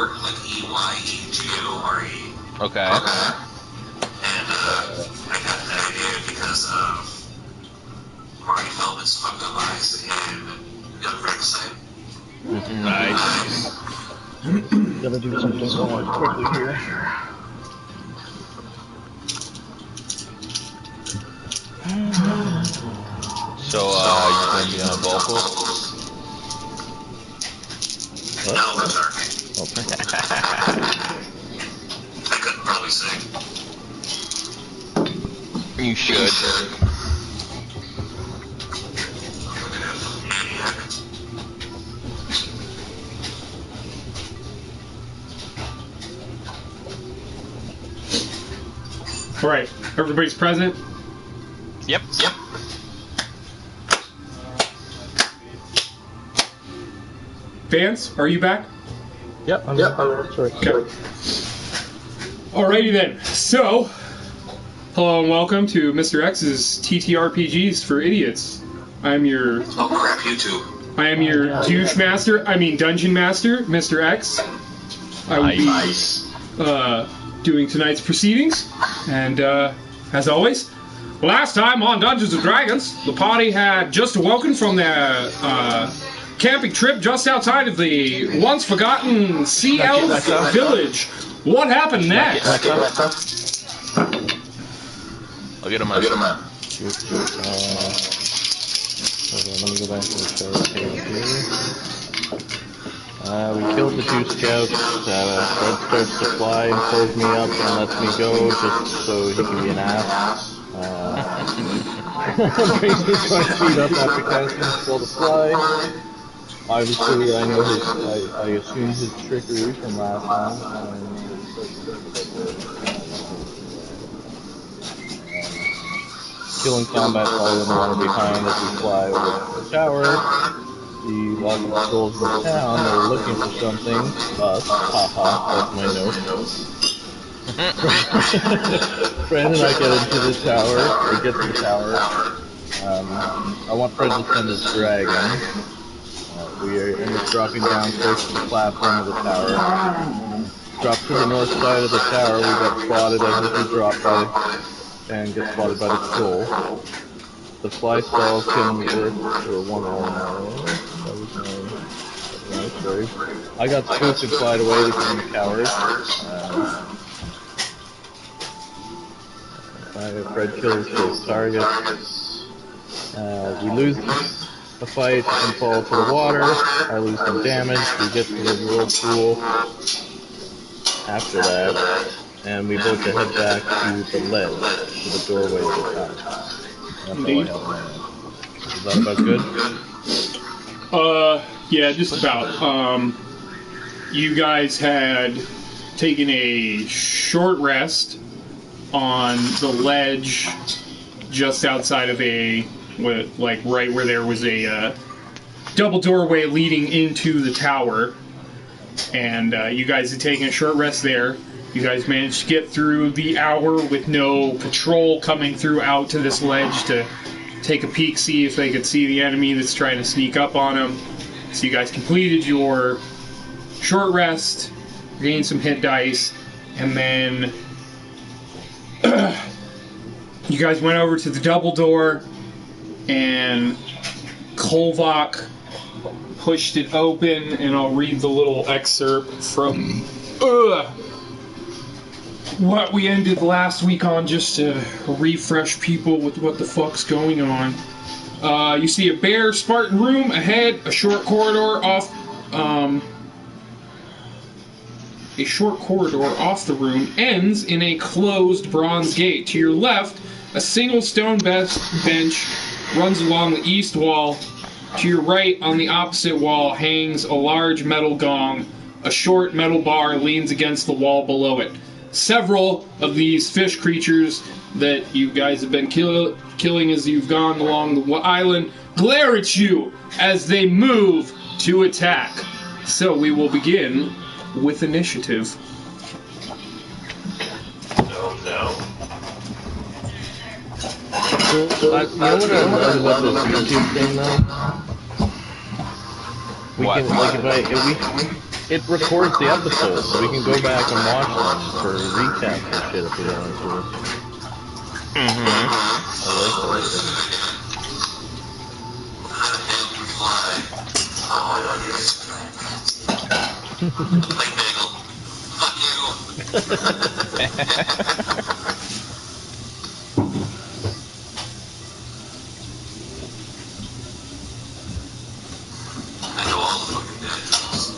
like EYEGORE. Okay. And I got that idea because of Marty Feldman's fucked up eyes in the other side. Nice. Gotta do something quickly here. So, you're gonna be on vocals? What? No, I'm sorry. Okay. I could probably sing. You should. All right, everybody's present. Yep. Vance, are you back? Yep, I'm sorry. Okay. Alrighty then. So, hello and welcome to Mr. X's TTRPGs for Idiots. I'm your Oh crap, you too. I am your dungeon master, Mr. X. I will be doing tonight's proceedings, and as always, last time on Dungeons & Dragons, the party had just awoken from their camping trip just outside of the once forgotten Sea Elf village. What happened next? I'll get him out. Hold on, let me go back to the chart here. We killed the two scouts. Fred starts to fly and pulls me up and lets me go just so he can be an ass. Brings me 20 feet up after casting Spell to Fly. Obviously, I know I assume his trickery from last time. Kill in combat, follow in the water behind as we fly over the tower. The lots of patrols in the town, they're looking for something. Us, haha, that's my note. Fred and I get into the tower, or get to the tower. I want Fred to send his dragon. We end up dropping down close to the platform of the tower. Drop to the north side of the tower, we got spotted as we dropped by, and get spotted by the troll. The fly stalls can work for one hour. That was nice, sorry. I got spooked and flied away because I'm a coward. Fred kills his target. We lose the fight and fall to the water. I lose some damage. We get to the whirlpool after that, and we both head back to the ledge, to the doorway of the tower. That's Indeed. all I have. Is that about good? Yeah, just about. You guys had taken a short rest on the ledge just outside of right where there was a double doorway leading into the tower, and you guys had taken a short rest there. You guys managed to get through the hour with no patrol coming through out to this ledge to take a peek, see if they could see the enemy that's trying to sneak up on them. So you guys completed your short rest, gained some hit dice, and then you guys went over to the double door, and Kolvok pushed it open, and I'll read the little excerpt from what we ended last week on, just to refresh people with what the fuck's going on. You see a bare Spartan room ahead, a short corridor off the room ends in a closed bronze gate. To your left, a single stone bench runs along the east wall. To your right, on the opposite wall, hangs a large metal gong. A short metal bar leans against the wall below it. Several of these fish creatures that you guys have been killing as you've gone along the island glare at you as they move to attack. So we will begin with initiative. No. You know what I love about this YouTube thing, though? We What? can, like, It records the episodes, so we can go back and watch them for recaps and shit if we want to. Mm-hmm. I like that. Like Bagel. Fuck you. I know all the fucking dad jokes.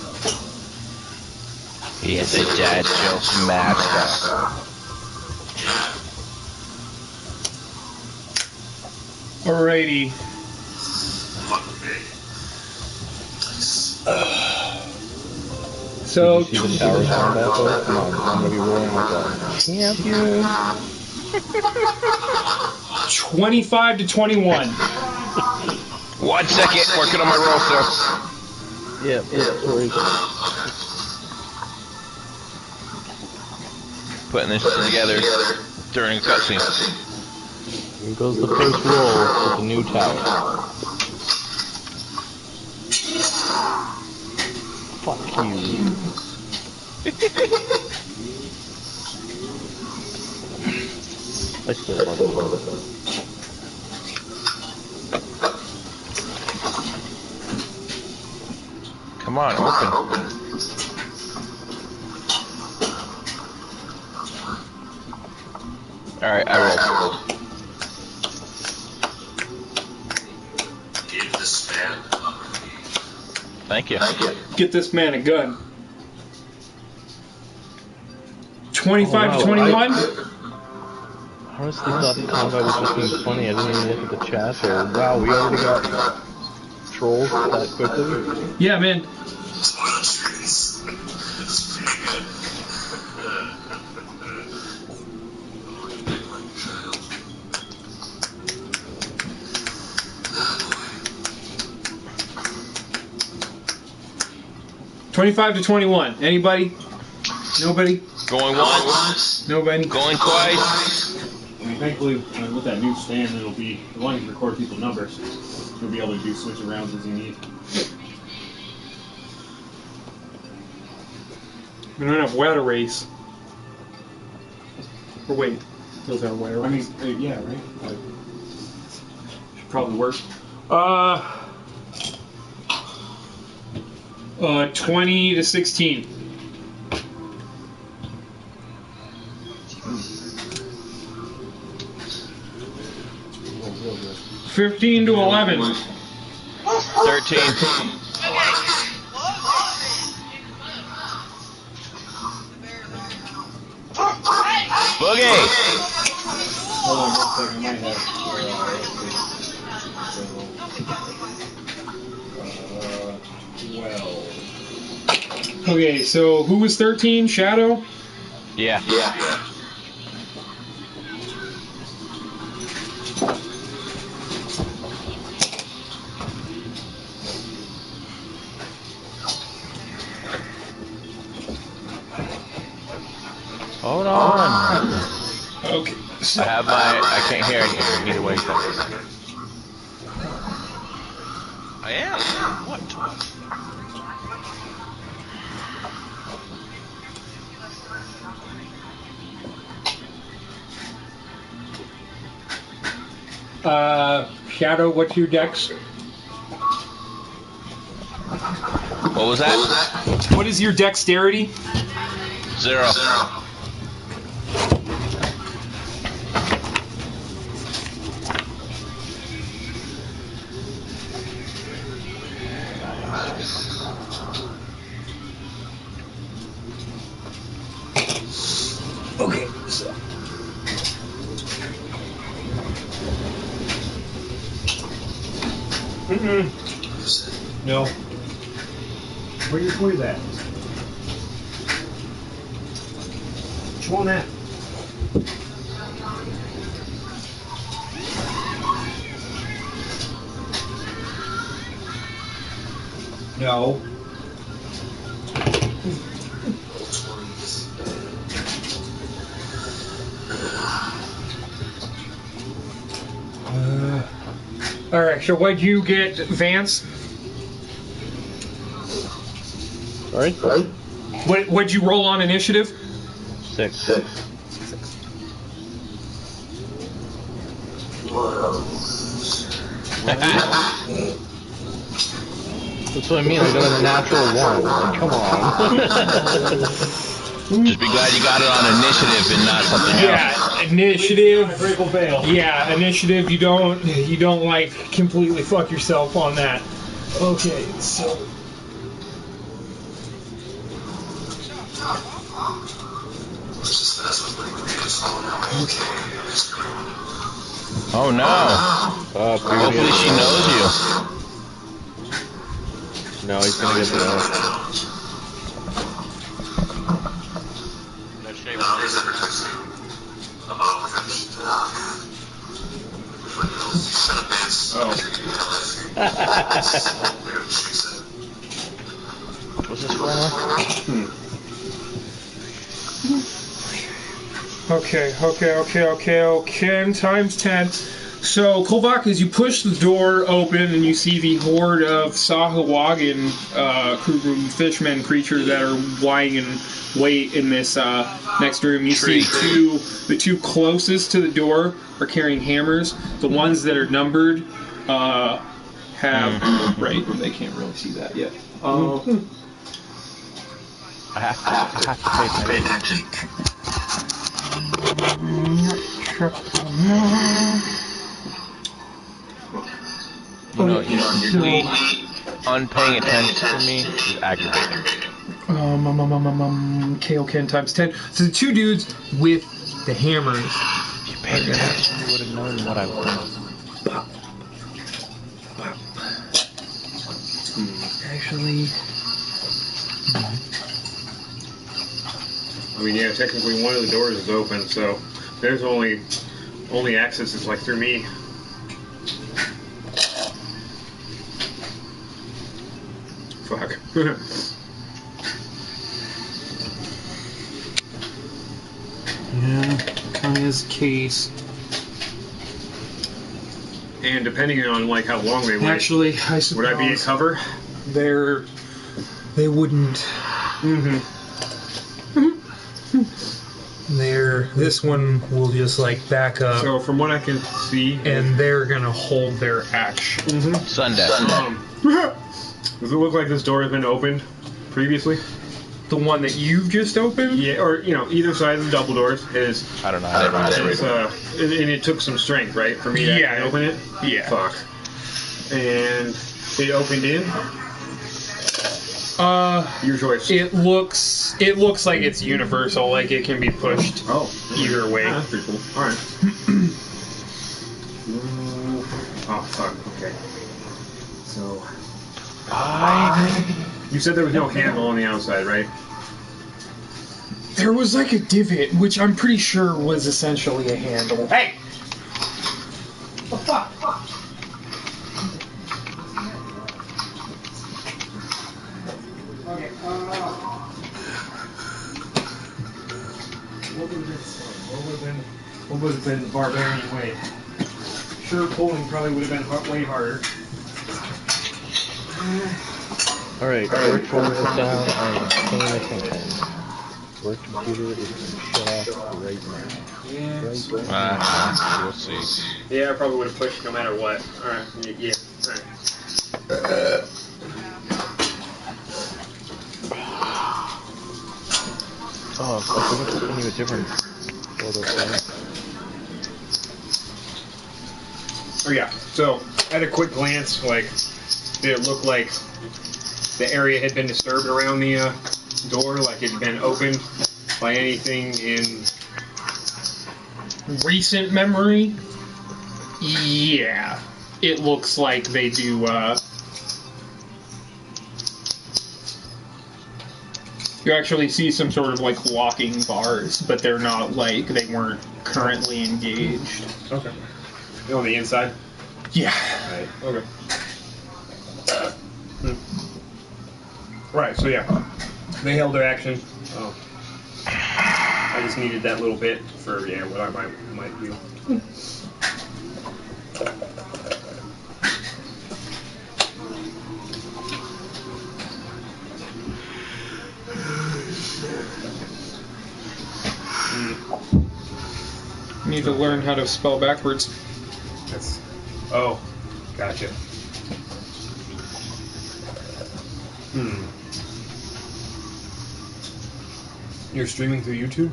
He is a dad joke master. Alrighty. Fucking big. So, Did you see the tower combat though? Come on, I'm gonna be rolling like that. Champion! 25 to 21. 1 second, working on my roster. Yeah, sorry. Putting this together during a cutscene. Here goes the first roll with the new tower. Fuck you. I still love it. Come on, open. Alright, I rolled. Give this man a Thank you. Get this man a gun. 25 to 21? I honestly thought the combat was just being funny. I didn't even look at the chat or, wow, we already got trolls that quickly. Yeah, man. spoiler trees. It's pretty good. 25 to 21. Anybody? Nobody? Going once, Nobody? going twice. I mean, thankfully, with that new stand, it'll be, as long as you record people's numbers, you'll be able to do switch arounds as you need. We don't have water race. Or wait, those are water I race. mean, yeah, right? Should probably work. 20 to 16. Oh, real good. 15 to 11. 13. Boogie! Hold on 1 second, I might have. Let's see. 12. Okay, so who was 13? Shadow? Yeah. Hold on. Okay. I have I can't hear anything. Either way. I am? What? Shadow, what's your dex? What was that? What is your dexterity? 0. Okay, so. No. Where your toys at? Which one at? No. Alright, so what'd you get, Vance? Sorry? What'd you roll on initiative? 6. That's what I mean. I got a natural 1. Like, come on. Just be glad you got it on initiative and not something else. Yeah, initiative. Breakable veil. Yeah, initiative. You don't like completely fuck yourself on that. Okay, so. Oh no. Hopefully she knows you. No, he's gonna get blown. What's this for now? Okay. Times 10. So, Kolvak, as you push the door open and you see the horde of Sahuagin fishmen creatures that are lying in wait in this next room, you see the two closest to the door are carrying hammers. The ones that are numbered have... Right, they can't really see that yet. I have to pay attention. You know, usually unpaying attention to me is aggravating. KO10 times 10. So the two dudes with the hammers. If you paid attention, you would have known what I was. Actually... I mean, yeah, technically one of the doors is open, so there's only access is like through me. Fuck. Yeah, Kaya's case. And depending on like how long they wait, Actually, I suppose would I be a cover? They wouldn't. Mm-hmm. This one will just like back up, So from what I can see, and they're gonna hold their action. Sunday. Does it look like this door has been opened previously? The one that you've just opened? Yeah, or either side of the double doors is. I don't know how to It's, and it took some strength, right, for me to actually open it? Yeah. Fuck. And it opened in? Your choice. It looks like it's universal, like it can be pushed either way. That's pretty cool. Alright. Oh, fuck, okay. So... You said there was no handle on the outside, right? There was like a divot, which I'm pretty sure was essentially a handle. Hey! Oh, fuck! Okay, what would have been the barbarian way? Sure, pulling probably would have been way harder. Alright, work focus down on paying attention. Work computer is shut off right now. We'll see. Yeah, I probably would have pushed no matter what. Alright, yeah. Alright. Oh, I forgot to send you a different photo thing. Oh yeah, so at a quick glance, like, did it look like the area had been disturbed around the door, like it had been opened by anything in Recent memory? Yeah. It looks like they do, You actually see some sort of, like, locking bars, but they're not, like, they weren't currently engaged. Okay. On the inside? Yeah. Right. Okay. Right, so yeah. They held their action. Oh. I just needed that little bit for, what I might do. Need to learn how to spell backwards. Oh, gotcha. You're streaming through YouTube?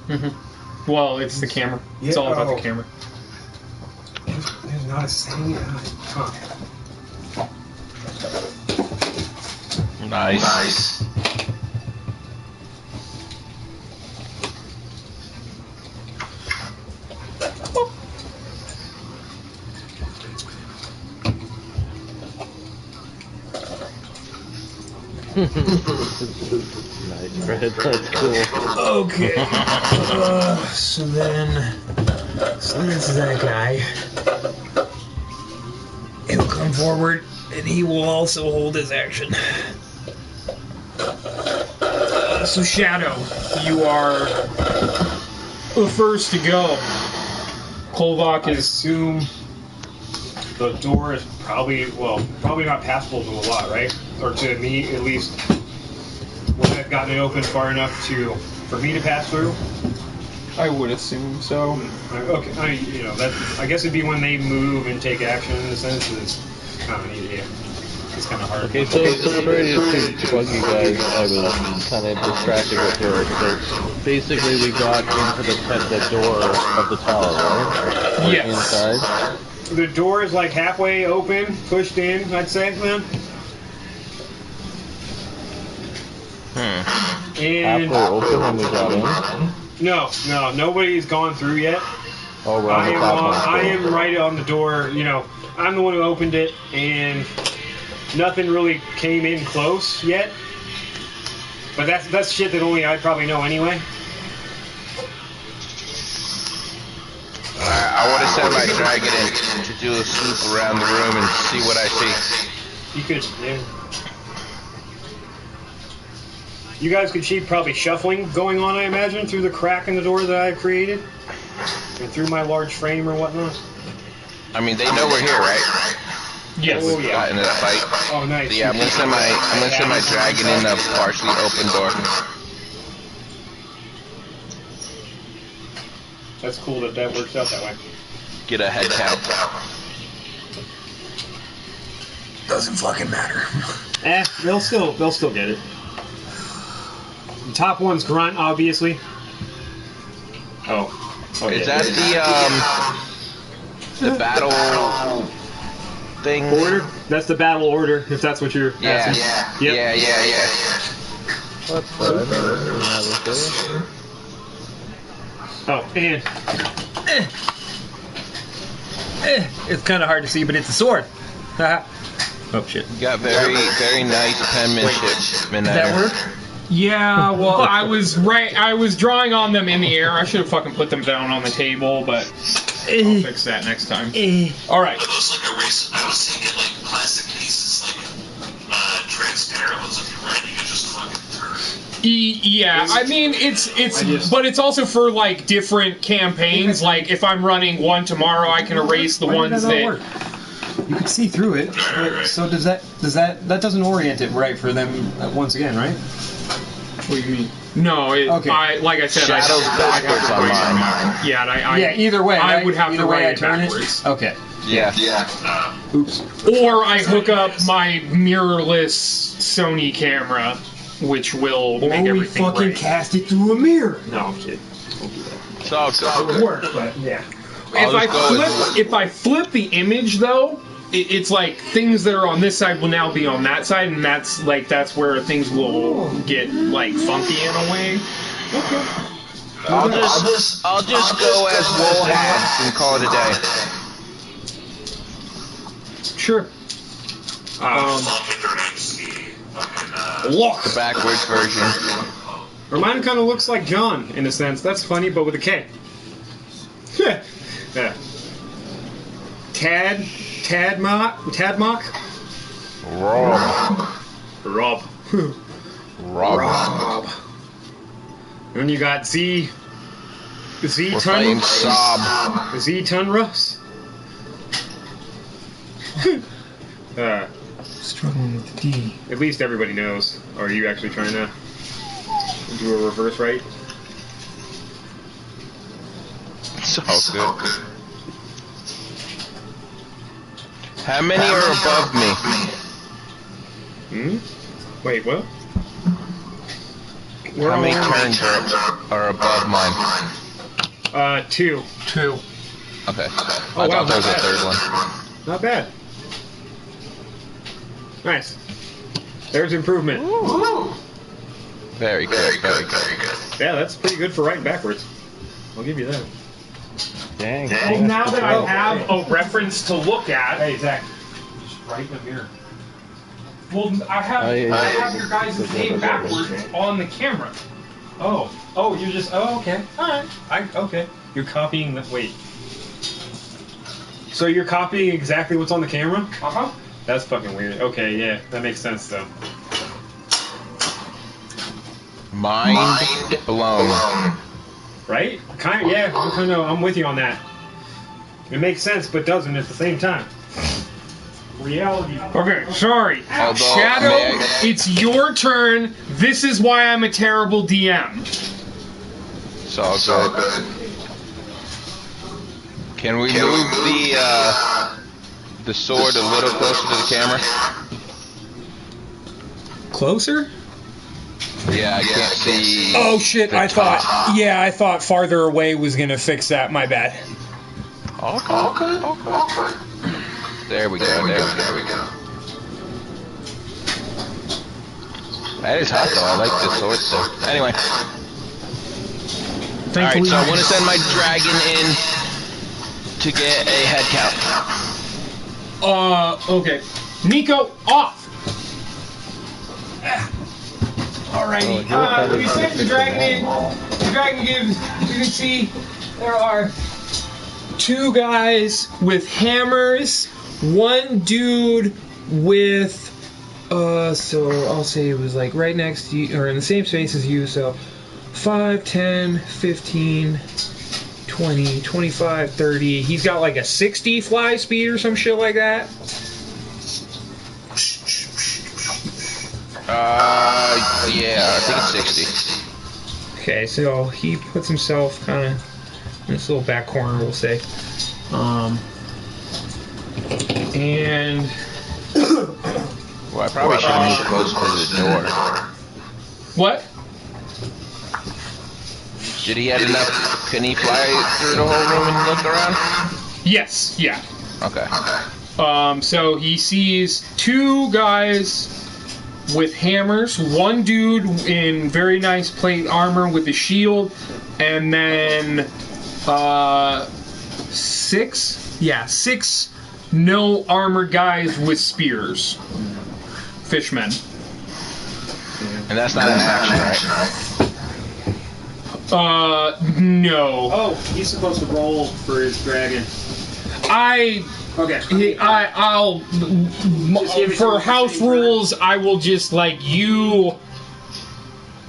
Mm-hmm. Well, it's the camera. It's all about the camera. There's not a single... Huh. Nice. Nice, Fred. That's cool. Okay. So this is that guy. He'll come forward, and he will also hold his action. So Shadow, you are the first to go. Kolvak I is... assume the door is probably not passable to a lot, right? Or to me, at least. Would I have gotten it open far enough for me to pass through? I would assume so. Okay, I guess it'd be when they move and take action in a sense. It's kind of neat. Yeah. It's kind of hard. Okay, so sorry to bug you guys. I was kind of distracted with work. So basically, we got into the door of the tower, right? Yes. Inside. The door is like halfway open, pushed in, I'd say, man. And Halfway open when we got in. no, nobody's gone through yet. Oh, we're on the top one. I am right on the door. I'm the one who opened it, and nothing really came in close yet. But that's shit that only I probably know anyway. I want to send my dragon in to do a swoop around the room and see what I see. You could, yeah. You guys could see probably shuffling going on, I imagine, through the crack in the door that I created, and through my large frame or whatnot. I mean, they know we're here, right? Yes. Oh, yeah. Got into that fight. Oh, nice. Yeah, I'm gonna send my dragon in a partially open door. That's cool that works out that way. Get a head count. Doesn't fucking matter. They'll still get it. The top one's grunt, obviously. Oh, Is that the battle thing? order? That's the battle order, if that's what you're asking. Yeah. What's that? Oh, and it's kind of hard to see, but it's a sword. Oh shit. You got very nice penmanship. Does that work? Yeah, well, I was drawing on them in the air. I should have fucking put them down on the table, but I'll fix that next time. Alright. Are those like erased? I was thinking like plastic pieces, like transparent ones. If you're right, you can just fucking turn. Yeah, I mean, but it's also for like different campaigns. Like if I'm running one tomorrow, I can erase the ones that. Work? You can see through it. Right. So does that doesn't orient it right for them once again, right? What do you mean? No, okay. Like I said, Shadow's backwards on mine. Yeah, either way, I right? would have either to way write I it turn backwards. it. Okay. Yeah. Oops. Or I hook up my mirrorless Sony camera, which will make everything fucking right. cast it through a mirror. No, I'm kidding. Don't do that. So It would work, but yeah. If I flip the image though, it's like things that are on this side will now be on that side, and that's where things will get like funky in a way. Okay. I'll just go as wool hats and call it a day. Sure. Look. The backwards version. Or mine kind of looks like John in a sense. That's funny, but with a K. Yeah. Tadmock. Rob. And you got Z We're playing Sob. Tunrus. Struggling with the D. At least everybody knows. Or are you actually trying to do a reverse right? It's all good. How many are above me? Wait, what? How many turns are above mine? 2. Okay. Oh, I wow, thought there was a not third bad. one. Not bad. Nice. There's improvement. Very good, very good. Yeah, that's pretty good for writing backwards. I'll give you that. Dang. Well, now that I have a reference to look at, Hey, Zach. just right in the mirror. Well, I have Oh, yeah. I have your guys' name backwards on the camera. Oh, you're just. Oh, okay. All right. Okay. You're copying the. Wait. So you're copying exactly what's on the camera? Uh-huh. That's fucking weird. Okay, yeah, that makes sense though. Mind blown. Right? Kind of. Yeah. I'm with you on that. It makes sense, but doesn't at the same time. Reality. Okay, sorry. Although, Shadow, may I- it's your turn. This is why I'm a terrible DM. It's all good. Can we move the sword a little closer to the camera? Closer? Yeah, I can't see. Oh shit, the I top. thought farther away was gonna fix that, my bad. Okay. There we go. That is hot though. I like this sword stuff. Anyway. Alright, so I want to send my dragon in to get a head count. Okay. Nico, off! Alrighty, we sent the dragon in. The dragon gives, you can see, there are 2 guys with hammers, 1 dude with, so I'll say it was like right next to you, or in the same space as you, so 5, 10, 15, 20, 25, 30. He's got like a 60 fly speed or some shit like that. Yeah, I think it's 60. Okay, so he puts himself kind of in this little back corner, we'll say. And Well, I probably should have moved closer to the door. what? Did he have enough? Can he fly through the whole room and look around? Yes, yeah. Okay. So he sees 2 guys with hammers, 1 dude in very nice plate armor with a shield, and then 6 no armor guys with spears. Fishmen. And that's not an action, right? No. Oh, he's supposed to roll for his dragon. Okay. I'll for house rules. I will just like you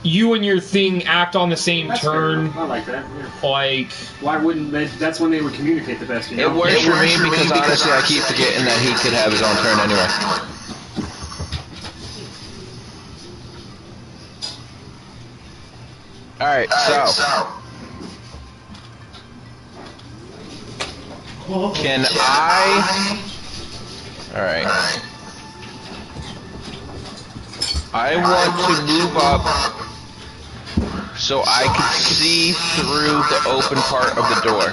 and your thing act on the same turn. I like that. Yeah. Like, Why wouldn't they? That's when they would communicate the best. You know? It works for me because honestly I keep forgetting that he could have his own turn anyway. Alright, so can I... Alright. I want to move up so I can see through the open part of the door.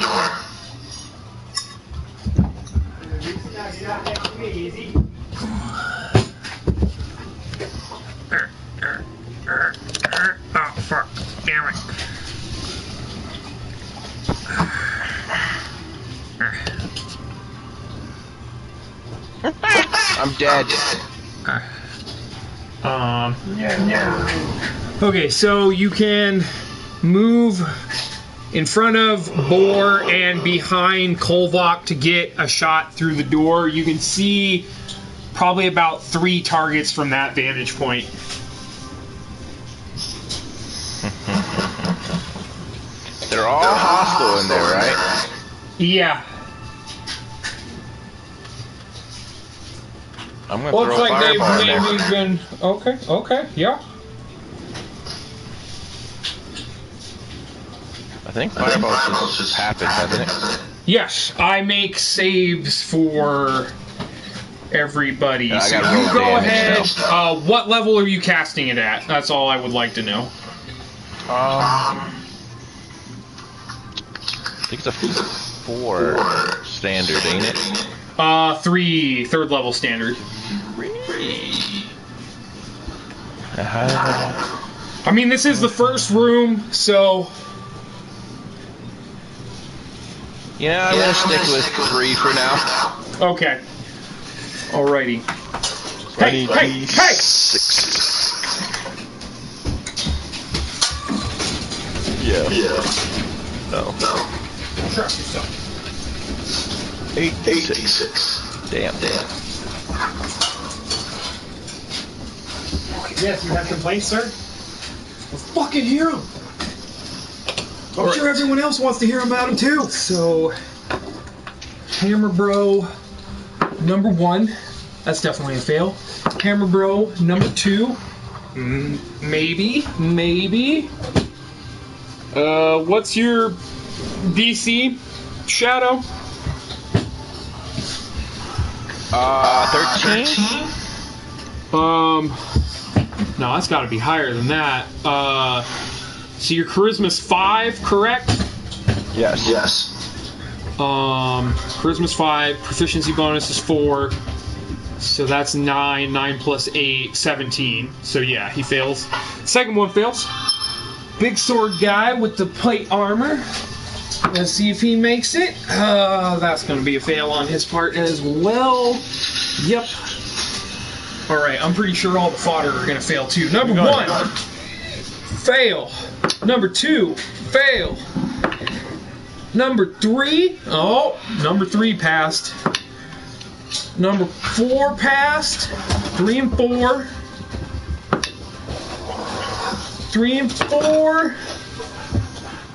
oh fuck, damn it. I'm dead. Okay, so you can move in front of Boar and behind Kolvok to get a shot through the door. You can see probably about 3 targets from that vantage point. They're all hostile in there, right? Yeah. I'm gonna Looks throw a like they've fireball in there. maybe been... Okay, yeah. I think fireballs just happened, hasn't it? Yes, I make saves for everybody. Yeah, I so gotta roll you go damage ahead. now. What level are you casting it at? That's all I would like to know. I think it's a 4 standard, ain't it? 3 third level standard. I mean, this is the first room, so Yeah, I'm gonna stick with 3 for now. okay. Alrighty. So I Hey, need hey, hey! 6. Yeah. No. Trust yourself. 86. Damn. Yes, you have complaints, sir? Well, fucking hear them. I'm sure everyone else wants to hear about them too. So, Hammer Bro number 1, that's definitely a fail. Hammer Bro number 2, maybe. What's your DC, Shadow? 13? No, that's got to be higher than that. So your charisma's 5, correct? Yes. Charisma's 5, proficiency bonus is 4, so that's 9. 9 plus 8, 17. So yeah, he fails. Second one fails. Big sword guy with the plate armor. Let's see if he makes it. That's going to be a fail on his part as well. Yep. Alright, I'm pretty sure all the fodder are going to fail too. Number 1, fail. Number 2, fail. Number 3, number 3 passed. Number 4 passed. 3 and 4. 3 and 4.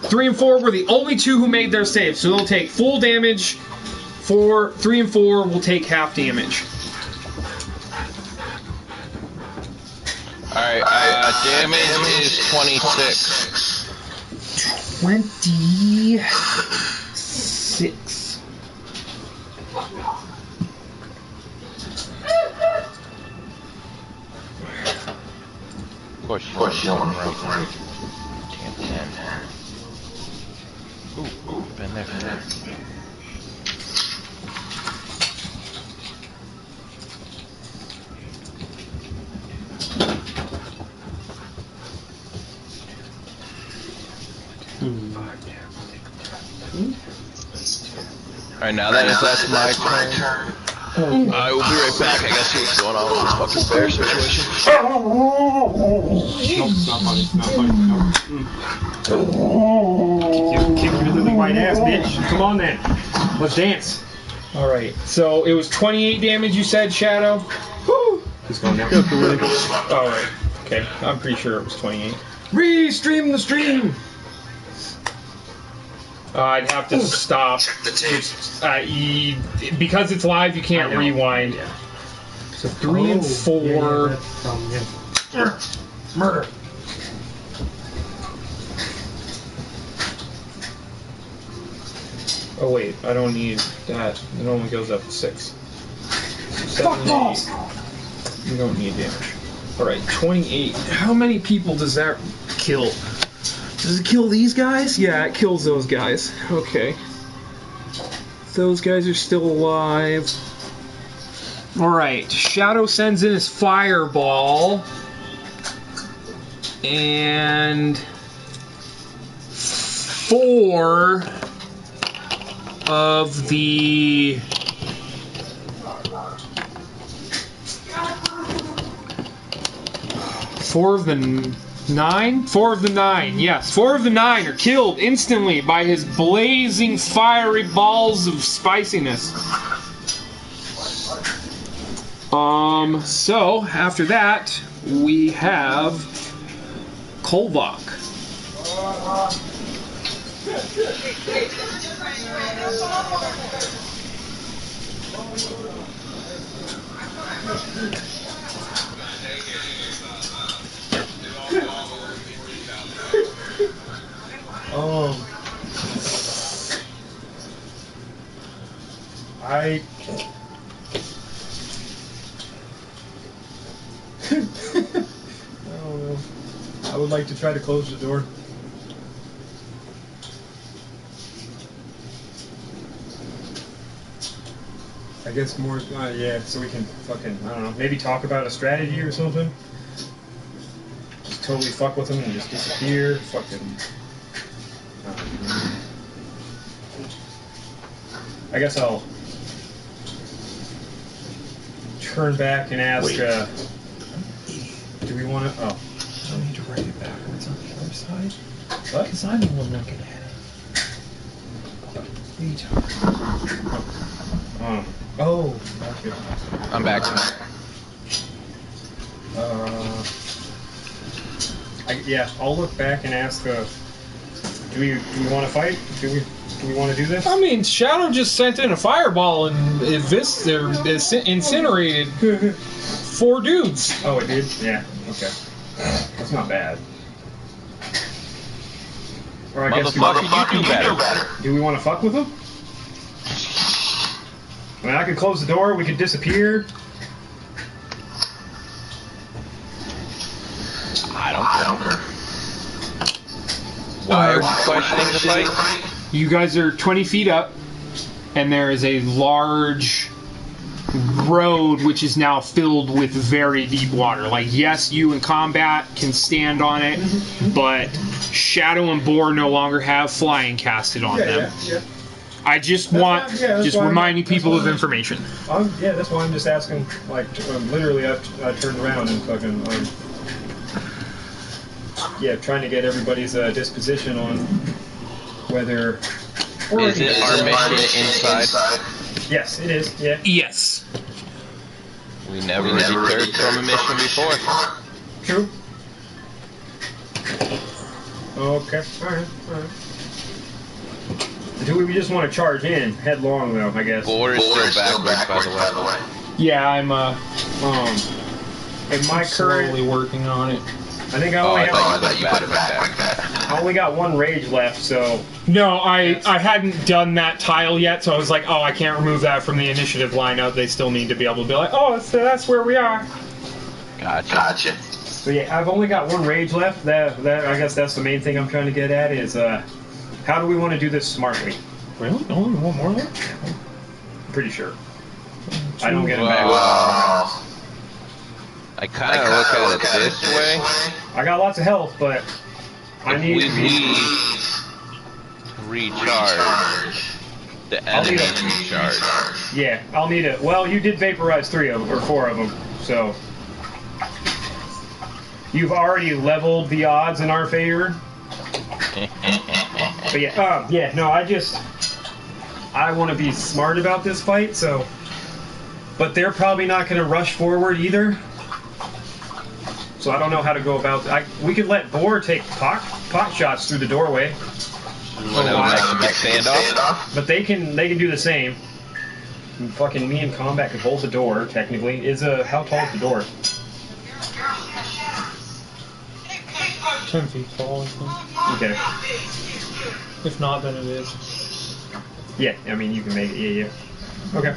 3 and 4 were the only 2 who made their save, so they'll take full damage. 3 and 4 will take half damage. Alright, damage is 26. 26. Of course you don't want to run. 10. Ooh, been there. Alright, now that's my turn. I will be right back. I gotta see what's going on with this fucking bear situation. Kick your little white ass, bitch. Come on then. Let's dance. Alright, so it was 28 damage you said, Shadow? He's going now. Alright, okay. I'm pretty sure it was 28. Restream the stream. I'd have to stop. Check the tapes. Because it's live, you can't rewind. So 3 and 4. Murder. Oh wait, I don't need that. It only goes up to 6. 7 and 8. You don't need damage. Alright, 28. How many people does that kill? Does it kill these guys? Yeah, it kills those guys. Okay. Those guys are still alive. Alright, Shadow sends in his fireball. And 4 of the... Four of the 9? 4 of the 9, yes. 4 of the 9 are killed instantly by his blazing fiery balls of spiciness. So, after that, we have Kolvok. I don't know. I would like to try to close the door. I guess more, yeah, so we can fucking, I don't know, maybe talk about a strategy or something. Just totally fuck with them and just disappear. Fucking. I guess I'll turn back and ask, do we want to, oh. I don't need to write it backwards on the other side. What? Because I'm the one looking at it. Oh, okay. I'm back. Yeah, I'll look back and ask, do we want to fight? Do we want to do this? I mean, Shadow just sent in a fireball and incinerated 4 dudes. Oh, it did? Yeah, okay. That's not bad. Or I guess Motherfucker, you do better. do we want to fuck with them? I mean, I could close the door, we could disappear. I don't care. Why are you questioning the fight? You guys are 20 feet up, and there is a large road which is now filled with very deep water. Like, yes, you in combat can stand on it, but Shadow and Boar no longer have flying casted on them. Yeah. I just want, reminding people of information. Yeah, that's why I'm just asking, like, literally I turned around and fucking, trying to get everybody's disposition on whether... Is it our mission inside? Yes, it is, yeah. Yes. We never deterred from a mission before. True. Okay, alright. Do we just want to charge in headlong, though, I guess? Boar is still backwards, by the way. Yeah, I'm in my current... slowly working on it. I think I only I only got 1 rage left, so... No, I hadn't done that tile yet, so I was like, oh, I can't remove that from the initiative lineup. They still need to be able to be like, oh, that's where we are. Gotcha. So yeah, I've only got 1 rage left. That I guess that's the main thing I'm trying to get at is, how do we want to do this smartly? Really? Only 1 more left? I'm pretty sure. I don't get it back. I kind of look at it this way. I got lots of health, but I need we to be... recharge. The enemy recharge. Yeah, I'll need it. Well, you did vaporize 3 of them, or 4 of them, so... You've already leveled the odds in our favor. But yeah, no, I want to be smart about this fight, so... But they're probably not going to rush forward either. So I don't know how to go about that. We could let Boar take pot shots through the doorway. But they can do the same. And fucking me in combat could hold the door, technically. How tall is the door? 10 feet tall, I think. Okay. If not, then it is. Yeah, I mean, you can make it. Yeah. Okay.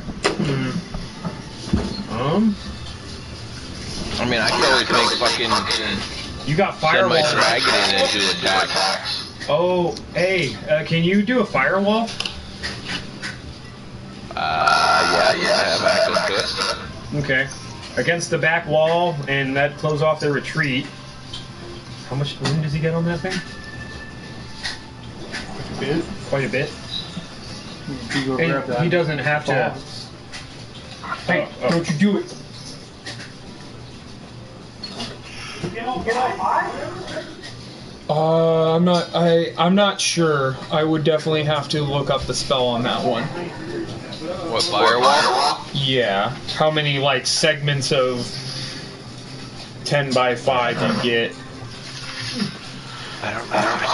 I mean, I can always make fucking... You got Send firewall. my dragon in and do attack. Oh, hey, can you do a firewall? Yeah, I have access to it. Okay. Against the back wall, and that close off their retreat. How much room does he get on that thing? Quite a bit. And he doesn't have to... Hey, don't you do it. I'm not sure. I would definitely have to look up the spell on that one. What, firewall? Yeah. How many, like, segments of 10 by 5 you get? I don't have it.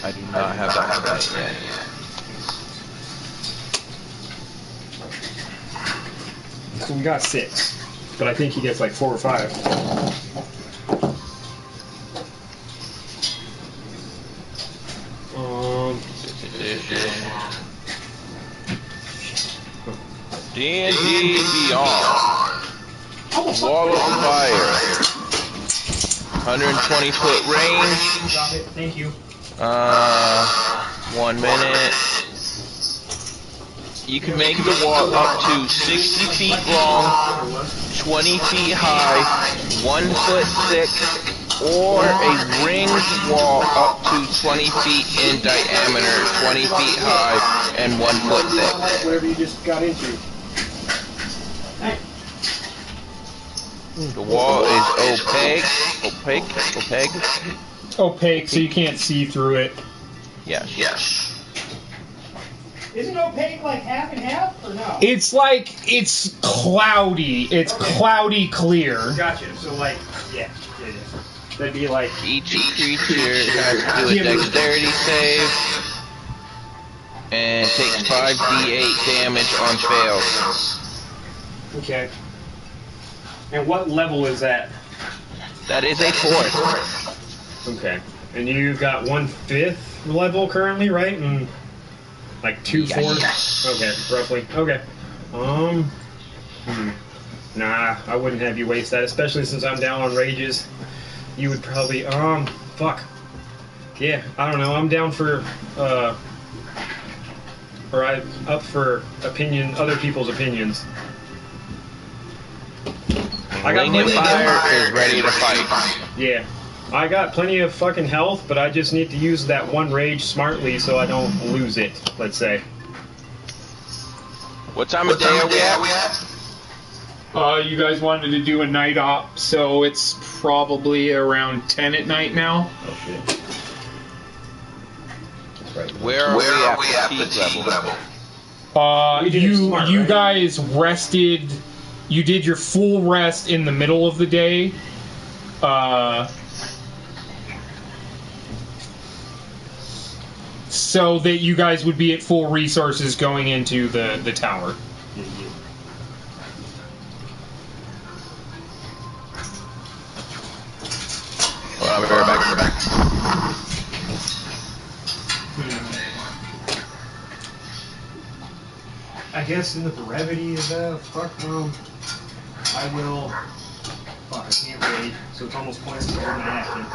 I do not have that one yet. So we got 6, but I think he gets like 4 or 5. indeed beyond. Wall of fire. 120-foot range. Drop it. Thank you. 1 minute. You can make the wall up to 60 feet long, 20 feet high, 1 foot thick, or a ringed wall up to 20 feet in diameter, 20 feet high, and 1 foot thick. Whatever you just got into. The wall is opaque. Opaque, so you can't see through it. Yes. Isn't opaque like half and half, or no? It's cloudy. It's cloudy clear. Gotcha. So like, yeah. That'd be like Each creature has to do a dexterity save and takes 5d8 damage on fails. okay. And what level is that? That is a 4th. Okay. And you've got 1/5 level currently, right? And like 2/4. Okay, roughly. Okay. Nah, I wouldn't have you waste that, especially since I'm down on rages. You would probably fuck. Yeah, I don't know. I'm down for or I'm up for other people's opinions. Ring of Fire is ready to fight. Yeah. I got plenty of fucking health, but I just need to use that one rage smartly so I don't lose it, let's say. What time of day are we at? You guys wanted to do a night op, so it's probably around 10 at night now. Oh shit. That's right. Where are we at fatigue level? You did it smart, you right? guys rested. You did your full rest in the middle of the day. So that you guys would be at full resources going into the tower. Well, I'll be right back. I guess in the brevity of that, I will. Fuck, I can't wait, so it's almost pointless to hold my action.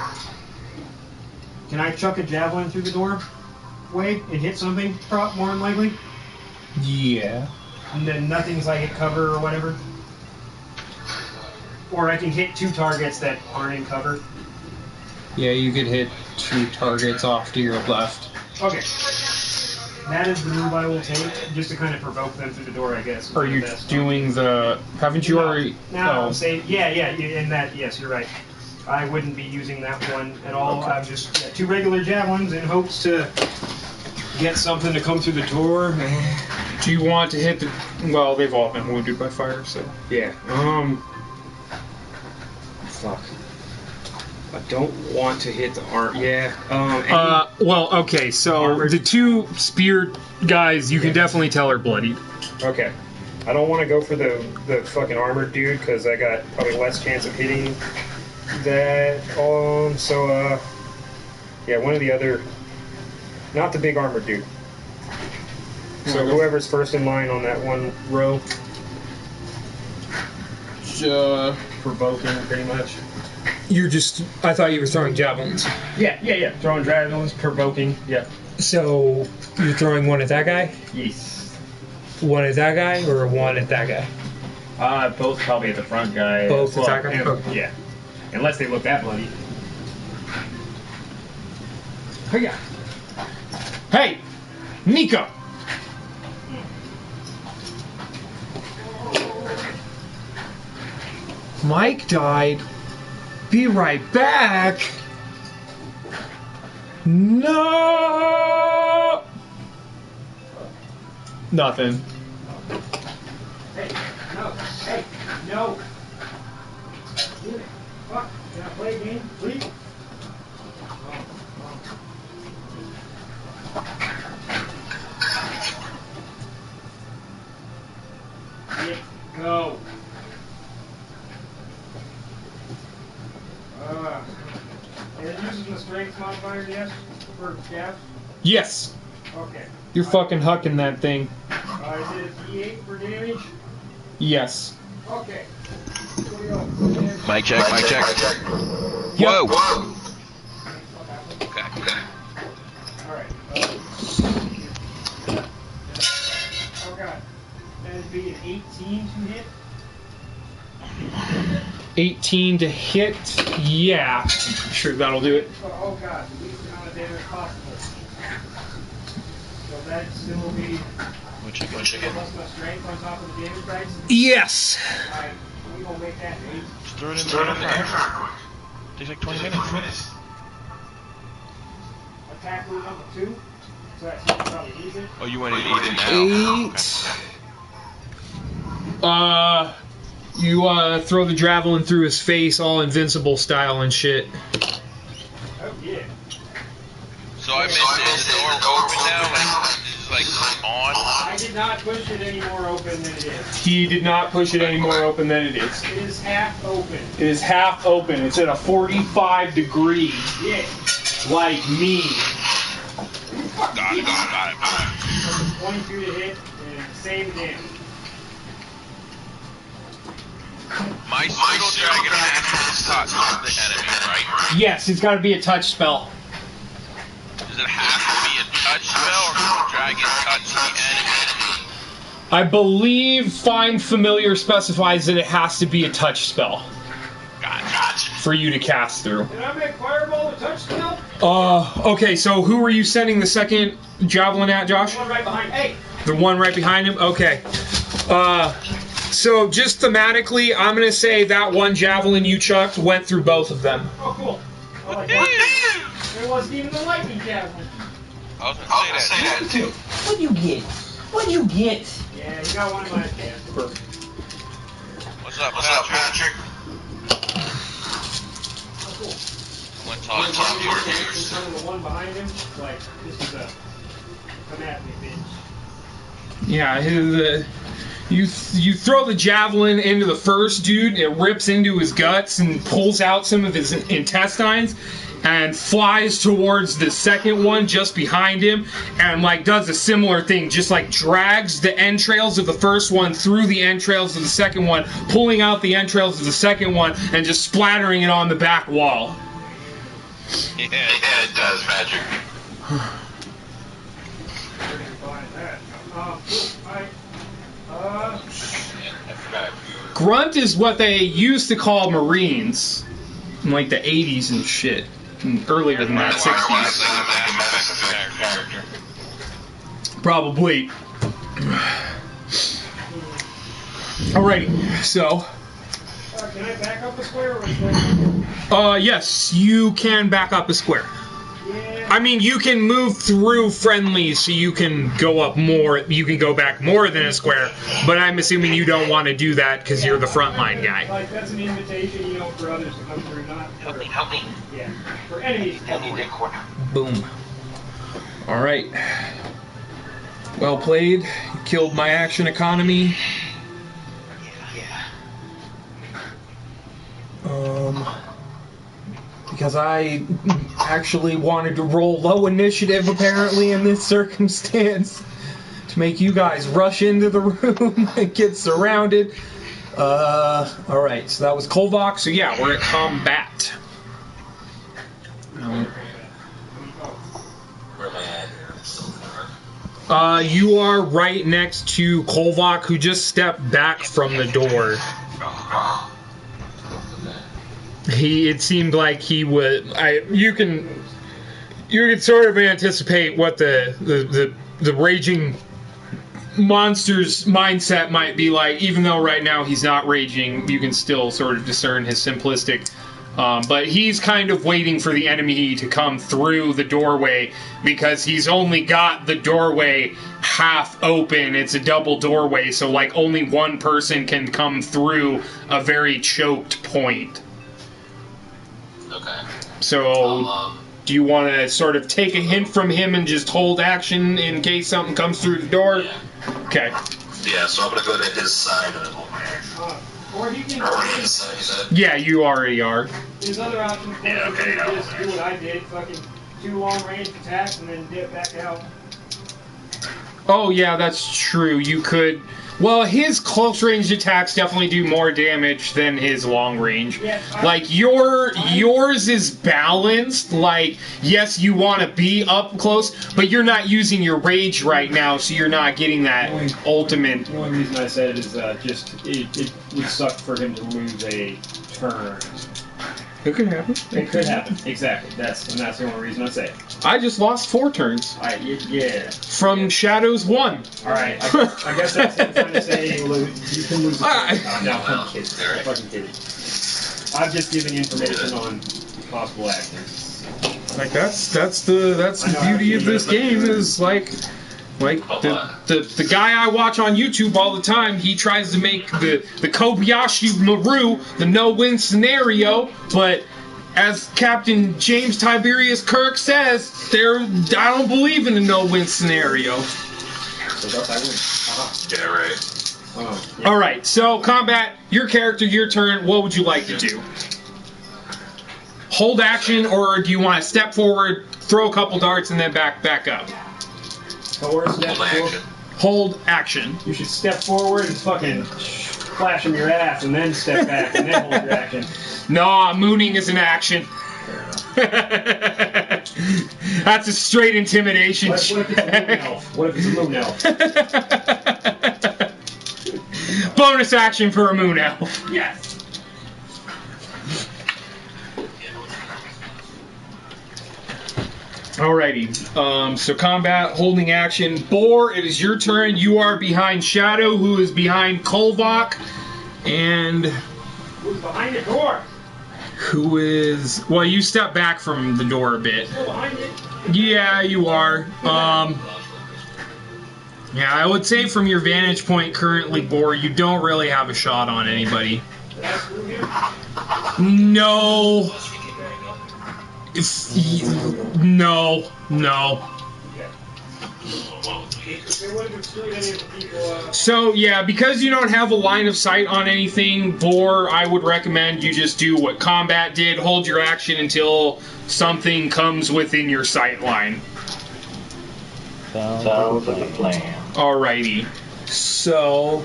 Can I chuck a javelin through the doorway and hit something, more than likely? Yeah. And then nothing's like a cover or whatever? Or I can hit 2 targets that aren't in cover? Yeah, you could hit 2 targets off to your left. Okay. That is the move I will take, just to kind of provoke them through the door, I guess. Are you doing the... Haven't you already... Now oh. I'm saying, in that, yes, you're right. I wouldn't be using that one at all. Okay. I'm just 2 regular javelins in hopes to get something to come through the door. Do you want to hit the... Well, they've all been wounded by fire, so... Yeah. Fuck. I don't want to hit the arm. Yeah. Well, okay, so Armored. the 2 spear guys, you can definitely tell are bloodied. Okay. I don't want to go for the fucking armored dude because I got probably less chance of hitting that. Yeah, one of the other, not the big armored dude. So whoever's first in line on that one row, provoking pretty much. You're just... I thought you were throwing javelins. Yeah. Throwing javelins, provoking. Yeah. So, you're throwing one at that guy? Yes. One at that guy, or one at that guy? Both probably at the front guy. Both at that guy? and- Okay. Yeah. Unless they look that bloody. Hiya. Hey! Nico! Mike died. Be right back. No! Nothing. Hey, no. Fuck, can I play a game, please? Go. And it uses the strength modifier, yes? For gas? Yes. Okay. You're fucking hucking that thing. Is it a D8 for damage? Yes. Okay. Mic check, mic check. Yep. Whoa! Okay. Alright. Oh god. That'd be an 18 to hit. 18 to hit. Yeah. I'm sure that'll do it. Oh god, the least amount of damage possible. So that still will be One chicken. plus my strength on top of the damage dice. Yes. Alright, we gonna make that 8. Just throw it in the air. Takes like 20 minutes. Attack route number 2. So that's probably easy. Oh, you want to eat it now? 8. You throw the javelin through his face, all invincible style and shit. Oh yeah. So I missed it. Is the door open now? Like on? I did not push it any more open than it is. He did not push it any more open than it is. It is half open. It is half open. It's at a 45 degree. Yeah. Like me. Got it. 22 to hit and same damage. My pseudo dragon has to touch the enemy, right? Yes, it's got to be a touch spell. Does it have to be a touch spell, or can the dragon touch the enemy? I believe Find Familiar specifies that it has to be a touch spell Gotcha. for you to cast through. Did I make Fireball a touch spell? Okay, so who were you sending the second javelin at, Josh? One right behind. Hey. The one right behind him? Okay. So just thematically, I'm going to say that one javelin you chucked went through both of them. Oh, cool. I like that. There wasn't even a lightning javelin. I was gonna say that too. What'd you get? What'd you get? Yeah, you got one in my hand. What's up, Patrick? Oh, cool. I'm gonna talk to you. The one behind him, like, this is a come at me, bitch. Yeah, you throw the javelin into the first dude, it rips into his guts and pulls out some of his intestines and flies towards the second one just behind him and like does a similar thing, just like drags the entrails of the first one through the entrails of the second one, pulling out the entrails of the second one and just splattering it on the back wall. Yeah, it does, Patrick. Grunt is what they used to call Marines in like the 80s and shit. And earlier than that, 60s. Probably. Alrighty, so. Can I back up a square or is that... Yes, you can back up a square. Yeah. I mean, you can move through friendlies, so you can go up more. You can go back more than a square. But I'm assuming you don't want to do that because you're the frontline guy. Like, that's an invitation, you know, for others to come through, not for... Help me. Yeah. For enemies to come through. Boom. All right. Well played. You killed my action economy. Because I actually wanted to roll low initiative, apparently, in this circumstance, to make you guys rush into the room and get surrounded. Alright, so that was Kolvok, so yeah, we're at combat. Where am I at? You are right next to Kolvok, who just stepped back from the door. It seemed like he would. You can sort of anticipate what the raging monster's mindset might be like. Even though right now he's not raging, you can still sort of discern his simplistic. But he's kind of waiting for the enemy to come through the doorway because he's only got the doorway half open. It's a double doorway, so like only one person can come through a very choked point. Okay. So, do you want to sort of take a hint from him and just hold action in case something comes through the door? Yeah. Okay. Yeah, so I'm gonna go to his side of it. Or he can... Or his side, is that? Yeah, you already are. There's other options for Yeah, okay, no. just do what I did, fucking 2 long range attacks and then dip back out. Oh, yeah, that's true. You could... Well, his close-range attacks definitely do more damage than his long-range. Like, yours is balanced. Like, yes, you want to be up close, but you're not using your rage right now, so you're not getting that ultimate... The only reason I said it is it would suck for him to lose a turn. It could happen. It could happen, exactly. That's the only reason I say it. I just lost 4 turns. Yeah. From Shadows 1. Alright, I guess that's him trying to say you can lose a turn. No, I'm kidding. I'm fucking kidding. I'm just giving information on possible actions. Like that's the beauty of this game is like the guy I watch on YouTube all the time, he tries to make the Kobayashi Maru the no-win scenario, but as Captain James Tiberius Kirk says, I don't believe in a no-win scenario. So thus I win. Yeah, right. Yeah. Alright, so combat, your character, your turn, what would you like to do? Hold action, or do you want to step forward, throw a couple darts, and then back up? Or step forward. Hold action. You should step forward and fucking flash him your ass, and then step back, and then hold your action. Nah, mooning is an action. That's a straight intimidation. What if it's a moon elf? What if it's a moon elf? Bonus action for a moon elf. Yes. Alrighty, so combat, holding action. Boar, it is your turn. You are behind Shadow, who is behind Kolvok, and... Who's behind the door? Who is... Well, you step back from the door a bit. Still behind it? Yeah, you are. Yeah, I would say from your vantage point currently, Boar, you don't really have a shot on anybody. No... No. So, yeah, because you don't have a line of sight on anything, Boar, I would recommend you just do what Combat did. Hold your action until something comes within your sight line. Sounds like a plan. Alrighty. So,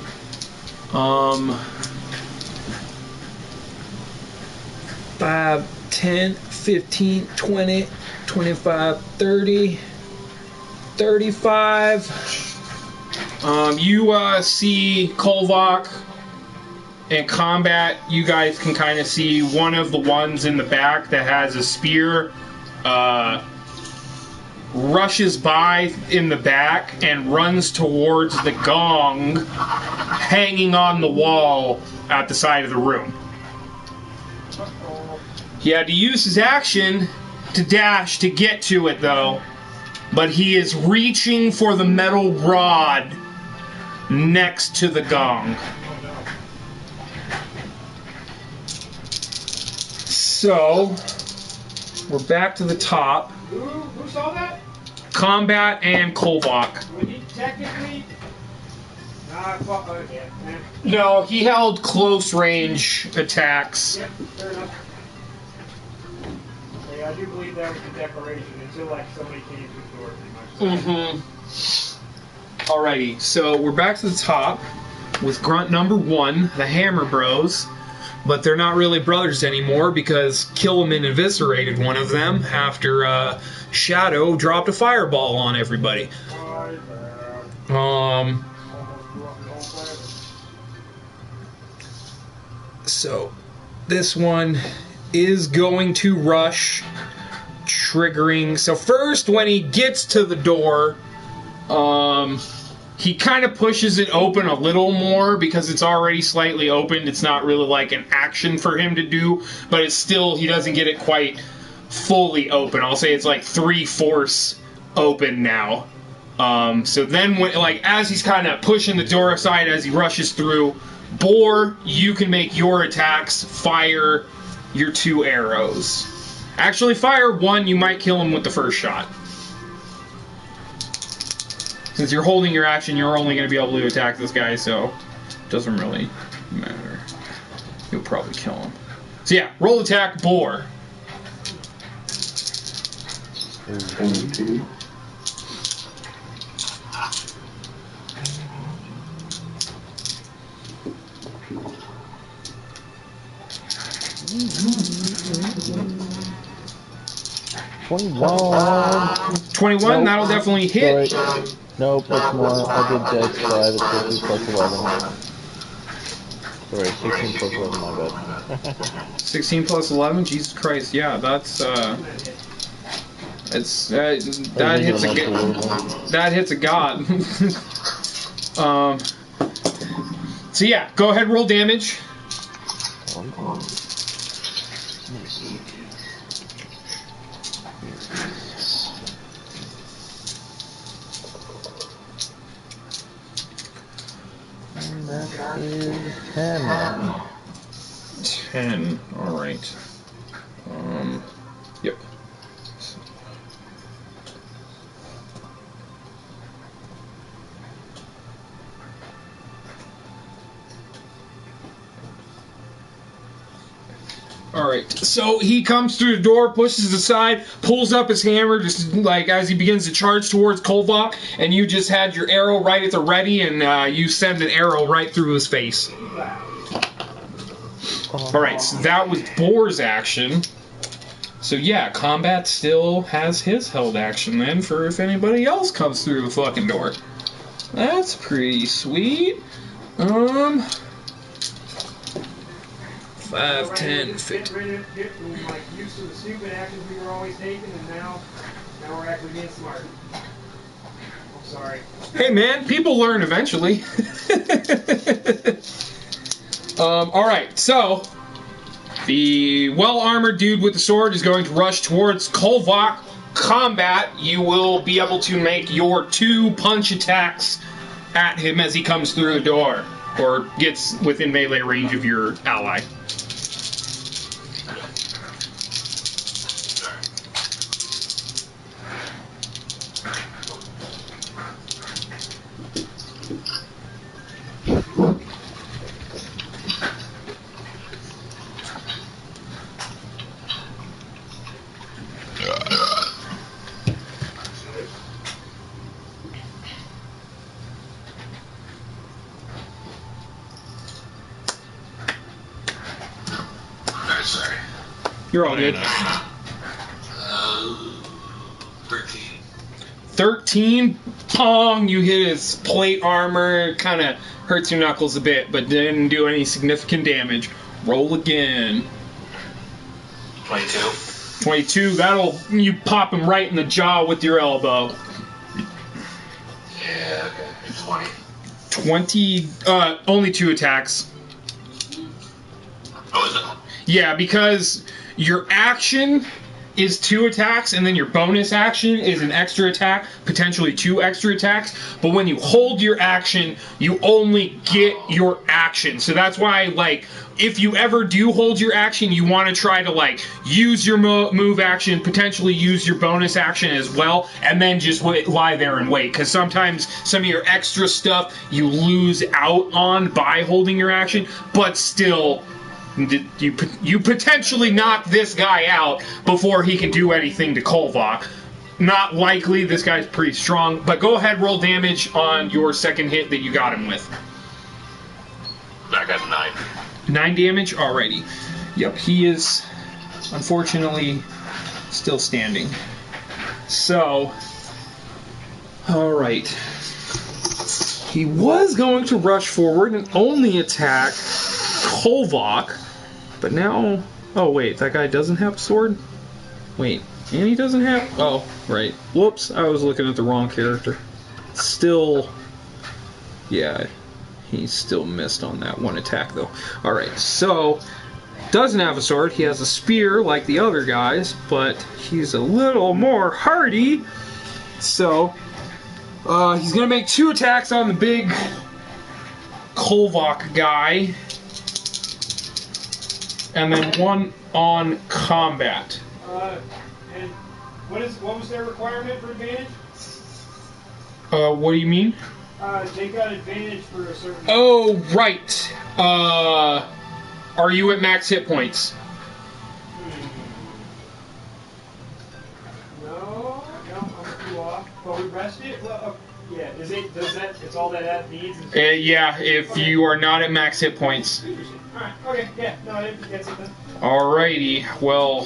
5, 10, 15, 20, 25, 30, 35. You see Kolvok and Combat. You guys can kind of see one of the ones in the back that has a spear rushes by in the back and runs towards the gong hanging on the wall at the side of the room. He had to use his action to dash to get to it, though. But he is reaching for the metal rod next to the gong. So, we're back to the top. Who saw that? Combat and Kolvok. Technically... No, he held close range attacks. Yep, fair enough. Yeah, I do believe that was the declaration until like somebody came to the door pretty much. Alrighty, so we're back to the top with grunt number 1, the Hammer Bros. But they're not really brothers anymore because Killiman eviscerated one of them after Shadow dropped a fireball on everybody. So this one is going to rush, triggering. So first, when he gets to the door, he kind of pushes it open a little more because it's already slightly opened. It's not really like an action for him to do, but it's still, he doesn't get it quite fully open. I'll say it's like 3/4 open now. So then, when, like, as he's kind of pushing the door aside as he rushes through, Boar, you can make your attacks, fire your 2 arrows. Actually, fire 1, you might kill him with the first shot. Since you're holding your action, you're only going to be able to attack this guy, so it doesn't really matter. You'll probably kill him. So yeah, roll attack, Boar. $21. 21, Nope. that'll definitely hit. Sorry. Nope, that's more. I did Dex 5. It's supposed to be plus 11. Sorry, 16 plus 11, my bad. 16 plus 11, Jesus Christ, yeah, that's, it's, that hits a, that hits a god. So yeah, go ahead, roll damage. And that is 10. 10, alright. Yep. Alright, so he comes through the door, pushes it aside, pulls up his hammer, just like as he begins to charge towards Kolvok, and you just had your arrow right at the ready, and you send an arrow right through his face. Alright, so that was Boar's action. So yeah, Combat still has his held action then for if anybody else comes through the fucking door. That's pretty sweet. 5, 10, 15. Getting like used to the stupid actions we were always taking, and now we're actually being smart. I'm sorry. Hey man, people learn eventually. Alright, so the well-armored dude with the sword is going to rush towards Kolvok. Combat, you will be able to make your 2 punch attacks at him as he comes through the door, or gets within melee range of your ally. Sorry. You're all good. 13. 13, pong, you hit his plate armor, kind of hurts your knuckles a bit, but didn't do any significant damage. Roll again. 22. 22, you pop him right in the jaw with your elbow. Yeah, okay. 20. 20, only 2 attacks. Oh, is it? Yeah, because your action is 2 attacks, and then your bonus action is an extra attack, potentially 2 extra attacks. But when you hold your action, you only get your action. So that's why, like, if you ever do hold your action, you want to try to, like, use your move action, potentially use your bonus action as well, and then just lie there and wait. Because sometimes some of your extra stuff you lose out on by holding your action, but still, you potentially knock this guy out before he can do anything to Kolvok. Not likely, this guy's pretty strong, but go ahead, roll damage on your second hit that you got him with. I got 9. 9 damage? Alrighty. Yep, he is unfortunately still standing. So, alright. He was going to rush forward and only attack Kolvok, but now... Oh, wait, that guy doesn't have a sword? Wait, and he doesn't have... Oh, right. Whoops, I was looking at the wrong character. Still... Yeah, he still missed on that one attack, though. Alright, so... Doesn't have a sword. He has a spear like the other guys, but he's a little more hardy. So, he's going to make 2 attacks on the big Kolvok guy. And then 1 on combat. And what was their requirement for advantage? What do you mean? They got advantage for a certain... Oh, right. Are you at max hit points? No, I'm too off. But we rested? Well, yeah, it's all that needs? Yeah, if you are not at max hit points. Alright, okay, yeah, no, that's it then. Alrighty, well,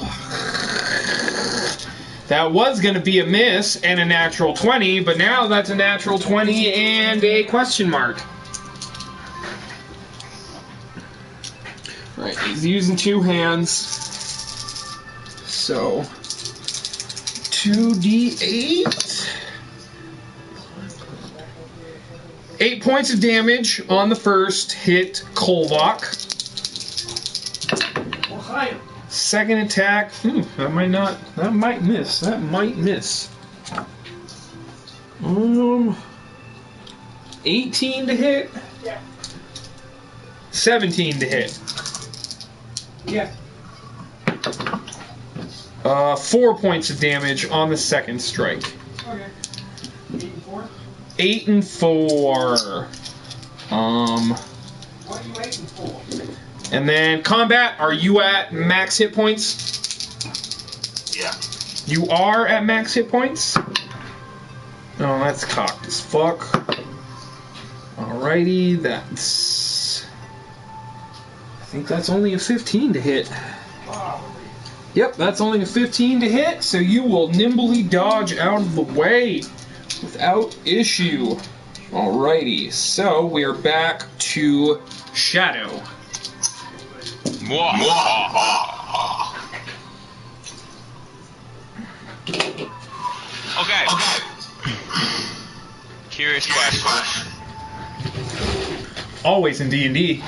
that was going to be a miss and a natural 20, but now that's a natural 20 and a question mark. Right, he's using two hands. So, 2d8. 8 points of damage on the first hit, Kolvok. Second attack, that might miss. 18 to hit. Yeah. 17 to hit. Yeah. 4 points of damage on the second strike. Okay. 8 and 4? 8 and 4. What are you 8 and 4? And then combat, are you at max hit points? Yeah. You are at max hit points? Oh, that's cocked as fuck. Alrighty, that's... I think that's only a 15 to hit. Yep, that's only a 15 to hit, so you will nimbly dodge out of the way without issue. Alrighty, so we're back to Shadow. Okay. Curious question. Always in D&D.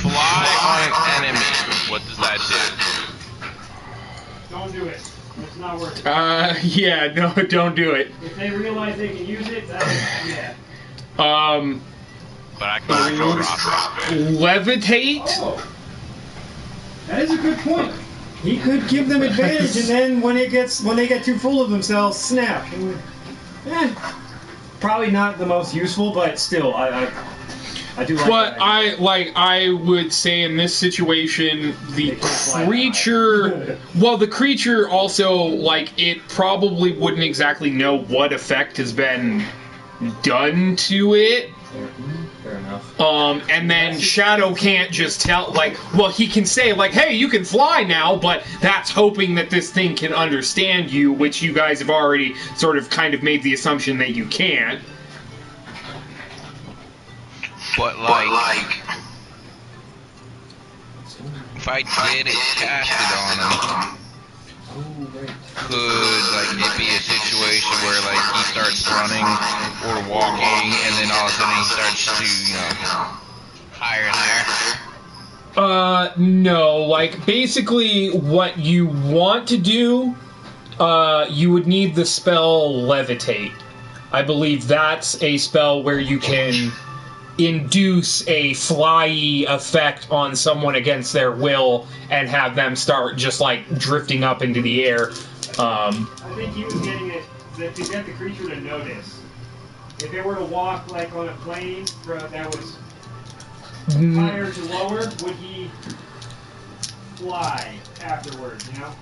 Fly on an enemy. What does that do? Don't do it. It's not worth it. Yeah, no, don't do it. If they realize they can use it, yeah. But I can drop it. Levitate? Oh. That is a good point. He could give them advantage, and then when they get too full of themselves, snap. Probably not the most useful, but still, I do like But that. I would say in this situation, the creature... Well, the creature also, like, it probably wouldn't exactly know what effect has been done to it. Fair enough. And then Shadow can't just tell, like, well, he can say, like, hey, you can fly now, but that's hoping that this thing can understand you, which you guys have already sort of kind of made the assumption that you can't. But like, if I did it, cast it on him, could like it be a situation where like he starts running or walking, and then all of a sudden he starts to, higher and higher? No, like, basically what you want to do, you would need the spell Levitate. I believe that's a spell where you can induce a fly-y effect on someone against their will and have them start just, like, drifting up into the air. I think he was getting it to get the creature to notice. If they were to walk, like, on a plane that was higher to lower, would he fly afterwards, you know?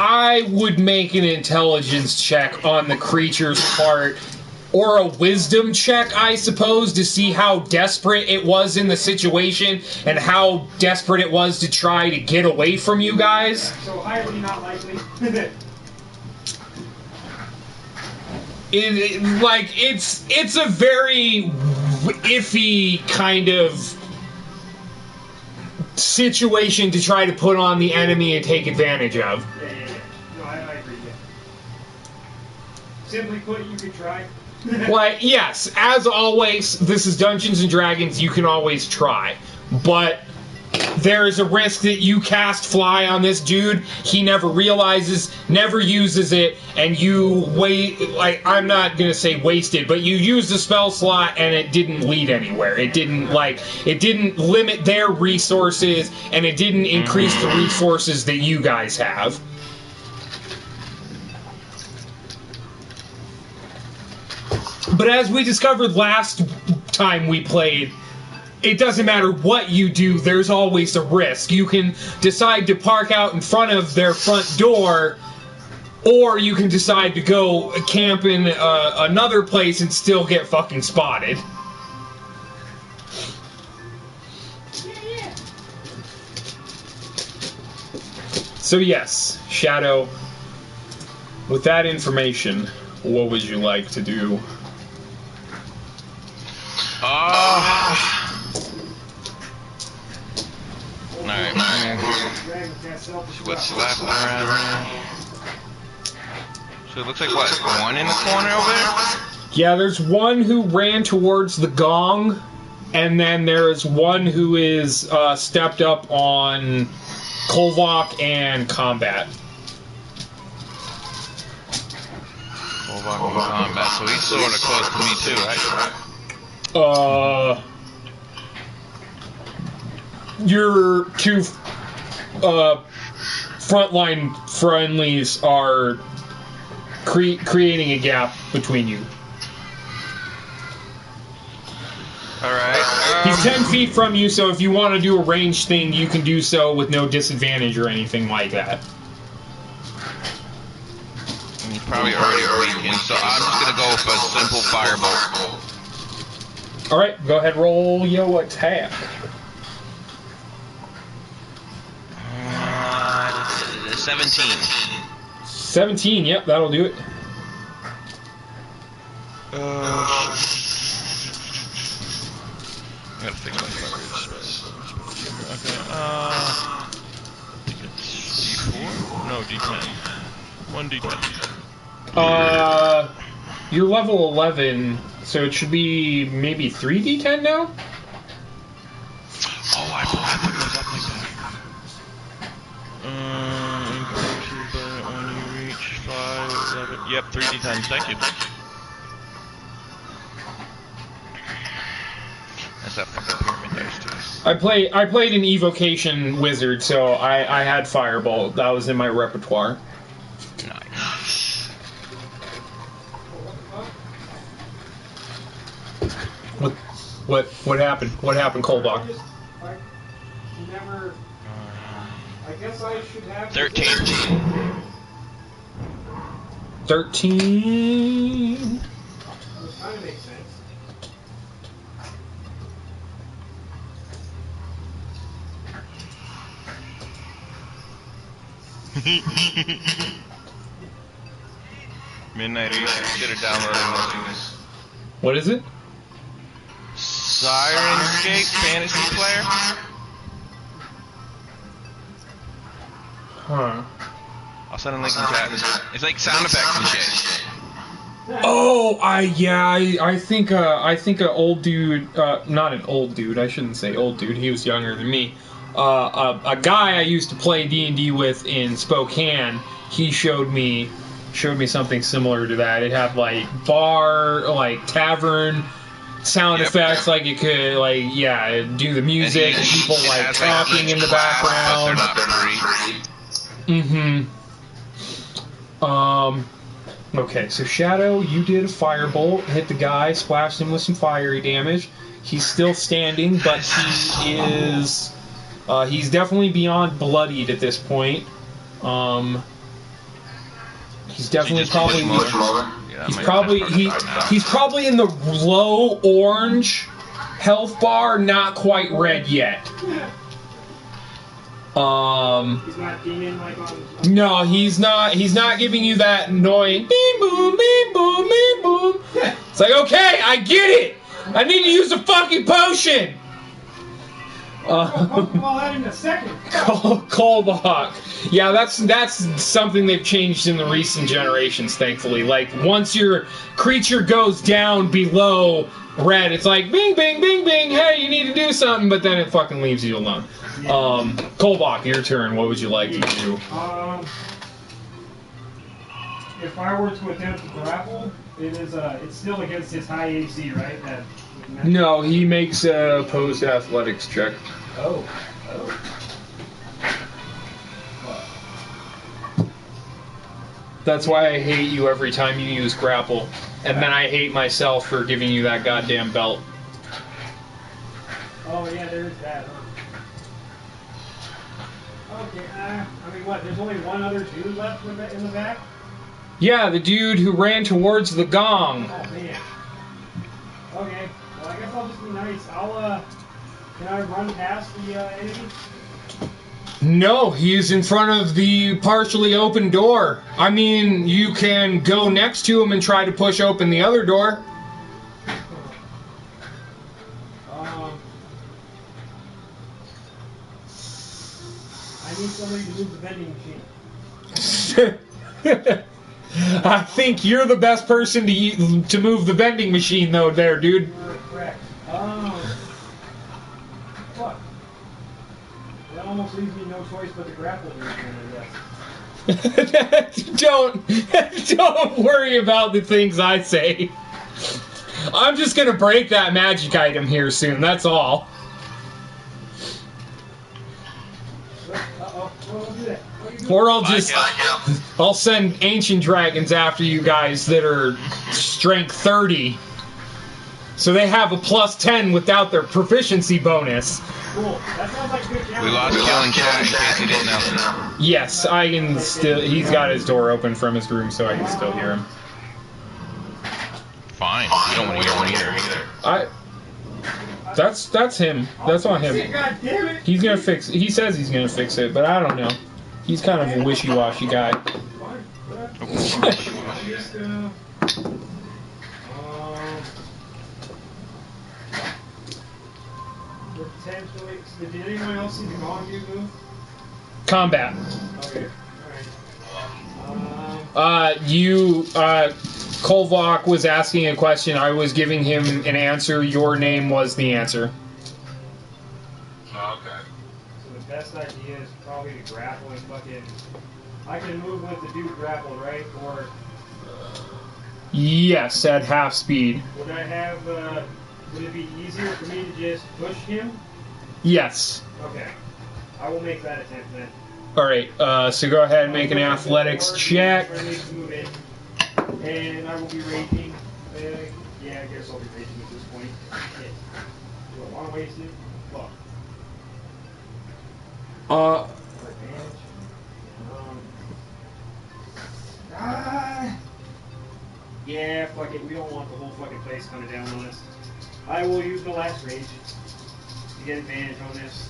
I would make an intelligence check on the creature's part, or a wisdom check, I suppose, to see how desperate it was in the situation and how desperate it was to try to get away from you guys. So highly not likely. It's a very iffy kind of situation to try to put on the enemy and take advantage of. Yeah. No, I agree, yeah. Simply put, you could try. Like, yes, as always, this is Dungeons & Dragons, you can always try. But there is a risk that you cast Fly on this dude, he never realizes, never uses it, and you I'm not gonna say wasted, but you used the spell slot and it didn't lead anywhere. It didn't limit their resources, and it didn't increase the resources that you guys have. But as we discovered last time we played, it doesn't matter what you do, there's always a risk. You can decide to park out in front of their front door, or you can decide to go camp in another place and still get fucking spotted. So yes, Shadow, with that information, what would you like to do? Alright. What's left around? So it looks like, what, one in the corner over there? Yeah, there's one who ran towards the gong, and then there's one who is stepped up on Kolvok and Combat. Kolvok and Combat, so he's sort of close to me too, right? Your two frontline friendlies are creating a gap between you. Alright. He's 10 feet from you, so if you want to do a ranged thing, you can do so with no disadvantage or anything like that. And he's probably already weakened, so I'm just going to go with a simple firebolt. Alright, go ahead, roll your attack. 17. 17, yep, that'll do it. I gotta fix my coverage. Okay, D4? No, D10. 1 D10. You're level 11, so it should be maybe 3 D10 now? Oh, I forgot that goes up like that. When you reach 5, 11. Yep, 3 D10. Thank you. That's that fucking pyramid dice too. I played an evocation wizard, so I had Firebolt. That was in my repertoire. Nice. What happened? What happened, Kolbach? I guess I should have 13. 13. Which kind of makes sense. Midnight East, should have downloaded this. What is it? Sirenscape Fantasy Player? Huh. I'll send a link in chat. It's like sound effects and shit. Oh, I think a old dude, not an old dude. I shouldn't say old dude. He was younger than me. A guy I used to play D&D with in Spokane. He showed me something similar to that. It had like bar, like tavern sound effects, like it could, like, yeah, do the music, and people like talking in the background. Okay, so Shadow, you did a firebolt, hit the guy, splashed him with some fiery damage. He's still standing, but he is, he's definitely beyond bloodied at this point. He's definitely probably, he's probably in the low orange health bar, not quite red yet. He's not demon like on. No, he's not giving you that annoying beep boom, beep boom, beep boom. It's like, okay, I get it. I need to use a fucking potion. I'll call that in a second. Kolbach. Yeah, that's something they've changed in the recent generations, thankfully. Like, once your creature goes down below red, it's like, bing, bing, bing, bing, hey, you need to do something, but then it fucking leaves you alone. Kolbach, your turn. What would you like to do? If I were to attempt to grapple, it's still against his high AC, right? No, he makes a opposed athletics check. Oh. That's why I hate you every time you use grapple. And then I hate myself for giving you that goddamn belt. Oh, yeah, there's that. Okay, I mean, what, there's only one other dude left in the back? Yeah, the dude who ran towards the gong. Oh, man. Okay, well, I guess I'll just be nice. Can I run past the enemy? No, he's in front of the partially open door. I mean, you can go next to him and try to push open the other door. I need somebody to move the vending machine. I think you're the best person to move the vending machine, though, there, dude. Correct. Fuck. That almost leaves me no choice but to grapple this one, I guess. Don't worry about the things I say. I'm just gonna break that magic item here soon, that's all. Uh-oh. Well, don't do that. What are you doing? Or I'll send ancient dragons after you guys that are strength 30. So they have a +10 without their proficiency bonus. Cool. That sounds like a good challenge. We lost killing chat in case you didn't know. Yes, I can still. He's got his door open from his room, so I can still hear him. Fine. We don't want to hear one either. That's him. That's on him. God damn it! He's gonna fix. He says he's gonna fix it, but I don't know. He's kind of a wishy-washy guy. Potentially. Did anyone else see the gong dude move? Combat. Okay. Alright. Kolvok was asking a question. I was giving him an answer. Your name was the answer. Okay. So the best idea is probably to grapple and fucking. I can move with the dude grappled, right? Or Yes, at half speed. would I have? Would it be easier for me to just push him? Yes. Okay. I will make that attempt then. Alright, so go ahead and make an athletics check. And I will be raging. Yeah, I guess I'll be raging at this point. Shit. Do I want to waste it? Fuck. Advantage. Yeah, fuck it. We don't want the whole fucking place coming down on us. I will use the last rage to get advantage on this.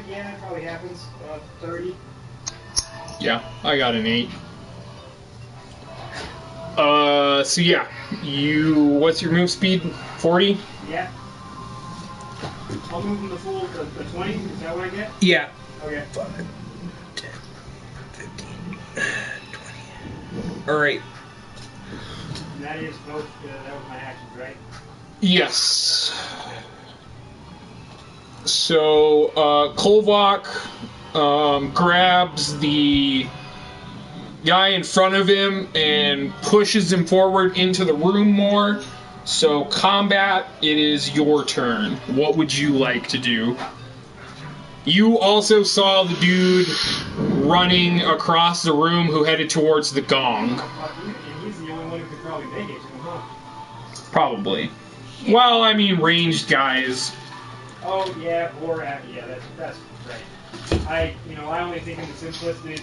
Yeah, that probably happens. 30. Yeah, I got an 8. So yeah, what's your move speed? 40? Yeah. I'll move from the full the 20. Is that what I get? Yeah. Okay. 5, 10, 15, 20. Alright. And that is both. That was my actions, right? Yes. So, Kolvok grabs the guy in front of him and pushes him forward into the room more. So, combat, it is your turn. What would you like to do? You also saw the dude running across the room who headed towards the gong. And he's the only one who could probably make it, huh? Probably. Well, I mean, ranged guys. Oh yeah, or yeah, that's right. I only think in the simplistic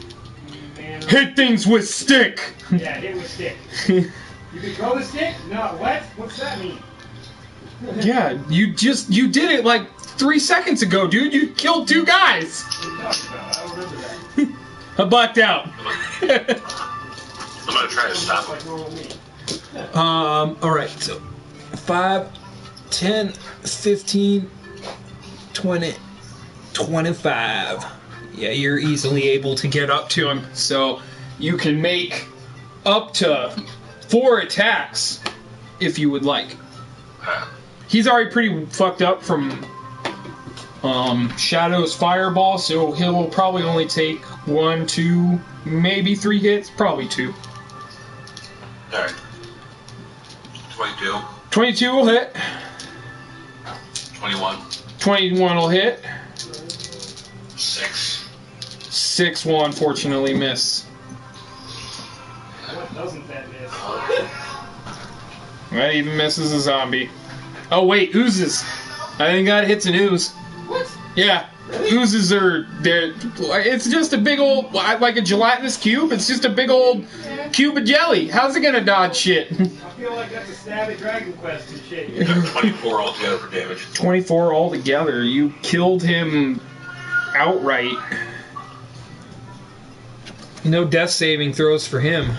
manner. Hit things with stick! Yeah, hit with stick. You can throw the stick? No, what? What's that mean? Yeah, you did it like 3 seconds ago, dude. You killed 2 guys. What are you talking about? I don't remember that. I blacked out. I'm gonna try to stop Like him. normal me. Alright, so 5, 10, 15, 20, 25. Yeah, you're easily able to get up to him. So you can make up to 4 attacks if you would like. He's already pretty fucked up from Shadow's fireball, so he'll probably only take 1, 2, maybe 3 hits. Probably 2. Alright. 22. 22 will hit. 21. 21 will hit. 6. 6 will unfortunately miss. What doesn't that miss? That even misses a zombie. Oh wait, oozes. I think that hits an ooze. What? Yeah. Oozes are... It's just a big old... Like a gelatinous cube. It's just a big old cube of jelly. How's it gonna dodge shit? I feel like that's a stab at Dragon Quest and shit. 24 altogether for damage. 24 altogether. You killed him outright. No death saving throws for him.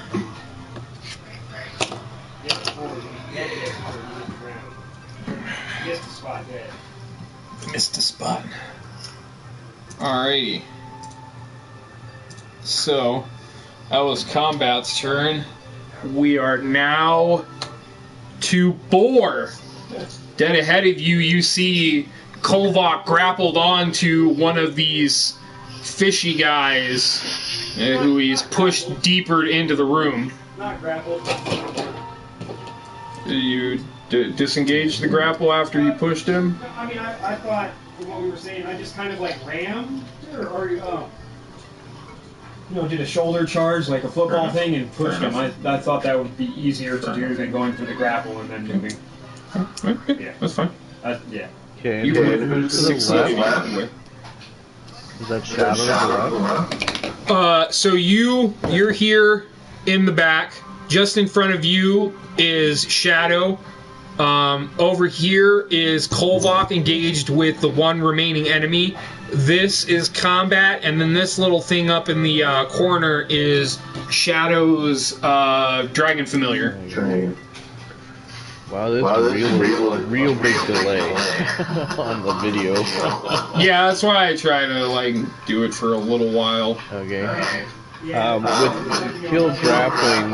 Missed the spot dead. Missed a spot. Alrighty. So, that was combat's turn. We are now to Boar. Dead ahead of you, you see Kolvok grappled onto one of these fishy guys who he's pushed deeper into the room. Not grappled. You disengage the grapple after you pushed him? I mean, I thought, from what we were saying, I just kind of like rammed, or did a shoulder charge, like a football thing, and pushed him. I thought that would be easier to do than going through the grapple and then moving. Okay, Yeah. that's fine. Yeah. Okay, You and move to the 6 left. feet. Is that shadow to the left? So you're here in the back. Just in front of you is Shadow. Over here is Kolvok engaged with the one remaining enemy. This is combat, and then this little thing up in the corner is Shadow's Dragon Familiar. Wow, that's a real big delay on the video. Yeah, that's why I try to do it for a little while. Okay. With kill grappling,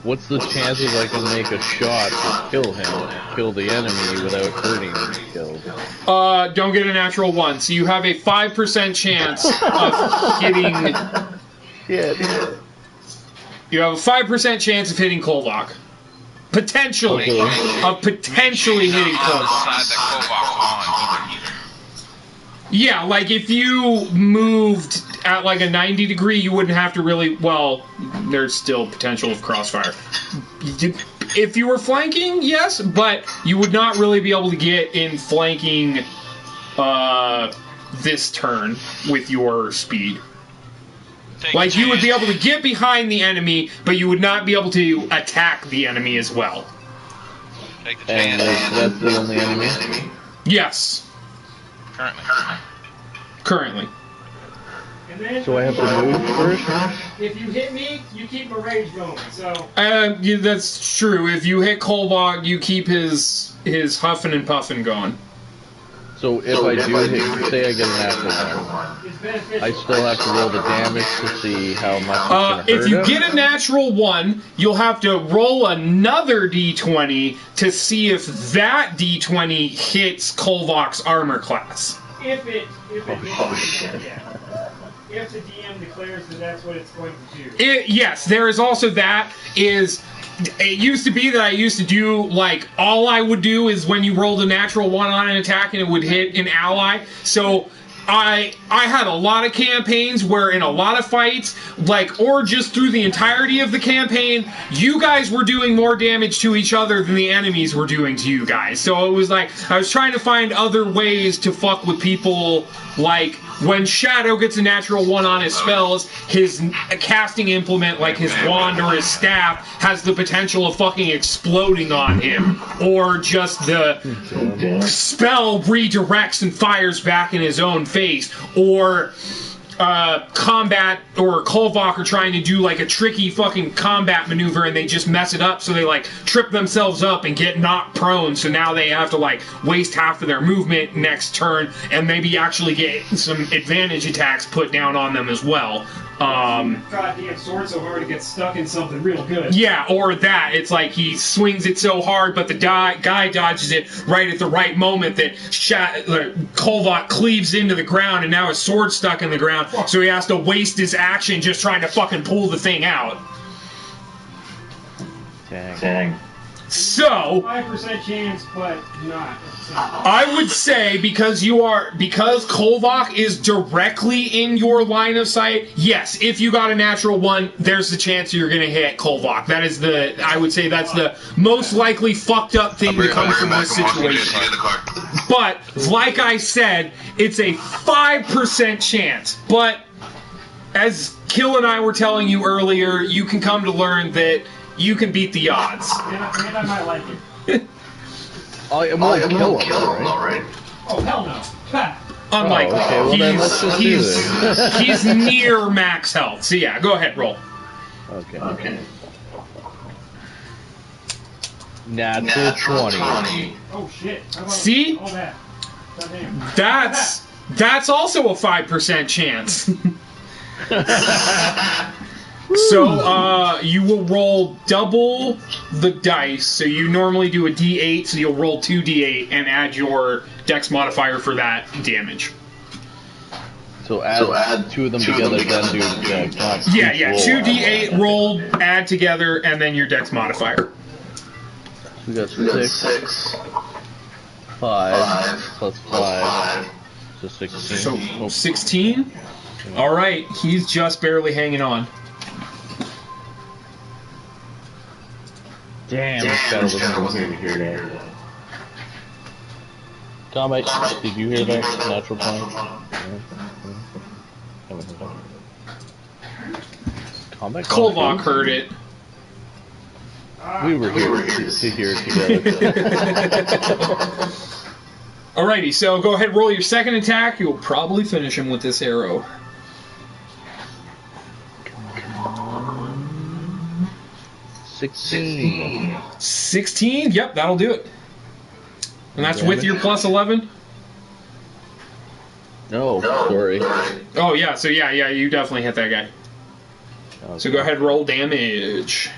what's the chances I can make a shot to kill the enemy without hurting the killed? Don't get a natural 1, so you have a 5% chance of hitting. Shit. You have a 5% chance of hitting Kolvok. Potentially. Of potentially hitting Kolvok. Yeah, like if you moved at like a 90 degree, you wouldn't have to really. Well, there's still potential of crossfire. If you were flanking, yes, but you would not really be able to get in flanking this turn with your speed. Like, you would be able to get behind the enemy, but you would not be able to attack the enemy as well. And that's the only enemy? Yes. Currently. And then, So I have to move first? if you hit me, you keep my rage going. So. Yeah, that's true. If you hit Kolvok, you keep his huffing and puffing going. So if I do hit, say I get a natural one, I still have to roll the damage to see how much it's going to hurt if you him? get a natural 1, you'll have to roll another d20 to see if that d20 hits Kolvok's armor class. If it Oh, shit. yeah. If the DM declares that that's what it's going to do. Yes, there is also that. It used to be that I used to do, like, all I would do is when you rolled a natural 1 on an attack and it would hit an ally. So I had a lot of campaigns where in a lot of fights, like, or just through the entirety of the campaign, you guys were doing more damage to each other than the enemies were doing to you guys. So it was like, I was trying to find other ways to fuck with people. Like, when Shadow gets a natural 1 on his spells, his casting implement, like his wand or his staff, has the potential of fucking exploding on him. Or just the spell redirects and fires back in his own face. Or combat or Kolvok are trying to do like a tricky fucking combat maneuver and they just mess it up, so they like trip themselves up and get knocked prone, so now they have to like waste half of their movement next turn and maybe actually get some advantage attacks put down on them as well. Goddamn sword so hard it gets stuck in something real good. Yeah, or that. It's like he swings it so hard, but the guy dodges it right at the right moment that Kolvok cleaves into the ground, and now his sword's stuck in the ground, so he has to waste his action just trying to fucking pull the thing out. Dang. So 5% chance, but not. I would say because Kolvok is directly in your line of sight, yes, if you got a natural 1, there's the chance you're gonna hit Kolvok. That is I would say that's the most likely fucked up thing to come from this situation. But, like I said, it's a 5% chance. But, as Kill and I were telling you earlier, you can come to learn that you can beat the odds. And I might like it. I'm like kill him, right? Oh, hell no. Ha. Unlikely. Oh, okay, well then let's just do this. He's near max health. So yeah, go ahead, roll. Okay. Natural 20. Oh, shit. How about See? all that? Goddamn. That's also a 5% chance. So you will roll double the dice. So you normally do a D8, so you'll roll 2D8 and add your Dex modifier for that damage. So add two of them together, then do Yeah. 2D8 rolled, add together, and then your Dex modifier. We got 6. 5 plus 5. So 16. So 16. All right, he's just barely hanging on. Damn, this battle wasn't from here to here. Combat, did you hear that? Natural 20? Combat. Kolvok heard it. We were here to hear it together. Alrighty, so go ahead, roll your second attack. You'll probably finish him with this arrow. 16. 16? Yep, that'll do it. And that's with your plus 11? No, sorry. Oh, yeah, so yeah, you definitely hit that guy. Okay. So go ahead, roll damage.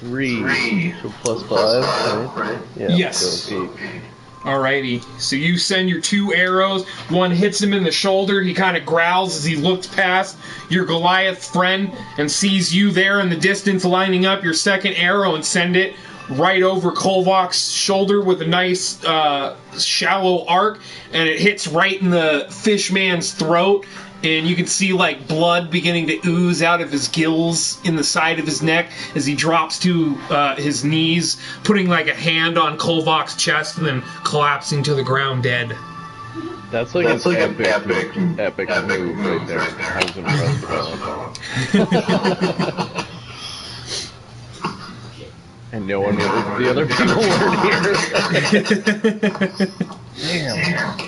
3. So plus 5, right? Yeah, Yes. so 8. Alrighty, so you send your 2 arrows. One hits him in the shoulder. He kind of growls as he looks past your Goliath friend and sees you there in the distance lining up your second arrow and send it right over Kolvok's shoulder with a nice shallow arc, and it hits right in the fish man's throat. And you can see like blood beginning to ooze out of his gills in the side of his neck as he drops to his knees, putting like a hand on Kolvok's chest and then collapsing to the ground dead. That's like an epic move right there. I was impressed with And no one, the other people weren't here. Damn.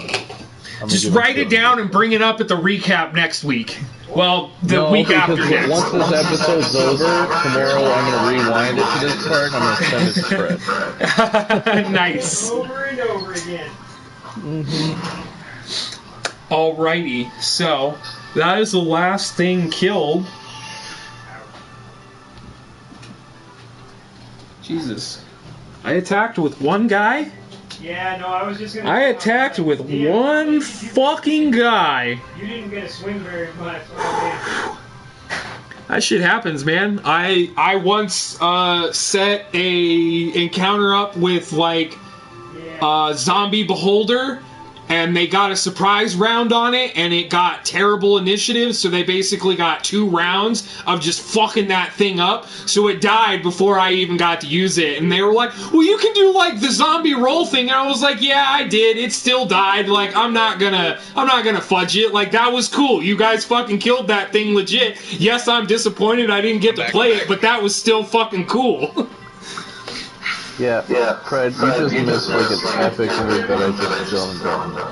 Just write it down and bring it up at the recap next week. Well, the week after next. Once this episode's over, tomorrow I'm going to rewind it to this part and I'm going to send it to Fred. Nice. Over and over again. Alrighty, so that is the last thing killed. Jesus. I attacked with one guy? Yeah, no, I was just gonna. I attacked with one fucking guy. You didn't get a swing very much. That shit happens, man. I once set a encounter up with like zombie beholder, and they got a surprise round on it, and it got terrible initiative, so they basically got 2 rounds of just fucking that thing up, so it died before I even got to use it, and they were like, well, you can do, like, the zombie roll thing, and I was like, yeah, I did, it still died, like, I'm not gonna fudge it, like, that was cool, you guys fucking killed that thing legit, yes, I'm disappointed I didn't get to play it, but that was still fucking cool. Yeah, Fred, you just missed like an epic move that I just don't know.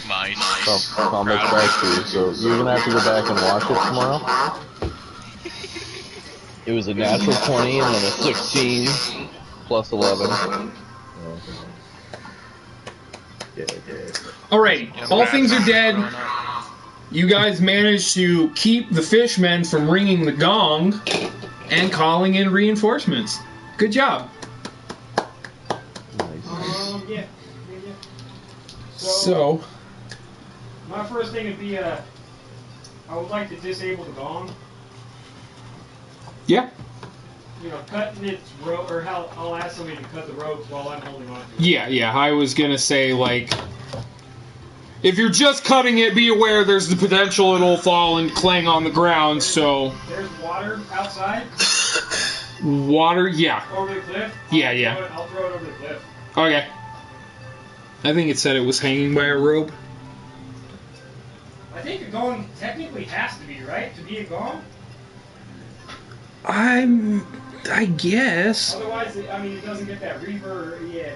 Nice. Combat back to you, so you're gonna have to go back and watch it tomorrow. It was a natural 20 and then a 16 plus 11. Alright, all things are dead. You guys managed to keep the fishmen from ringing the gong and calling in reinforcements. Good job. Yeah. So, my first thing would be, I would like to disable the gong. yeah. You know, cutting its rope, or how I'll ask somebody to cut the ropes while I'm holding on to it. Yeah, I was gonna say, like, if you're just cutting it, be aware there's the potential it'll fall and clang on the ground, so... There's water outside. Water, yeah. Over the cliff? Yeah, yeah. I'll throw it over the cliff. Okay. I think it said it was hanging by a rope. I think a gong technically has to be, right? To be a gong? I guess. Otherwise, I mean, it doesn't get that reverb. Yeah.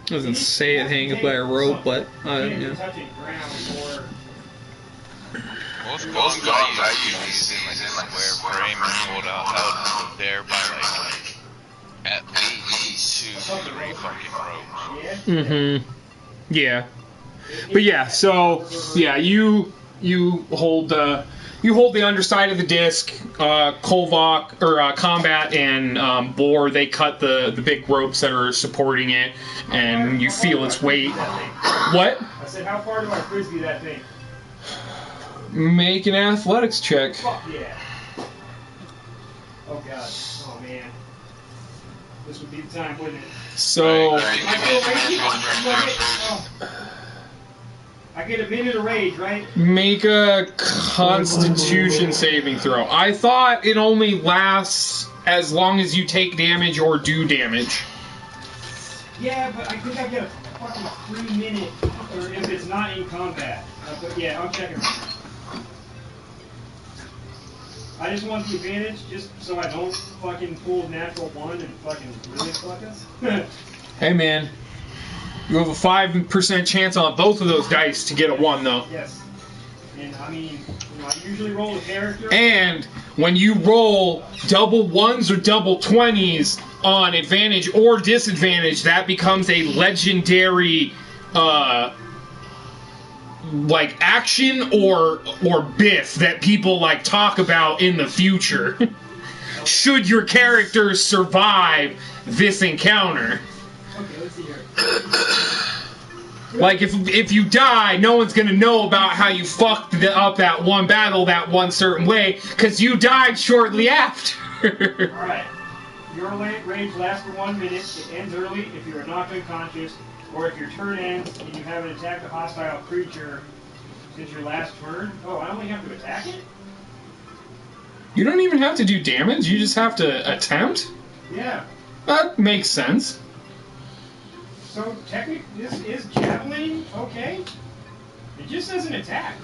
Doesn't say it hangs by a rope, but yeah. Touching ground or... Most gongs I use in like a square frame and hold out there by like at least 2 to 3 fucking ropes. Mm-hmm. Yeah. But yeah, so yeah, you hold the underside of the disc. Kolvok or Combat and Boar, they cut the big ropes that are supporting it, and you feel its weight. What? I said, how far do I frisbee that thing? Make an athletics check. Fuck yeah. Oh god. Oh man. This would be the time, wouldn't it? So. I get a minute of rage, right? Make a Constitution saving throw. I thought it only lasts as long as you take damage or do damage. Yeah, but I think I get a fucking 3 minute, or if it's not in combat. But yeah, I'm checking. I just want the advantage, just so I don't fucking pull natural 1 and fucking really fuck us. Hey man, you have a 5% chance on both of those dice to get a 1 though. Yes. And I mean, I usually roll a character. And when you roll double 1s or double 20s on advantage or disadvantage, that becomes a legendary like action or biff that people like talk about in the future. Should your character survive this encounter? Okay, let's see here. Like if you die, no one's gonna know about how you fucked up that one battle that one certain way, because you died shortly after. Alright. Your rage lasts for 1 minute. It ends early if you are knocked unconscious, or if your turn ends and you haven't attacked a hostile creature since your last turn. Oh, I only have to attack it? You don't even have to do damage, you just have to attempt? Yeah. That makes sense. So, technically, this is javelin, okay? It just says an attack.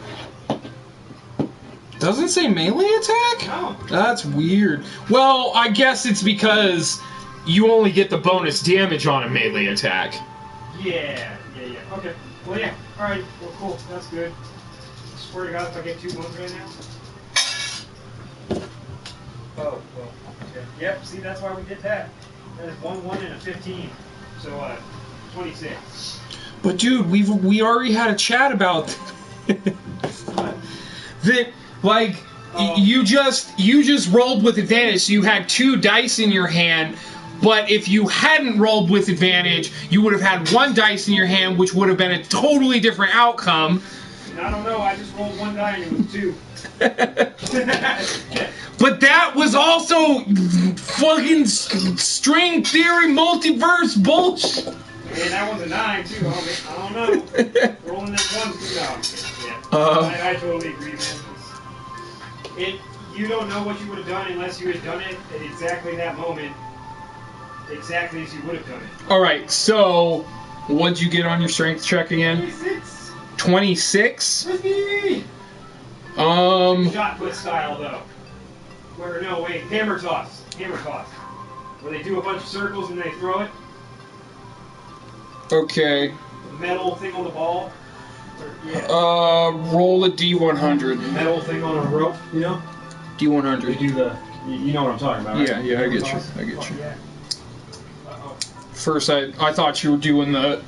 Doesn't say melee attack? No. That's weird. Well, I guess it's because you only get the bonus damage on a melee attack. Yeah. Okay. Well, yeah. Alright. Well, cool. That's good. Swear to God, if I get 2 1s right now. Oh, well. Okay. Yep, see, that's why we did that. That is 1 1 and a 15. So, 26. But dude, we already had a chat about that. Like, you just rolled with advantage. So you had 2 dice in your hand. But if you hadn't rolled with advantage, you would have had 1 dice in your hand, which would have been a totally different outcome. I don't know. I just rolled 1 die and it was 2. But that was also fucking string theory multiverse bullshit. And that one's a 9 too. I don't know. Rolling that 1 no. Yeah. I totally agree, man. You don't know what you would have done unless you had done it at exactly that moment, exactly as you would have done it. All right. So, what'd you get on your strength check again? 26. 26. Frisbee. Shot put style though. Where no wait, hammer toss. Where they do a bunch of circles and they throw it. Okay. The metal thing on the ball. Yeah. Roll a D100. Metal thing on a rope, you know? D100. They do the. You know what I'm talking about, right? Yeah, I get you. Yeah. First, I thought you were doing the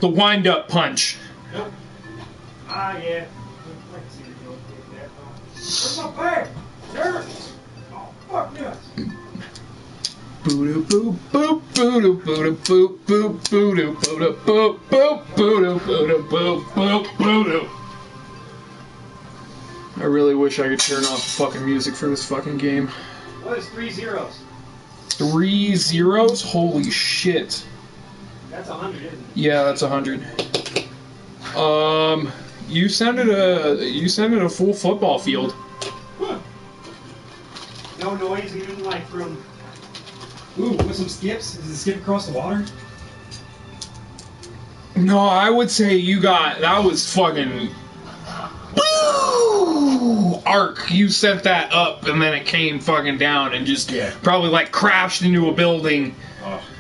wind-up punch. Nope. Yeah. Where's my bag? There. Oh, fuck yes. Boo boop boop boo boop boop boop boop boop boop boop boop boop boop boop. I really wish I could turn off the fucking music for this fucking game. What is 3 zeros? 3 zeros? Holy shit. That's 100, isn't it? Yeah, that's 100. You sounded a full football field. Huh. no noise even like from. Ooh, with some skips? Does it skip across the water? No, I would say you got that was fucking arc. You sent that up and then it came fucking down and just probably like crashed into a building.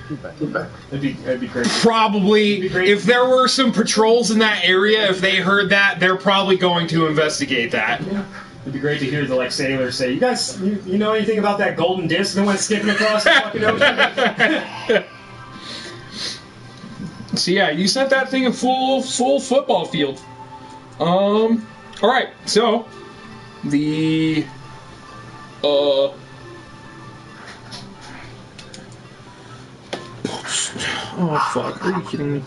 That'd be crazy. Probably, if there were some patrols in that area, if they heard that, they're probably going to investigate that. It'd be great to hear the like sailors say, "You guys, you know anything about that golden disc that went skipping across the fucking ocean?" So yeah, you sent that thing a full football field. All right, so the oh fuck, are you kidding me?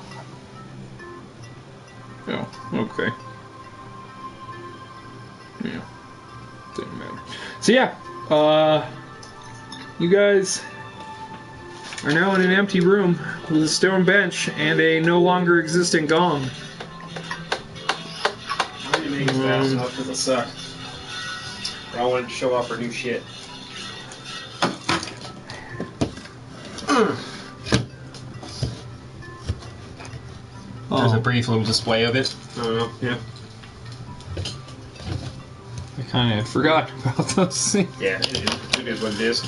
Oh, okay. Yeah, didn't matter. So yeah, you guys are now in an empty room with a stone bench and a no longer existing gong. I need to make it fast enough because it suck. I wanted to show off our new shit. There's a brief little display of it. I don't know, yeah. I kind of forgot about those things. Yeah, it is what it is.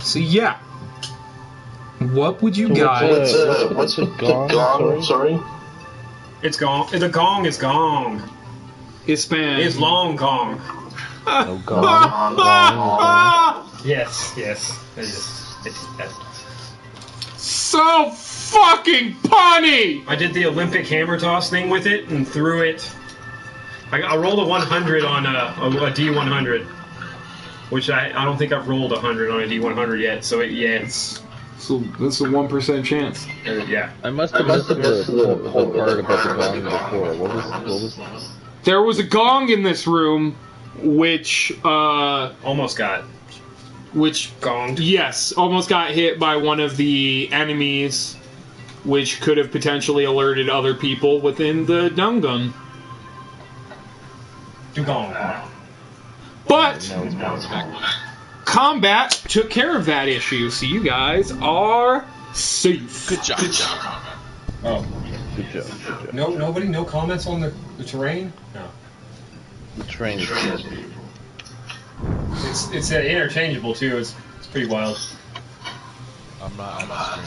So yeah. What would you guys... What's a gong? Sorry? It's gong. The gong is gong. It's been... It's long gong. No gong. Yes. It is. So fucking punny! I did the Olympic hammer toss thing with it and threw it. I rolled a 100 on a D100, which I don't think I've rolled 100 on a D100 yet. So it's So that's a 1% chance. yeah. I must have missed the whole part about the gong before. What was There was a gong in this room, which Almost got gonged. Yes, almost got hit by one of the enemies, which could have potentially alerted other people within the Dungun. Gong. But combat took care of that issue, so you guys are safe. Good job. Oh. Good job. No comments on the terrain? No. The train is good. It's interchangeable too. It's pretty wild. I'm not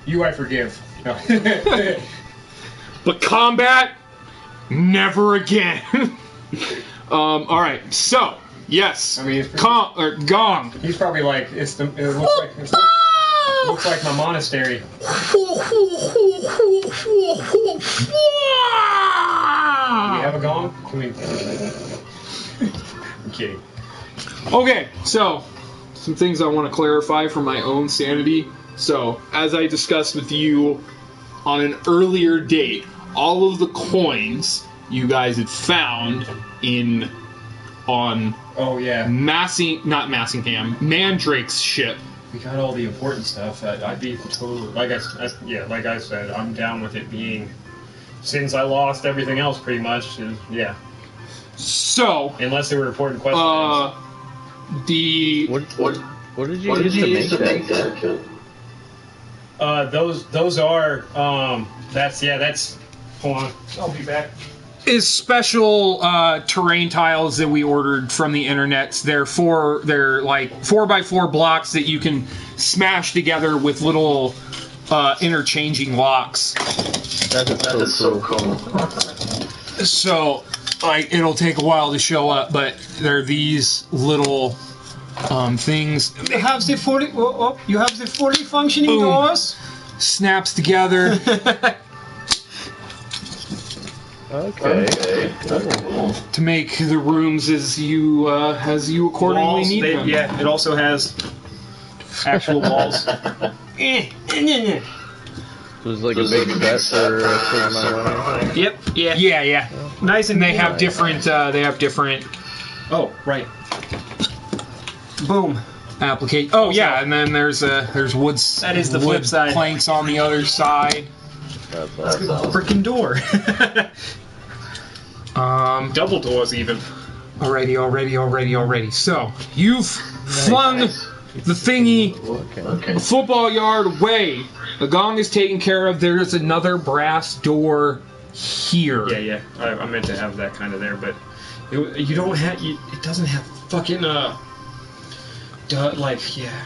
You I forgive. No. But combat, never again. Alright, so, yes. I mean, it's gong. He's probably like, it looks like my monastery. Do we have a gong? Can we... I'm kidding. Okay, so some things I want to clarify for my own sanity. So, as I discussed with you on an earlier date, all of the coins you guys had found on Oh yeah, Mandrake's ship. we got all the important stuff. I'd be totally like I said, I'm down with it being. Since I lost everything else, pretty much. Yeah. So, Unless they were important questions. What did you use to make that? Those are that's hold on. I'll be back. is special terrain tiles that we ordered from the internet. They're like 4x4 blocks that you can smash together with little interchanging locks. That's so cool. So, like, it'll take a while to show up, but they're these little things. They have the fully. You have the fully functioning Boom. doors. Snaps together. Okay. Cool. To make the rooms as you accordingly Walls, need them. Yeah, it also has actual walls. So it's like a big set for a certain amount of money. Yep. Yeah. Yeah. Nice and They have different. Oh, right. Boom. Application. Oh yeah, and then there's wood. That is the wood flip side. Planks on the other side. That's awesome. Freaking door. Double doors even. Alrighty. So, you've flung the thingy a football yard away. The gong is taken care of. There's another brass door here. Yeah. I meant to have that kind of there, but you don't have. It doesn't have fucking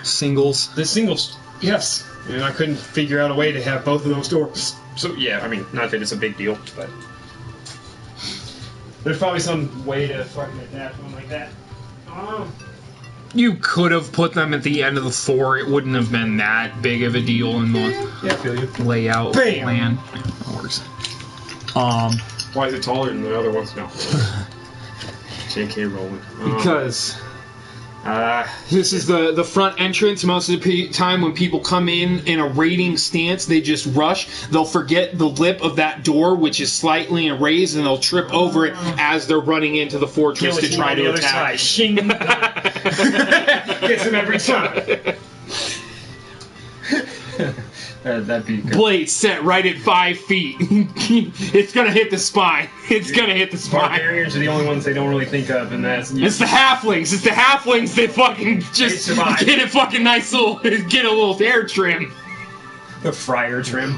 Singles. The singles. Yes. And I couldn't figure out a way to have both of those doors. So yeah, I mean, not that it's a big deal, but there's probably some way to fucking adapt one like that. You could have put them at the end of the floor. It wouldn't have been that big of a deal in the Yeah, I feel you. layout Bam! plan. That works. Why is it taller than the other ones? No. JK rolling. Because this is the front entrance. Most of the time when people come in a raiding stance, they just rush. They'll forget the lip of that door, which is slightly raised, and they'll trip over it as they're running into the fortress to try to attack. Shing! Gets him every time. That'd be good. Blade set right at 5 feet. It's gonna hit the spine. Barbarians are the only ones they don't really think of, and that's... It's the halflings. That fucking just get a fucking nice little, get a little hair trim. The friar trim.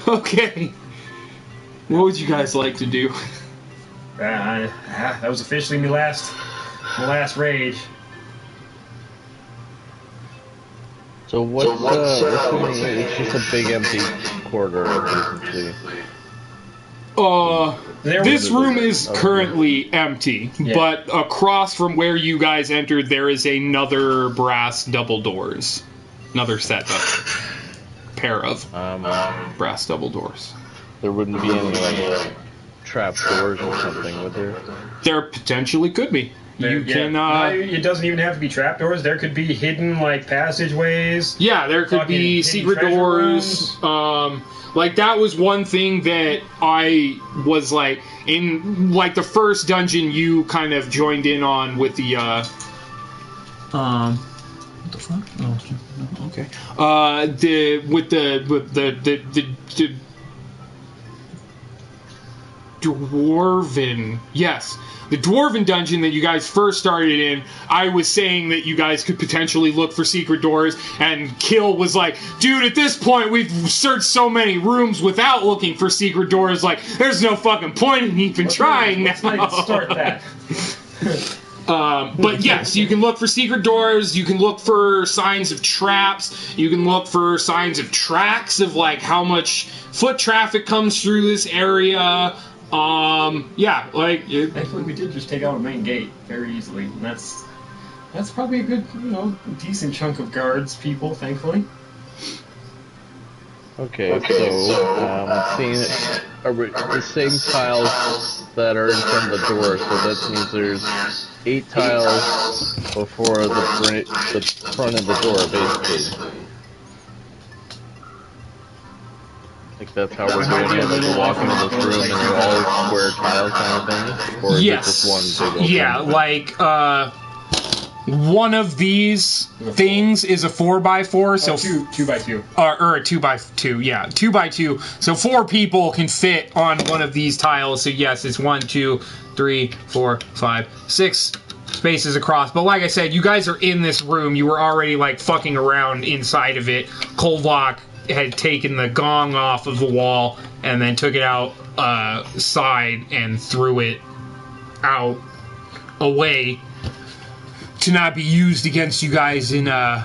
Okay. What would you guys like to do? That was officially my last rage. So what's it's just a big empty corridor, basically. This room is currently empty, but across from where you guys entered, there is another brass double doors. Another pair of brass double doors. There wouldn't be any like trap doors or something, would there? There potentially could be. It doesn't even have to be trapdoors. There could be hidden like passageways. Yeah, there could be secret doors. Like that was one thing that I was like in like the first dungeon you kind of joined in on with the what the fuck? Oh, okay. With the dwarven, yes. The dwarven dungeon that you guys first started in, I was saying that you guys could potentially look for secret doors, and Kill was like, dude, at this point, we've searched so many rooms without looking for secret doors, like, there's no fucking point in even trying now. Let's start that. But yes, you can look for secret doors, you can look for signs of traps, you can look for signs of tracks of, like, how much foot traffic comes through this area. Thankfully we did just take out a main gate very easily, and that's probably a good, decent chunk of guards people, thankfully. Okay, so, seeing the same tiles that are in front of the door, so that means there's 8 tiles before the front of the door, basically. Like that's how we're doing it, like we walk into this room and they're all square tiles kind of thing? Or is it just one big open? Yeah, like, one of these things is a 4x4, so... 2x2. Or a 2x2, yeah. 2x2, so 4 people can fit on one of these tiles, so yes, it's 1, 2, 3, 4, 5, 6 spaces across. But like I said, you guys are in this room, you were already, like, fucking around inside of it. Coldlock had taken the gong off of the wall and then took it out side and threw it out away to not be used against you guys in I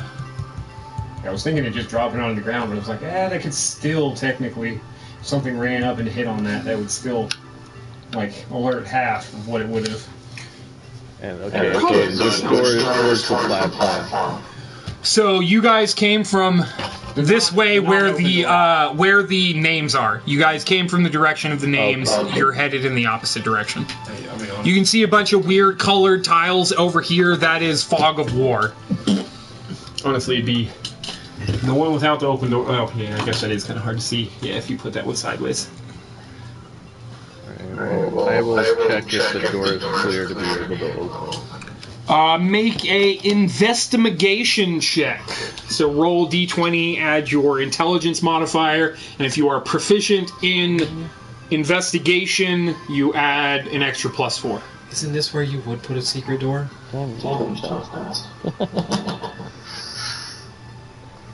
was thinking of just dropping it on the ground, but I was like, that could still technically, if something ran up and hit on that would still like alert half of what it would have. And okay, so this door is towards the platform. So you guys came from this way where the names are. You guys came from the direction of the names. Okay. You're headed in the opposite direction. You can see a bunch of weird colored tiles over here. That is Fog of War. Honestly, it'd be the one without the open door. Oh, yeah, I guess that is kind of hard to see. Yeah, if you put that one sideways. Well, I will check if the door is clear to be able to open. Make a investigation check. So roll d20, add your intelligence modifier, and if you are proficient in Investigation, you add an extra +4. Isn't this where you would put a secret door? So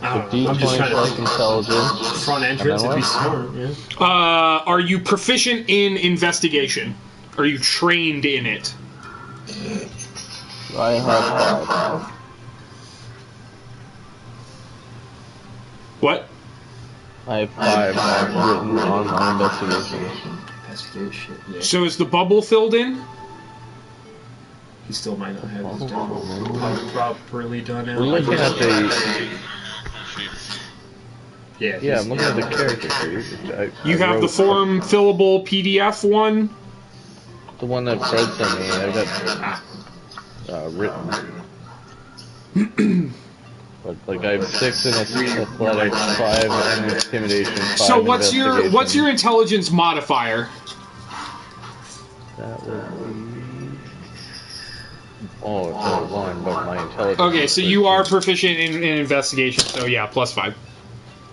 D20 plus intelligence. Front entrance would be smart, yeah. Are you proficient in investigation? Are you trained in it? I have 5. What? I have 5 written on my investigation. Investigation. Yeah. So is the bubble filled in? He still might not have his demo properly done out. We're looking at the... Yeah, I'm looking at the character sheet. You have the form fillable PDF one? The one that Fred sent me, I got written. But like I have 6 in athletics, 5 in intimidation, 5 So in what's investigation. your intelligence modifier? That would be... Oh, it's a 1, but my intelligence... Okay, is so you 13. are proficient in investigation, so yeah, +5.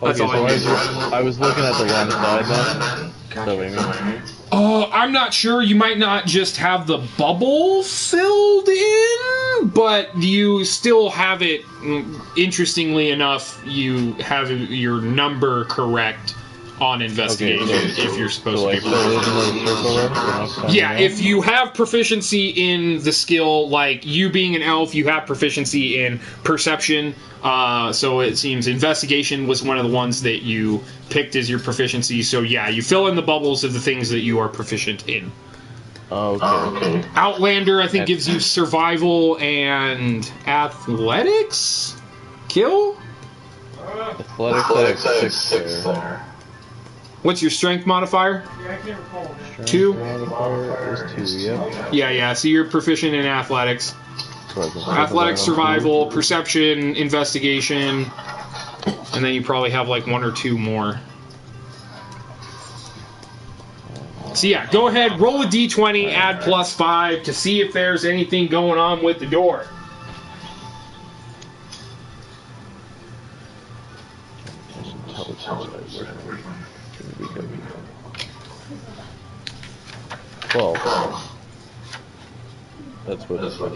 That's Okay, all I so I was looking at the wrong side then. So what do you mean? I'm not sure. You might not just have the bubble filled in, but you still have it. Interestingly enough, you have your number correct on investigation if you're supposed to be. Fill in the circle then for next time Yeah, around? if you have proficiency in the skill, like you being an elf, you have proficiency in perception. So it seems investigation was one of the ones that you picked as your proficiency. So yeah, you fill in the bubbles of the things that you are proficient in. Okay. Outlander, I think, gives you survival and athletics? Kill? Athletics, I have 6 there. What's your strength modifier? Yeah, I can't recall, man. 2? Modifier is 2, yep. Yeah, so you're proficient in athletics. So I can Athletics, survival, perception, investigation, and then you probably have like 1 or 2 more. So yeah, go ahead, roll a d20, add +5 to see if there's anything going on with the door. Well, that's what it's like.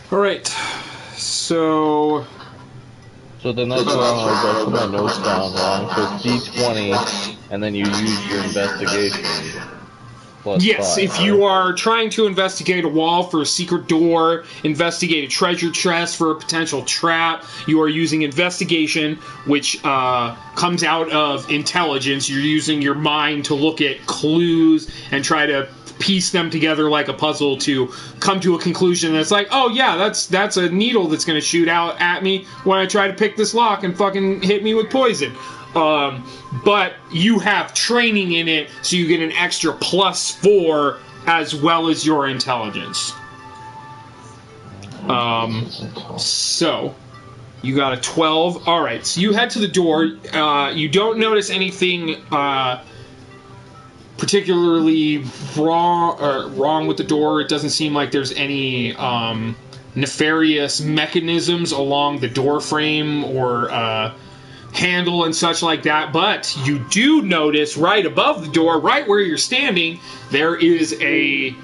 All right, so So the next round, I put my notes down wrong. So it's D20, and then you use your investigation. Plus yes, 5, if you are trying to investigate a wall for a secret door, investigate a treasure chest for a potential trap, you are using investigation, which comes out of intelligence. You're using your mind to look at clues and try to piece them together like a puzzle to come to a conclusion that's like, oh yeah, that's a needle that's going to shoot out at me when I try to pick this lock and fucking hit me with poison. But you have training in it, so you get an extra +4 as well as your intelligence. So you got a 12. All right, so you head to the door. You don't notice anything particularly wrong with the door. It doesn't seem like there's any nefarious mechanisms along the door frame or handle and such like that, but you do notice right above the door, right where you're standing, there is a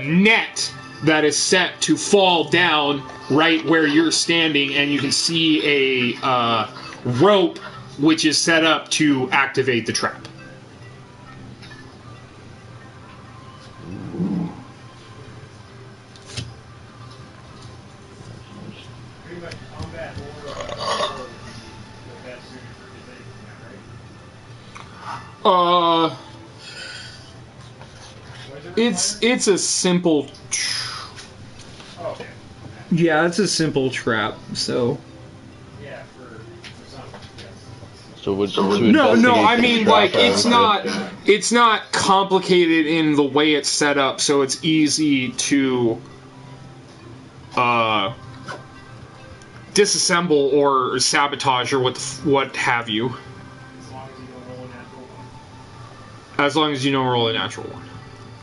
net that is set to fall down right where you're standing, and you can see a rope which is set up to activate the trap. Pretty much combat or the best suited for right? It's a simple. Oh, okay. Yeah, it's a simple trap. So. Yeah, for some, yes. So would No, I mean, like, it's not complicated in the way it's set up, so it's easy to disassemble or sabotage or what have you. As long as you don't roll a natural one. As long as you don't roll a natural one.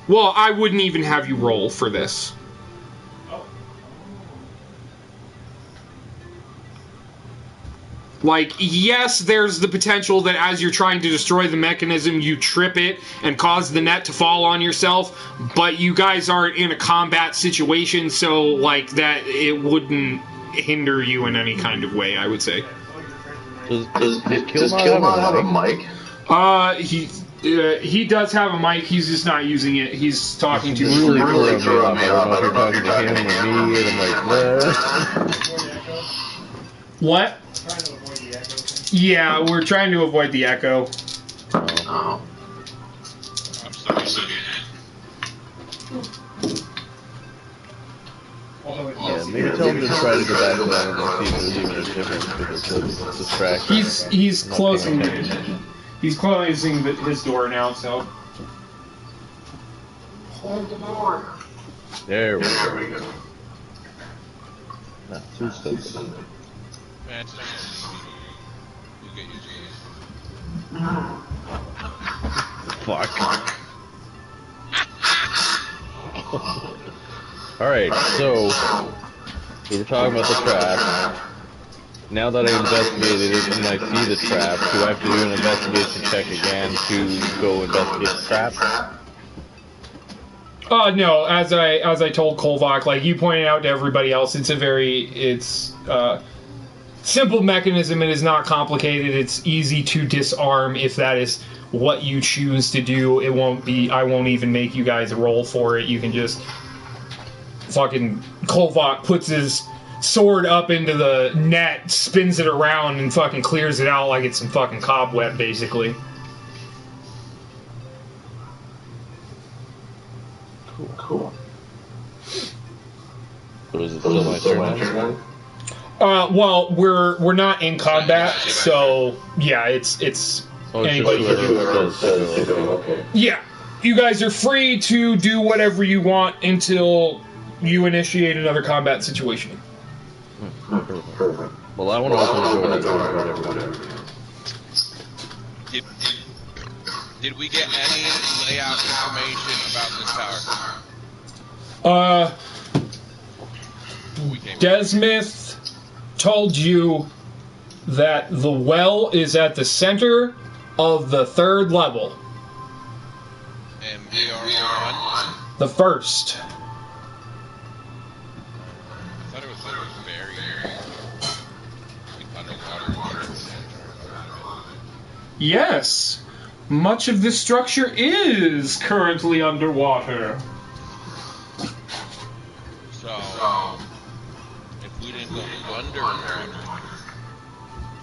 Well, I wouldn't even have you roll for this. Oh. Like, yes, there's the potential that as you're trying to destroy the mechanism, you trip it and cause the net to fall on yourself, but you guys aren't in a combat situation, so, like, that it wouldn't hinder you in any kind of way, I would say. Does Kill not have a mic? He does have a mic, he's just not using it. He's talking to you. Really throwing me off. I don't know if you're talking to him or me, and I'm like, what? Yeah, we're trying to avoid the echo. Oh. I'm still getting it. Yeah, maybe tell him to try to go back to that and see if there's even a difference because it's distracting. He's closing his door now, so. Hold the door. There we go. Not too simple. Fuck. Alright, so we were talking about the trap. Now that I investigated it and I see the trap, do I have to do an investigation check again to go investigate the trap? No, as I told Kolvak, like you pointed out to everybody else, it's simple mechanism. It is not complicated. It's easy to disarm if that is what you choose to do. I won't even make you guys roll for it. You can just fucking Kolvak puts his sword up into the net, spins it around, and fucking clears it out like it's some fucking cobweb, basically. Cool. So is it still my turn? Well, we're not in combat, so yeah, it's anybody can do it. Okay. Yeah, you guys are free to do whatever you want until you initiate another combat situation. Perfect. Well, I want to open the door. Whatever. Did we get any layout information about this tower? Desmith told you that the well is at the center of the 3rd level. And we are on the 1st. I thought it was like very underwater. Yes, much of this structure is currently underwater. So, if we didn't go underwater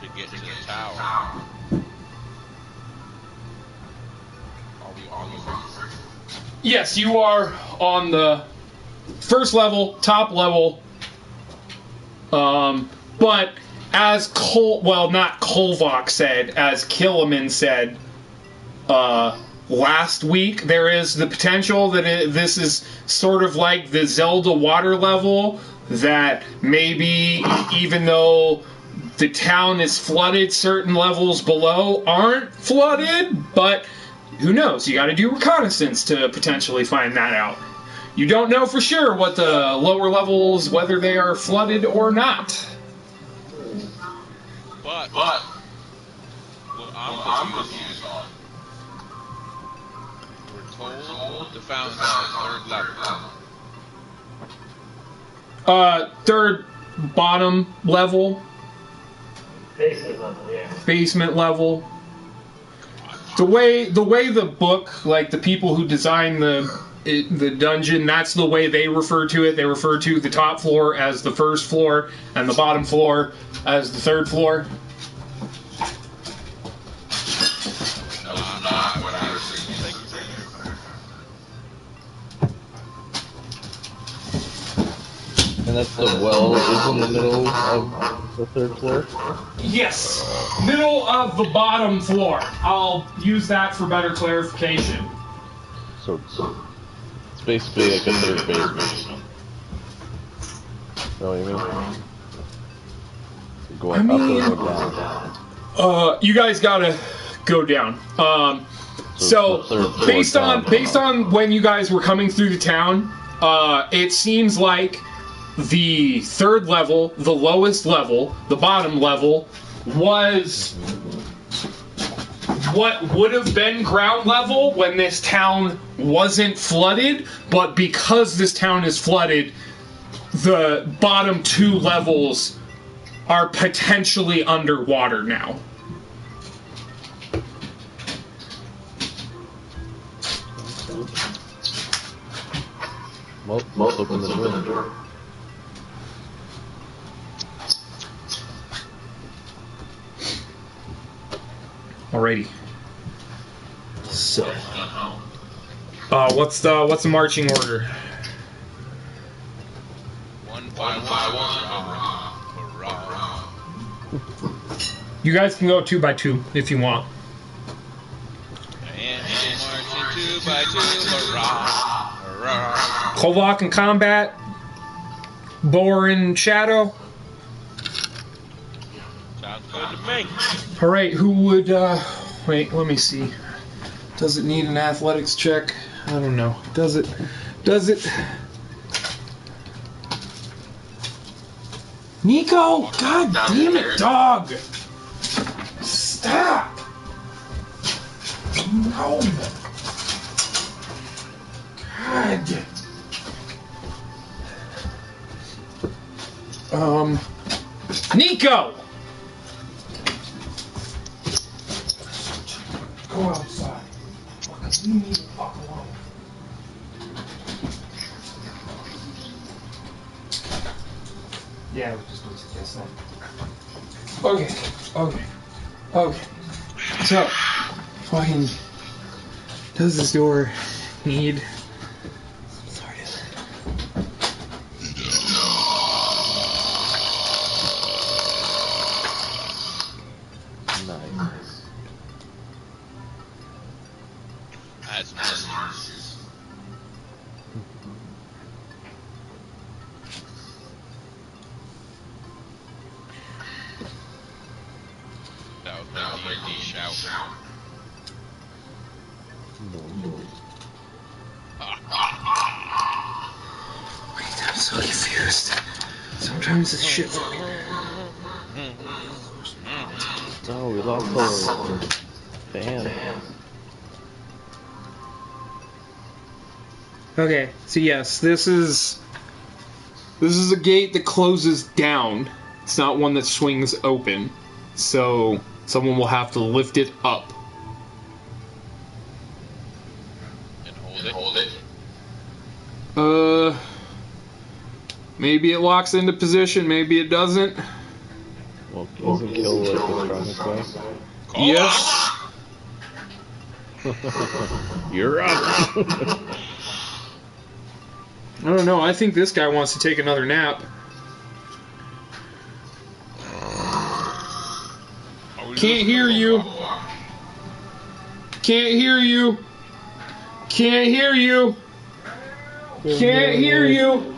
to get to the tower, are we on the first? Yes, you are on the 1st level, top level. But as not Kolvak said, as Killiman said last week, there is the potential that this is sort of like the Zelda water level, that maybe even though the town is flooded, certain levels below aren't flooded, but who knows? You gotta do reconnaissance to potentially find that out. You don't know for sure what the lower levels, whether they are flooded or not. But well, I'm confused on. We're told the fountain's on the 3rd level. 3rd bottom level. Basement level, yeah. Basement level. The way the book, like the people who designed the dungeon, that's the way they refer to it. They refer to the top floor as the 1st floor and the bottom floor as the 3rd floor. And that's the well is in the middle of the 3rd floor? Yes, middle of the bottom floor. I'll use that for better clarification. So it's basically like a 3rd basement. Know what I mean? Going up or go down? You guys gotta go down. So based on when you guys were coming through the town, it seems like the 3rd level, the lowest level, the bottom level, was what would have been ground level when this town wasn't flooded, but because this town is flooded, the bottom 2 levels are potentially underwater now. Well, let's open the door. Alrighty. So, what's the marching order? 1 by 1. You guys can go 2 by 2 if you want. And marching 2 by 2. Hurrah! Kovalk in combat. Boar in shadow. Sounds good to me. Alright, who would, wait, let me see. Does it need an athletics check? I don't know. Does it? Nico! God damn it, dog! Stop! No! God. Nico! Go outside. Leave me the fuck alone. Yeah, we just need to guess that. Okay. So, fucking, does this door need... Sorry. Nice. That's nice. That was my D shout. Wait, I'm so confused. Sometimes this shit... Oh, we lost our fan. Okay, so yes, this is a gate that closes down. It's not one that swings open. So someone will have to lift it up. And hold it. Maybe it locks into position, maybe it doesn't. Well, doesn't kill like the strongest guy. Yes. You're up. I don't know, I think this guy wants to take another nap. Can't hear you. Can't hear you. Can't hear you. Can't hear you.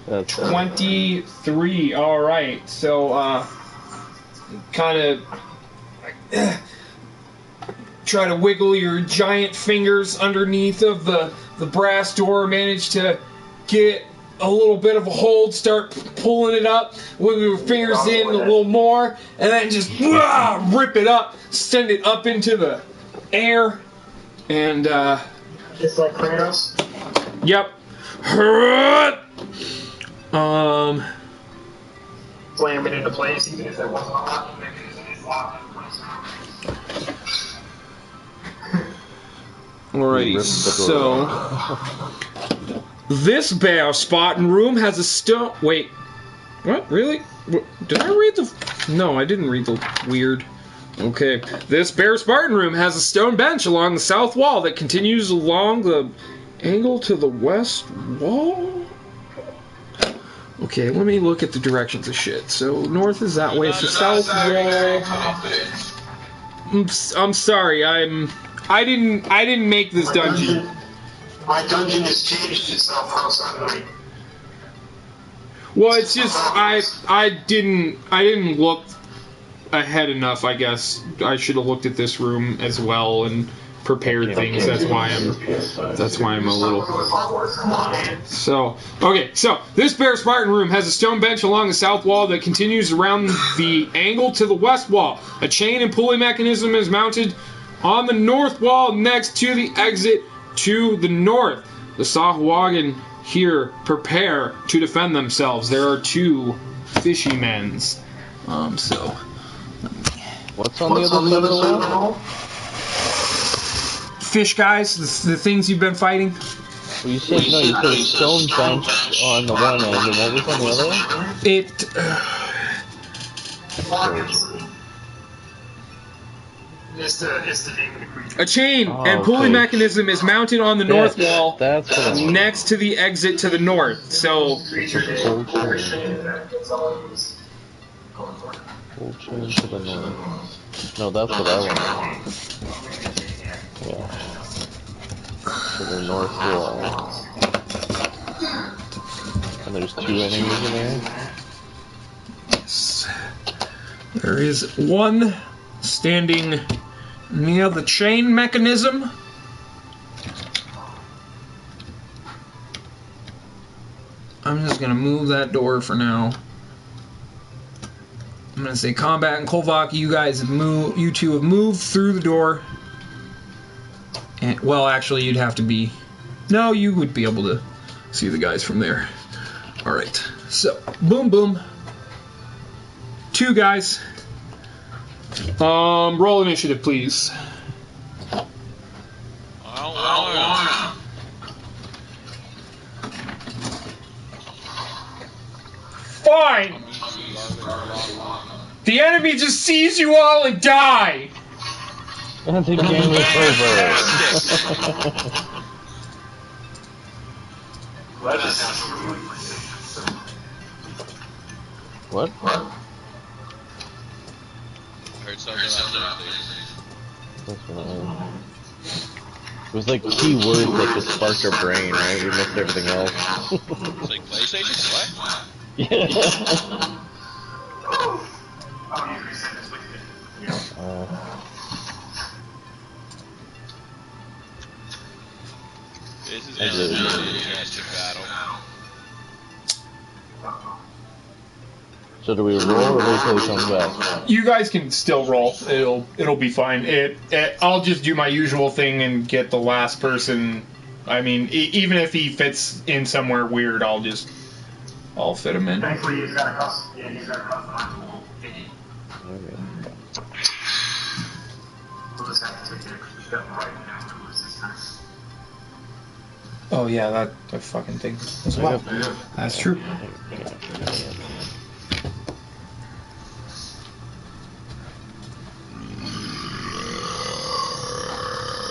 That's 23. All right. So, kind of try to wiggle your giant fingers underneath of the brass door. Manage to get a little bit of a hold. Start pulling it up. Wiggle your fingers in a little more, and then just rip it up. Send it up into the air, and Just like Kratos? yep. Slam it into place, even if it wasn't locked. Alrighty, so this bear spotting room has a stone. Wait, what? Really? Did I read the? No, I didn't read the weird. Okay, this bear Spartan room has a stone bench along the south wall that continues along the angle to the west wall. Okay, let me look at the directions of shit. So north is that way. So south wall. I'm sorry. I didn't make this dungeon. My dungeon has changed itself how suddenly. Well, it's just I didn't look ahead enough. I guess I should have looked at this room as well and prepared things. That's why I'm a little. So okay, so this bare Spartan room has a stone bench along the south wall that continues around the angle to the west wall. A chain and pulley mechanism is mounted on the north wall next to the exit to the north. The Sahuagin here prepare to defend themselves. There are 2 fishy men's. So What's on the other side of the wall? fish guys, the things you've been fighting. Well, you said no. You said a stone bench on the one end, and what was on the other end? A chain and pulley mechanism is mounted on the north wall next to the exit to the north. So Full chain to the north. No, that's what I want. Yeah. To the north wall. And there's 2 enemies in there? yes, there is one standing near the chain mechanism. I'm just gonna move that door for now. I'm gonna say combat and Kolvak. You guys have moved. You 2 have moved through the door. And, well, actually, you'd have to be. No, you would be able to see the guys from there. All right. So, boom, boom. 2 guys. Roll initiative, please. Fine. The enemy just sees you all and die. And the game is over. What? Heard something like That's what it was like keywords that just sparked our brain, right? We missed everything else. It's like PlayStation? What? Yeah. This is a fantastic battle. So do we roll or wait till he comes back? You guys can still roll. It'll be fine. I'll just do my usual thing and get the last person. I mean, even if he fits in somewhere weird, I'll fit him in. Thankfully, he's got a custom. Yeah, he's got a custom. We'll just have to take it because we got right now. Oh yeah, that fucking thing as well. That's true.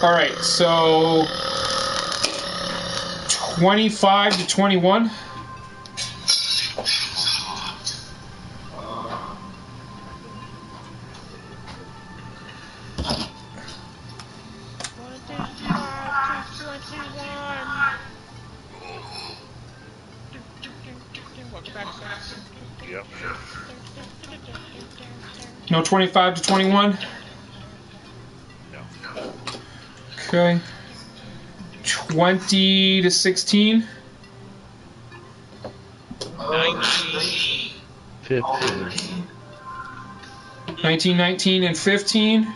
All right, so 25 to 21. Yep. No 25 to 21? No. Okay. 20 to 16? 19. 15. 19, 19, and 15?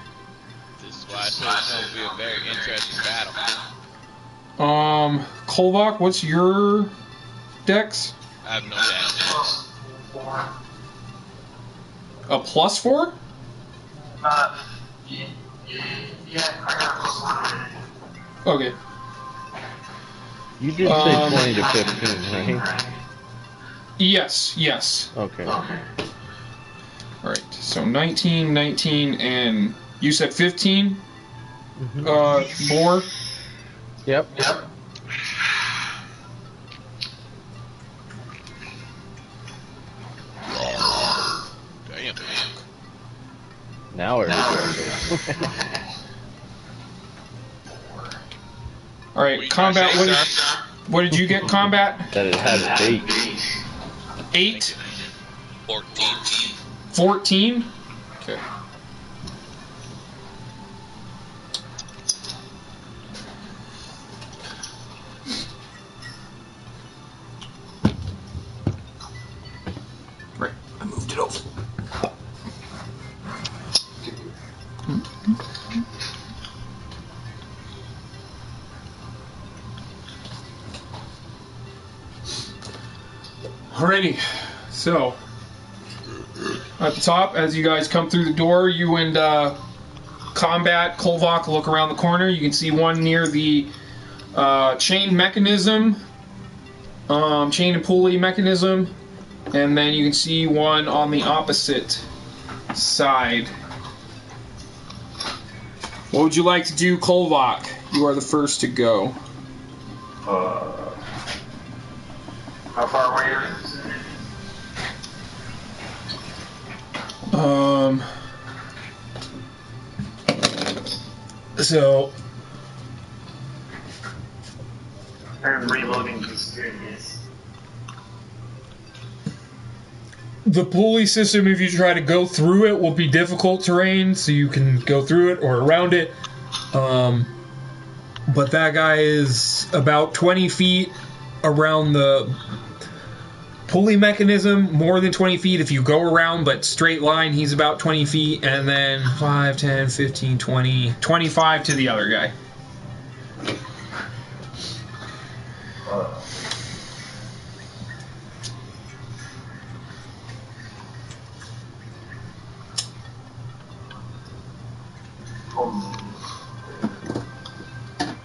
This is why I said it's going to be a very interesting battle. Kolvak, what's your dex? I have no dex. A +4? Okay. You did say 20 to 15, right? Yes. Okay. Alright, so 19, 19, and you said 15? More? Yep. Damn. Now everything. Alright, combat, what did you get, combat? That it has 8. 8? 14. 14? Okay. Alrighty. So, at the top, as you guys come through the door, you and Combat, Kolvok look around the corner. You can see one near the chain mechanism, chain and pulley mechanism, and then you can see one on the opposite side. What would you like to do, Kolvok? You are the first to go. How far away are you? So I'm reloading these things. the pulley system, if you try to go through it, will be difficult terrain, so you can go through it or around it. But that guy is about 20 feet around the pulley mechanism, more than 20 feet if you go around, but straight line, he's about 20 feet, and then 5, 10, 15, 20, 25 to the other guy.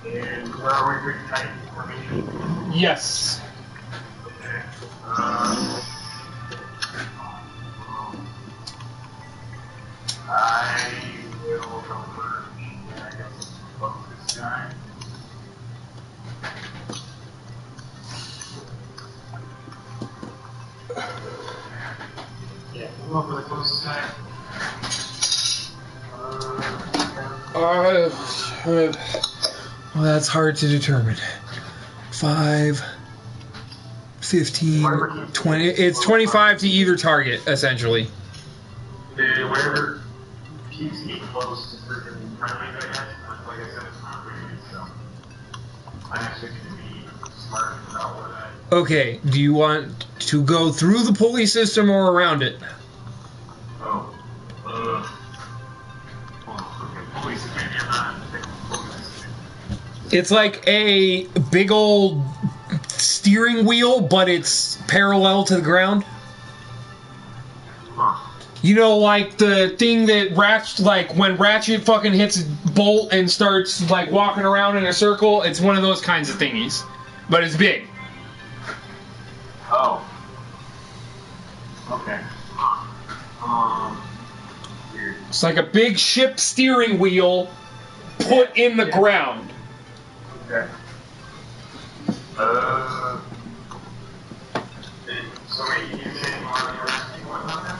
And where are we pretty tight for me? Yes. I will go first. I guess fuck this guy. Yeah, we'll go for the closest guy. Well, that's hard to determine. 5, 15, 20. It's 25 to either target, essentially. Wherever keeps me close to freaking friendly, I guess. Like I said, it's not really, so I'm actually going to be smart about what I. Okay, do you want to go through the pulley system or around it? Oh. Police, maybe I'm not. It's like a big old steering wheel, but it's parallel to the ground. You know, like the thing that Ratchet, like when Ratchet fucking hits a bolt and starts like walking around in a circle, it's one of those kinds of thingies. But it's big. Oh. Okay. Weird. It's like a big ship steering wheel put in the ground. Okay. So wait, you said you want to rescue one of them?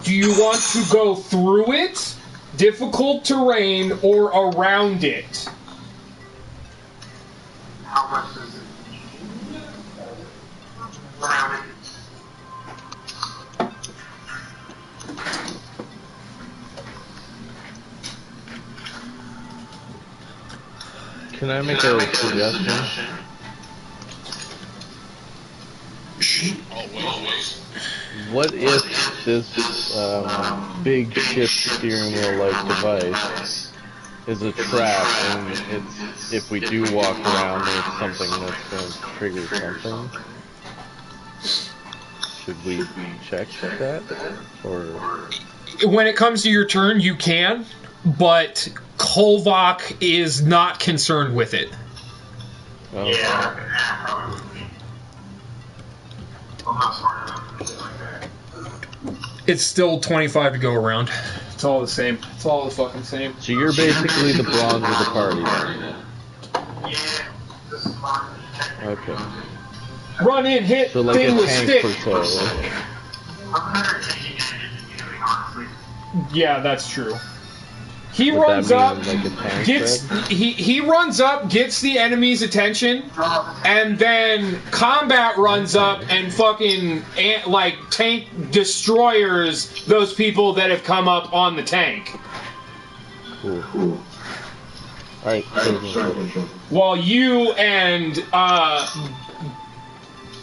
Do you want to go through it, difficult terrain, or around it? How much does it around it? Can I make a suggestion? What if this big ship steering wheel-like device is a trap, and it's, if we do walk around, it's something that's going to trigger something? Should we check that? Or When it comes to your turn, you can, but Kolvok is not concerned with it. Yeah, probably. I'm not smart enough for shit like that. It's still 25 to go around. It's all the same. It's all the fucking same. so you're basically the bronze of the party. Yeah, this is fine. Okay. Run in, hit So like thing a with tank stick. per se. I'm better at taking it than engineering, honestly. Yeah, that's true. He Would runs that up, mean like a tank gets spread? he runs up, gets the enemy's attention, and then Combat runs up and fucking like tank destroyers those people that have come up on the tank. Cool. Alright, While you and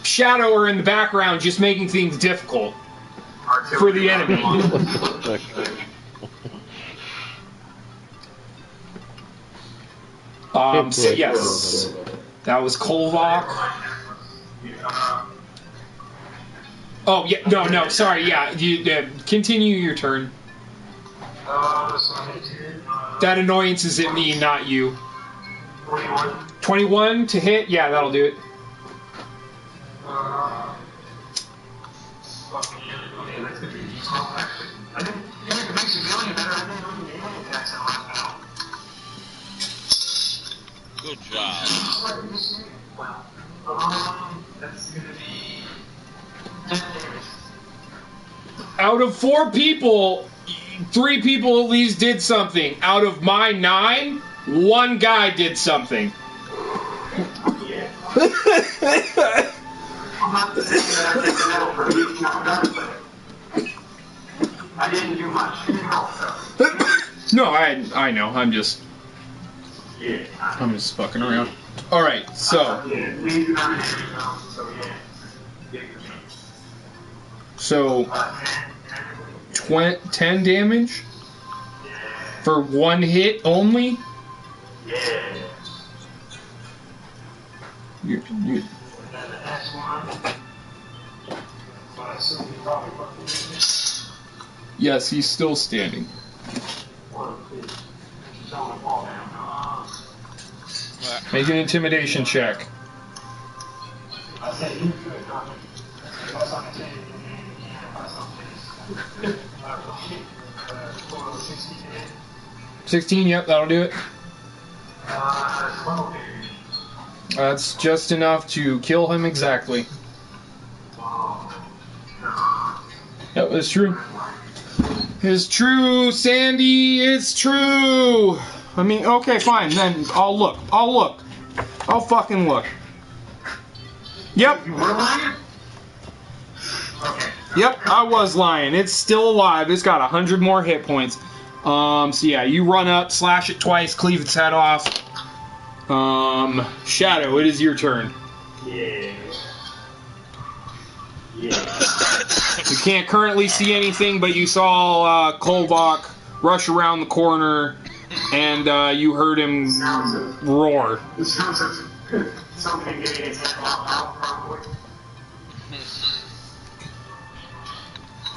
Shadow are in the background just making things difficult for the enemy. So yes, that was Kolvok. Oh, yeah, no, sorry, yeah. Continue your turn. That annoyance is at me, not you. 21. 21 to hit? Yeah, that'll do it. Okay, that's gonna be useful, actually. I think it makes you feel any better. I didn't know you made any attacks on my battle. Good job. Well, that's gonna be 10 damage. Out of 4 people, 3 people at least did something. Out of my 9, 1 guy did something. Yeah. I'm not saying that I take the medal for being but I didn't do much. No, I know. I'm just fucking around. All right, so so 10 damage for 1 hit only. Yeah. You Yes, he's still standing. Make an intimidation check. 16, yep, that'll do it. That's just enough to kill him exactly. Yep, it's true. It's true, Sandy, it's true! I mean, okay, fine, then I'll look. I'll fucking look. Yep. Yep, I was lying. It's still alive. It's got 100 more hit points. So yeah, you run up, slash it twice, cleave its head off. Shadow, it is your turn. Yeah. You can't currently see anything, but you saw Kolvok rush around the corner, and you heard him roar. It sounds like something getting its head off, probably.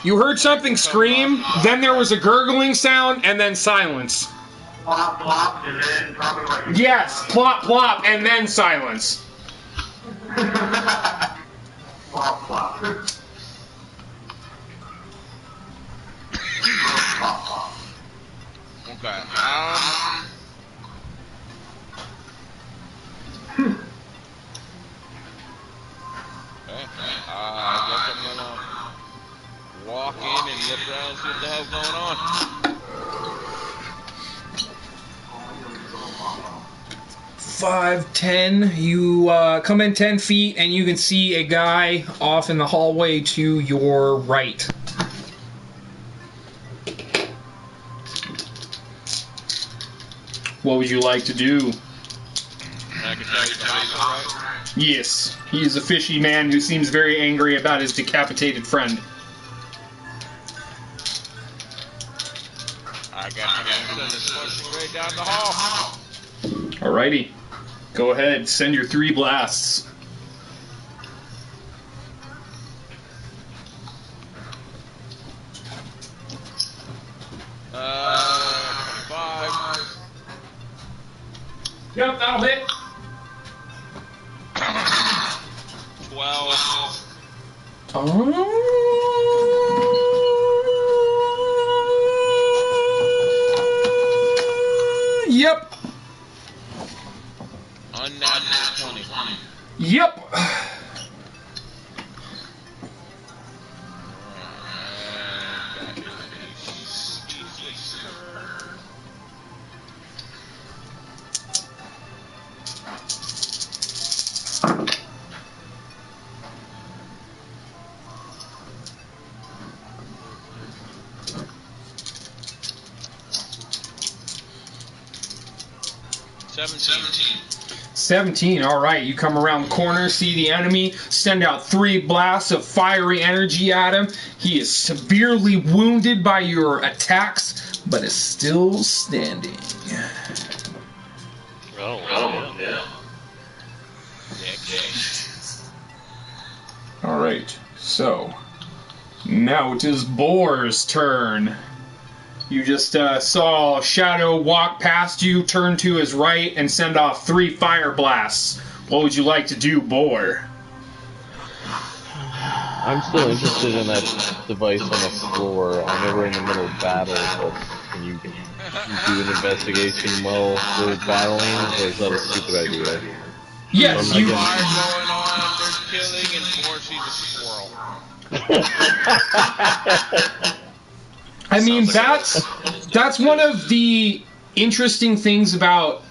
You heard something scream, then there was a gurgling sound, and then silence. Plop, plop, and then probably like... Yes, plop, plop, and then silence. Plop, plop. Okay. I guess I'm gonna walk in and look around and see what the hell's going on. 5, 10. You come in 10 feet, and you can see a guy off in the hallway to your right. What would you like to do? I can tell you the house, right? Yes, he is a fishy man who seems very angry about his decapitated friend. I got to send this pushing right down the hall. Alrighty. Go ahead, send your 3 blasts. Yep, that'll hit. 12. Yep. Unnatural 20. Yep. $17. 17, alright. You come around the corner, see the enemy, send out 3 blasts of fiery energy at him. He is severely wounded by your attacks, but is still standing. Oh, yeah. Alright, so Now it is Boar's turn. You just saw Shadow walk past you, turn to his right, and send off 3 fire blasts. What would you like to do, Boar? I'm still interested in that device on the floor. I know we're in the middle of battle, but can you do an investigation while we're battling, or is that a stupid idea? Yes, you... Fire going on, there's killing, and Boar sees a squirrel. I mean, that's one of the interesting things about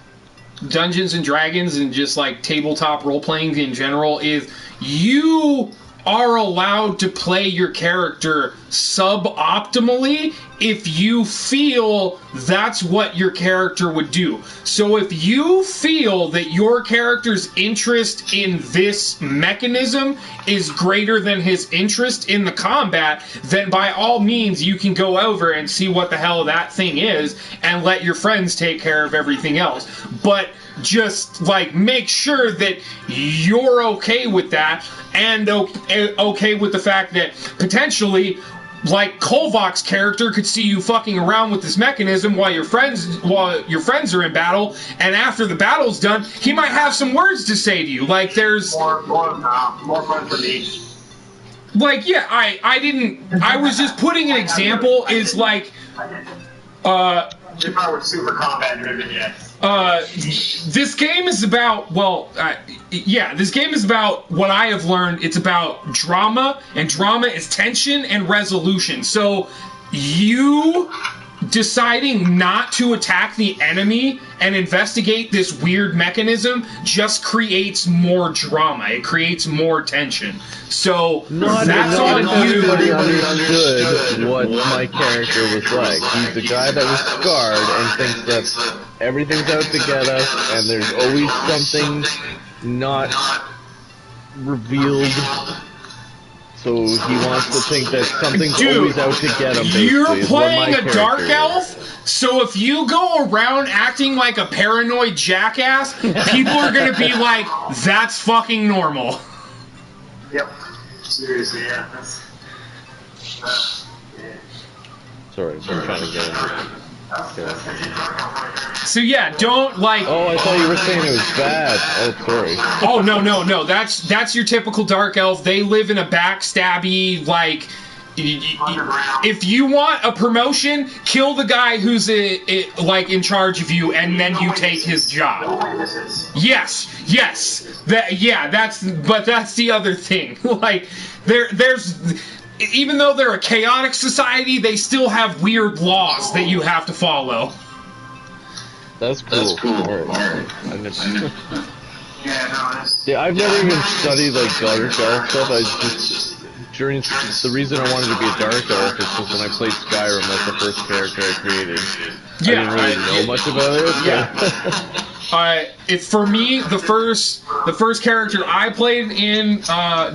Dungeons and Dragons and just like tabletop role-playing in general is you are allowed to play your character suboptimally if you feel that's what your character would do. So if you feel that your character's interest in this mechanism is greater than his interest in the combat, then by all means you can go over and see what the hell that thing is and let your friends take care of everything else. But just like make sure that you're okay with that and okay with the fact that potentially like Kolvok's character could see you fucking around with this mechanism while your friends are in battle, and after the battle's done he might have some words to say to you. Like there's more fun for me. Like yeah, I was just putting an example is like If I were super combat driven, yes. This game is about, this game is about what I have learned. It's about drama, and drama is tension and resolution. So you deciding not to attack the enemy and investigate this weird mechanism just creates more drama. It creates more tension. So that's on you. Everybody understood what my character was like. He's a guy that was scarred and thinks that everything's out to get us, and there's always something not revealed. So he wants to think that something's always out to get him, basically. You're playing a dark elf, so if you go around acting like a paranoid jackass, people are gonna be like, that's fucking normal. Yep. Seriously, yeah. Sorry, I'm trying to get him. Okay. So yeah, don't like... Oh, I thought you were saying it was bad. Oh, sorry. Oh, no. That's your typical dark elf. They live in a backstabby, like... If you want a promotion, kill the guy who's in charge of you, and then you take his job. Yes. That's the other thing. Like there's even though they're a chaotic society, they still have weird laws that you have to follow. That's cool. Alright. Yeah, I've never even studied like dark elf stuff. I just the reason I wanted to be a dark elf is because when I played Skyrim, that's the first character I created. Yeah, I didn't really know much about it. Yeah. For me, the first character I played in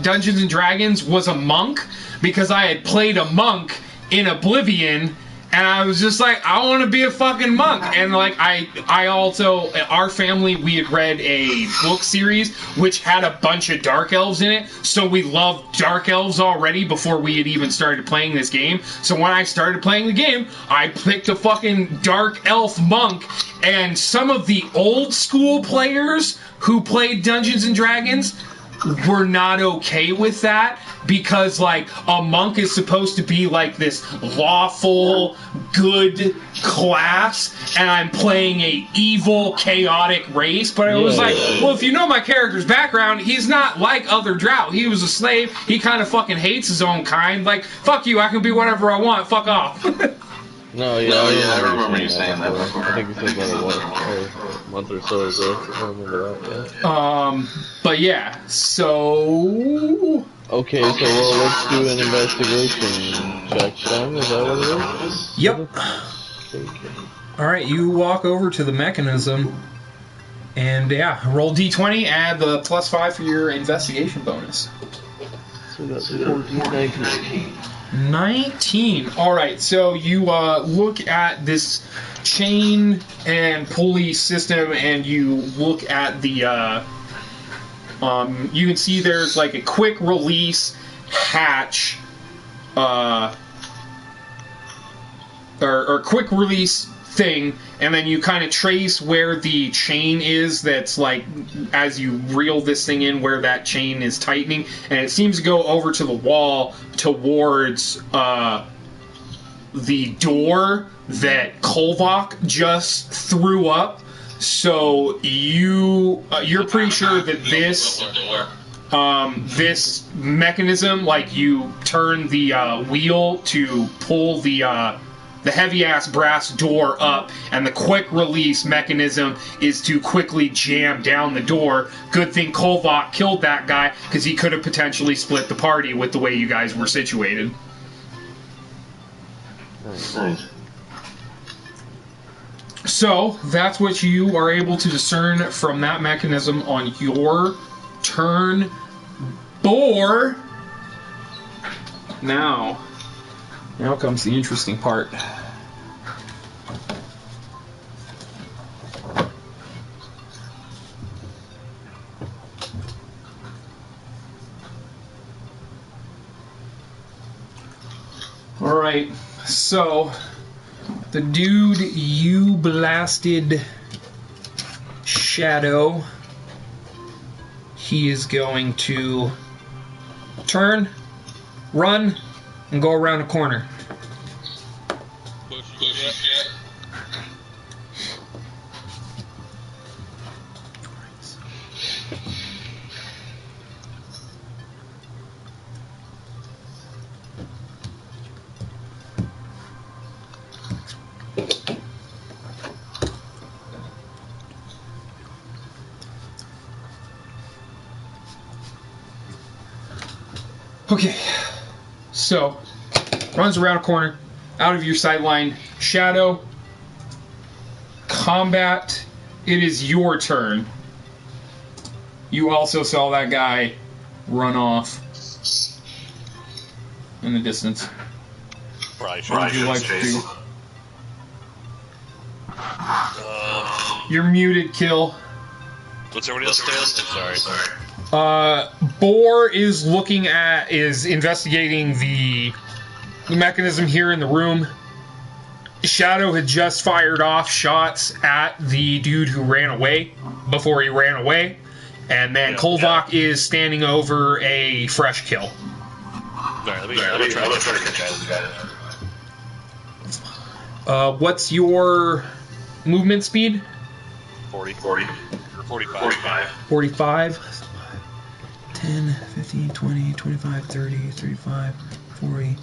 Dungeons and Dragons was a monk, because I had played a monk in Oblivion, and I was just like, I want to be a fucking monk. And like I also, our family, we had read a book series which had a bunch of dark elves in it, so we loved dark elves already before we had even started playing this game. So when I started playing the game, I picked a fucking dark elf monk, and some of the old school players who played Dungeons and Dragons were not okay with that, because like a monk is supposed to be like this lawful good class, and I'm playing a evil chaotic race. But I was like, well, if you know my character's background, he's not like other drow. He was a slave. He kind of fucking hates his own kind. Like, fuck you, I can be whatever I want, fuck off. I remember you saying that before. I think you said that a month or so ago. I remember that, yeah. But yeah, so... Okay, so let's do an investigation check then, is that what it is? Yep. Alright, you walk over to the mechanism, and yeah, roll d20, add the +5 for your investigation bonus. So that's 14, 19. Alright, so you look at this chain and pulley system, and you look at the you can see there's like a quick release hatch or quick release thing, and then you kind of trace where the chain is. That's like as you reel this thing in, where that chain is tightening, and it seems to go over to the wall towards the door that Kolvok just threw up. So you're pretty sure that this mechanism, like you turn the wheel to pull the heavy-ass brass door up, and the quick release mechanism is to quickly jam down the door. Good thing Kolvok killed that guy, because he could have potentially split the party with the way you guys were situated. Nice. So, that's what you are able to discern from that mechanism on your turn. Boar! Now comes the interesting part. Alright, so the dude you blasted, Shadow, he is going to turn, run, and go around a corner. Okay, so runs around a corner, out of your sight line. Shadow, combat, it is your turn. You also saw that guy run off in the distance. Right. What would you like to do? You're muted, Kill. What's everybody else doing? Sorry. Boar is investigating the mechanism here in the room. Shadow had just fired off shots at the dude who ran away before he ran away. And then Kolvok is standing over a fresh kill. Alright, let me try to catch that. What's your movement speed? 40. 45. 45. 10, 15, 20, 25, 30, 35, 40,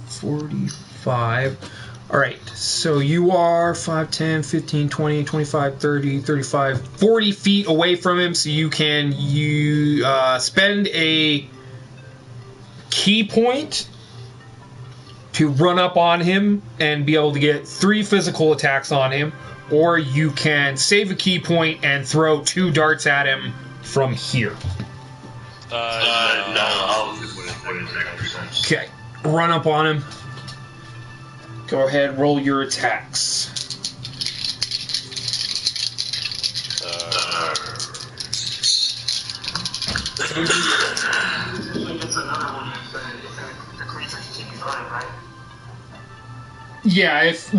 45. Alright, so you are 5, 10, 15, 20, 25, 30, 35, 40 feet away from him, so you can spend a key point to run up on him and be able to get 3 physical attacks on him, or you can save a key point and throw 2 darts at him from here. No. Okay, run up on him. Go ahead, roll your attacks. Yeah, if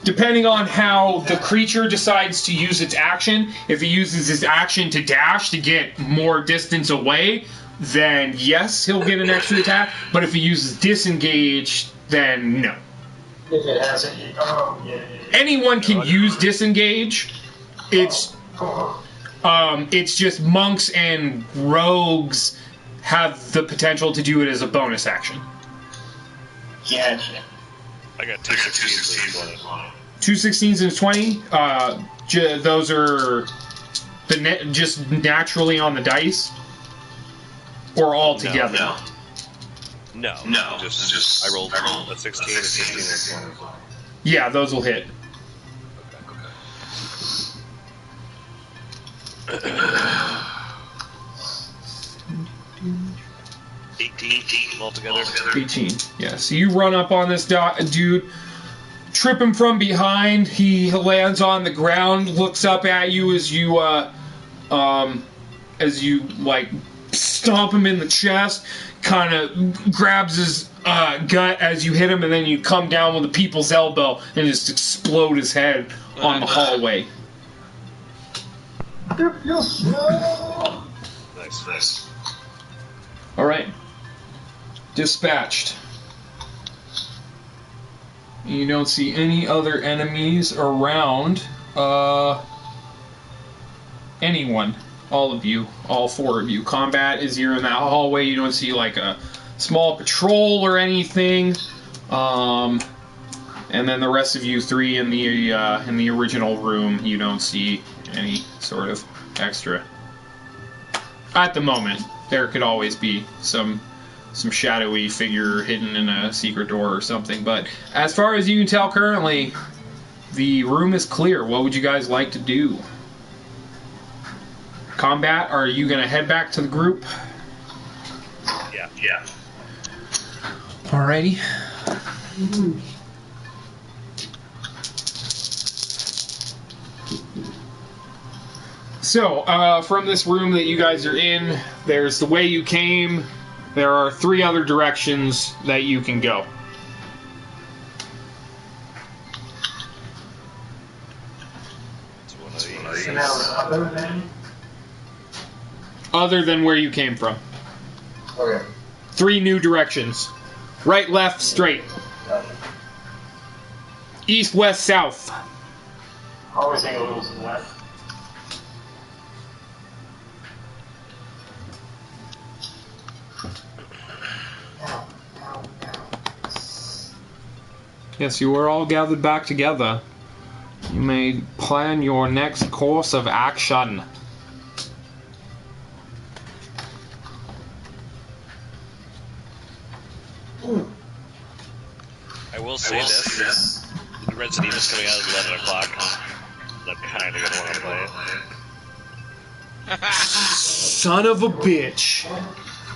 depending on how the creature decides to use its action, if it uses its action to dash to get more distance away, then yes, he'll get an extra attack. But if he uses disengage, then no. If it has any, Anyone can use disengage. It's just monks and rogues have the potential to do it as a bonus action. Gotcha. I got 2 16s and 20. 2 16s and 20. Those are just naturally on the dice, or all together. No. Just I rolled a 16, a 16, and a 20. Yeah, those will hit. Okay. 18 altogether. 18. Yeah, so you run up on this dude, trip him from behind. He lands on the ground, looks up at you as you stomp him in the chest, kind of grabs his gut as you hit him, and then you come down with a people's elbow and just explode his head on the hallway. Nice. Alright. Dispatched. You don't see any other enemies around. Anyone. All of you. All four of you. Combat is here in that hallway. You don't see like a small patrol or anything. And then the rest of you three in the original room, you don't see any sort of extra. At the moment. There could always be some shadowy figure hidden in a secret door or something. But as far as you can tell currently, the room is clear. What would you guys like to do? Combat, are you going to head back to the group? Yeah. Alrighty. So, from this room that you guys are in, there's the way you came. There are 3 other directions that you can go. Other than where you came from. Okay. 3 new directions. Right, left, straight. East, west, south. Always think a little to the left. Yes, you are all gathered back together. You may plan your next course of action. I will say this. Resident Evil's coming out at 11 o'clock. I'm kind of going to want to play it. Son of a bitch.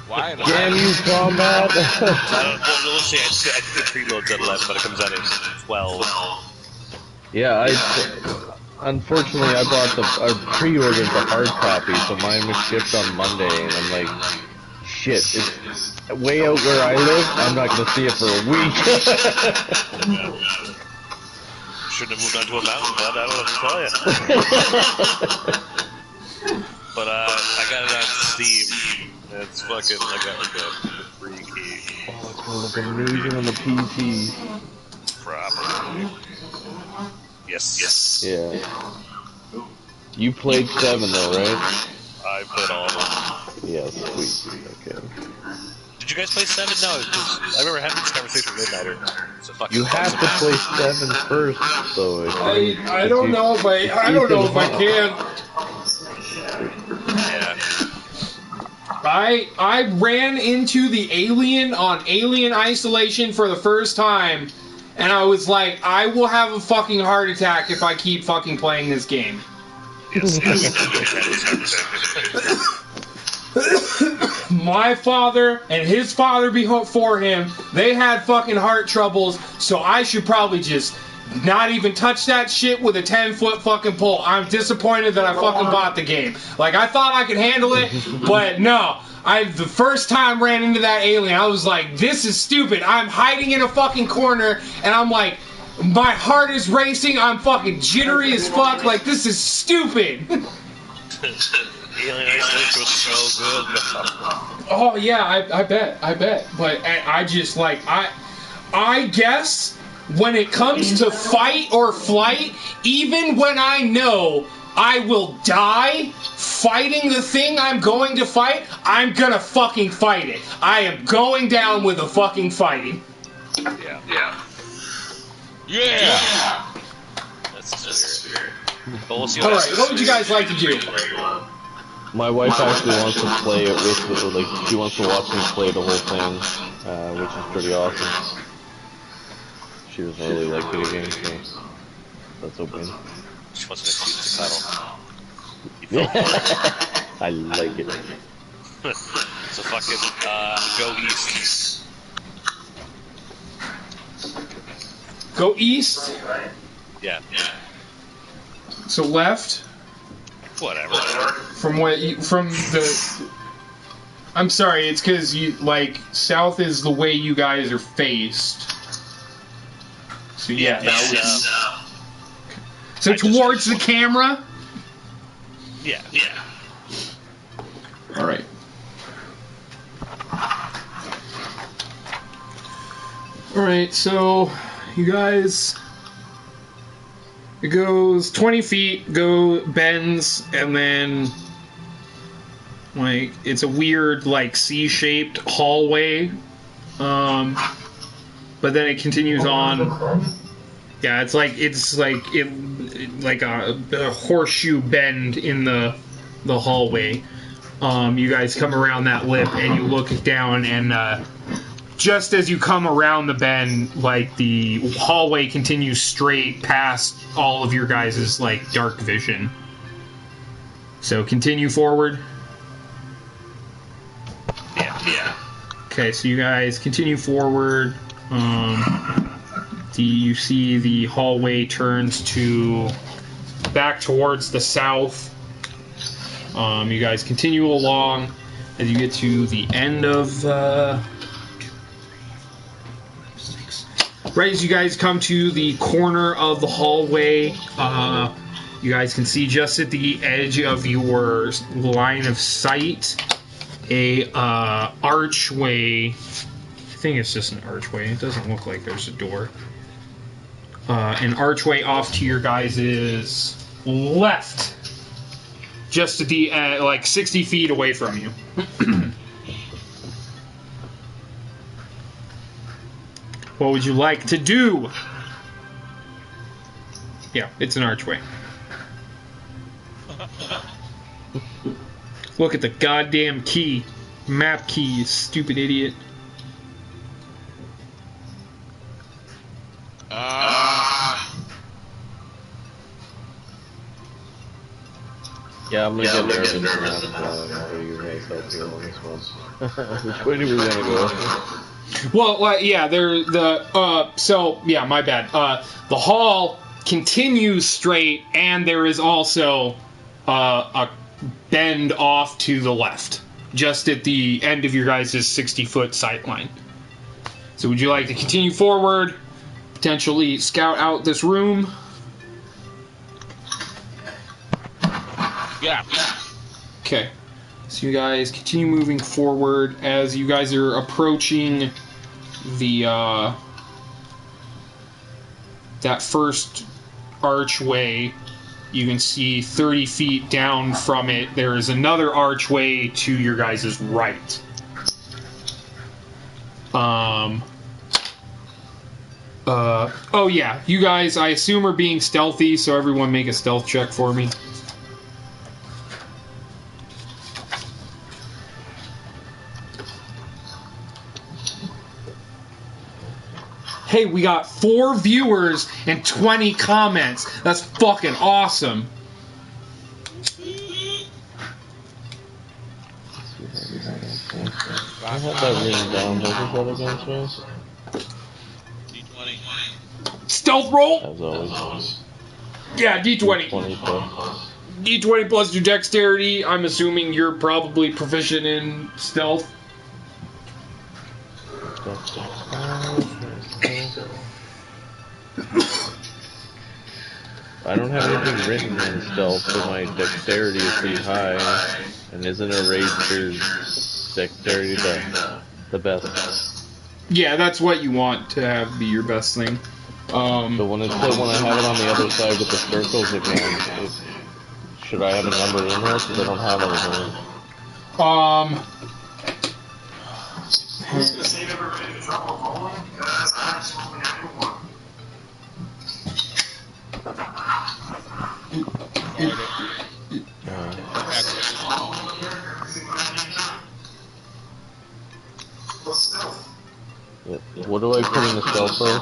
Why not? Damn you, combat! We'll see. I think the preload's at 11, but it comes out at 12. Yeah, unfortunately I pre-ordered the hard copy, so mine was shipped on Monday, and I'm like, shit, it's way out where I live, I'm not gonna see it for a week. Shouldn't have moved on to a mountain, bud. I don't know what to tell you. But I got it on Steam. It's fucking, I got like a free key. Oh, it's gonna look amazing on the PC. Probably. Yes. Yeah. You played 7 though, right? I played all of them. Yeah, sweet. Okay. Did you guys play 7? No, because I remember having this conversation with Midnighter. It's a fucking You have to play 7 first, though. I don't know if I can. Yeah. I ran into the alien on Alien Isolation for the first time, and I was like, I will have a fucking heart attack if I keep fucking playing this game. My father and his father before him, they had fucking heart troubles, so I should probably just not even touch that shit with a 10-foot fucking pole. I'm disappointed that I fucking bought the game. Like, I thought I could handle it, but no. The first time ran into that alien, I was like, this is stupid. I'm hiding in a fucking corner, and I'm like, my heart is racing, I'm fucking jittery as fuck, like, this is stupid. Alien Isolation was so good. Oh, yeah, I bet. But I just, like, I guess when it comes to fight or flight, even when I know I will die fighting the thing I'm going to fight, I'm gonna fucking fight it. I am going down with the fucking fighting. Yeah. That's the spirit. But we'll see what Alright, what would you guys like to do? My wife actually wants to play it with, like, she wants to watch me play the whole thing, which is pretty awesome. She doesn't really like video games, so that's open. She wants an excuse to cuddle. I like it. So fucking, go east. Go east? Yeah. So left? Whatever. From the... I'm sorry, it's because you, like, south is the way you guys are faced. So yeah, that was... So towards the camera? Yeah. Alright. Alright, so you guys... It goes 20 feet, bends, and then... Like, it's a weird, like, C-shaped hallway. But then it continues on. Yeah, it's like a horseshoe bend in the hallway. You guys come around that lip and you look down, and just as you come around the bend, like, the hallway continues straight past all of your guys' like dark vision. So continue forward. Yeah. Okay, so you guys continue forward. You see the hallway turns back towards the south. You guys continue along as you get to the end of... right as you guys come to the corner of the hallway, you guys can see just at the edge of your line of sight a archway. I think it's just an archway. It doesn't look like there's a door. An archway off to your guys' left, just at the like 60 feet away from you. What would you like to do? Yeah, it's an archway. Look at the goddamn key. Map key, you stupid idiot. Yeah, I'm gonna get nervous and ask you guys help me on this one. Which way do we want to go? Well, yeah, so, yeah, my bad. The hall continues straight, and there is also a bend off to the left, just at the end of your guys' 60-foot sight line. So would you like to continue forward, potentially scout out this room? Yeah. Okay. So you guys continue moving forward as you guys are approaching the that first archway. You can see 30 feet down from it, there is another archway to your guys' right. Oh yeah, you guys, I assume, are being stealthy, so everyone make a stealth check for me. Hey, we got 4 viewers and 20 comments. That's fucking awesome. I have that written down. What is that against me? D20. Stealth roll? As always. Yeah, D20. 20 plus. D20 plus your dexterity. I'm assuming you're probably proficient in stealth. I don't have anything written in stealth, but my dexterity is pretty high. And isn't a rager's dexterity the best? Yeah, that's what you want to have be your best thing. So when I have it on the other side with the circles again, should I have a number in there? Because I don't have anything. I'm just gonna save everybody the trouble of rolling because I just only have one. What do I put in the stealth first?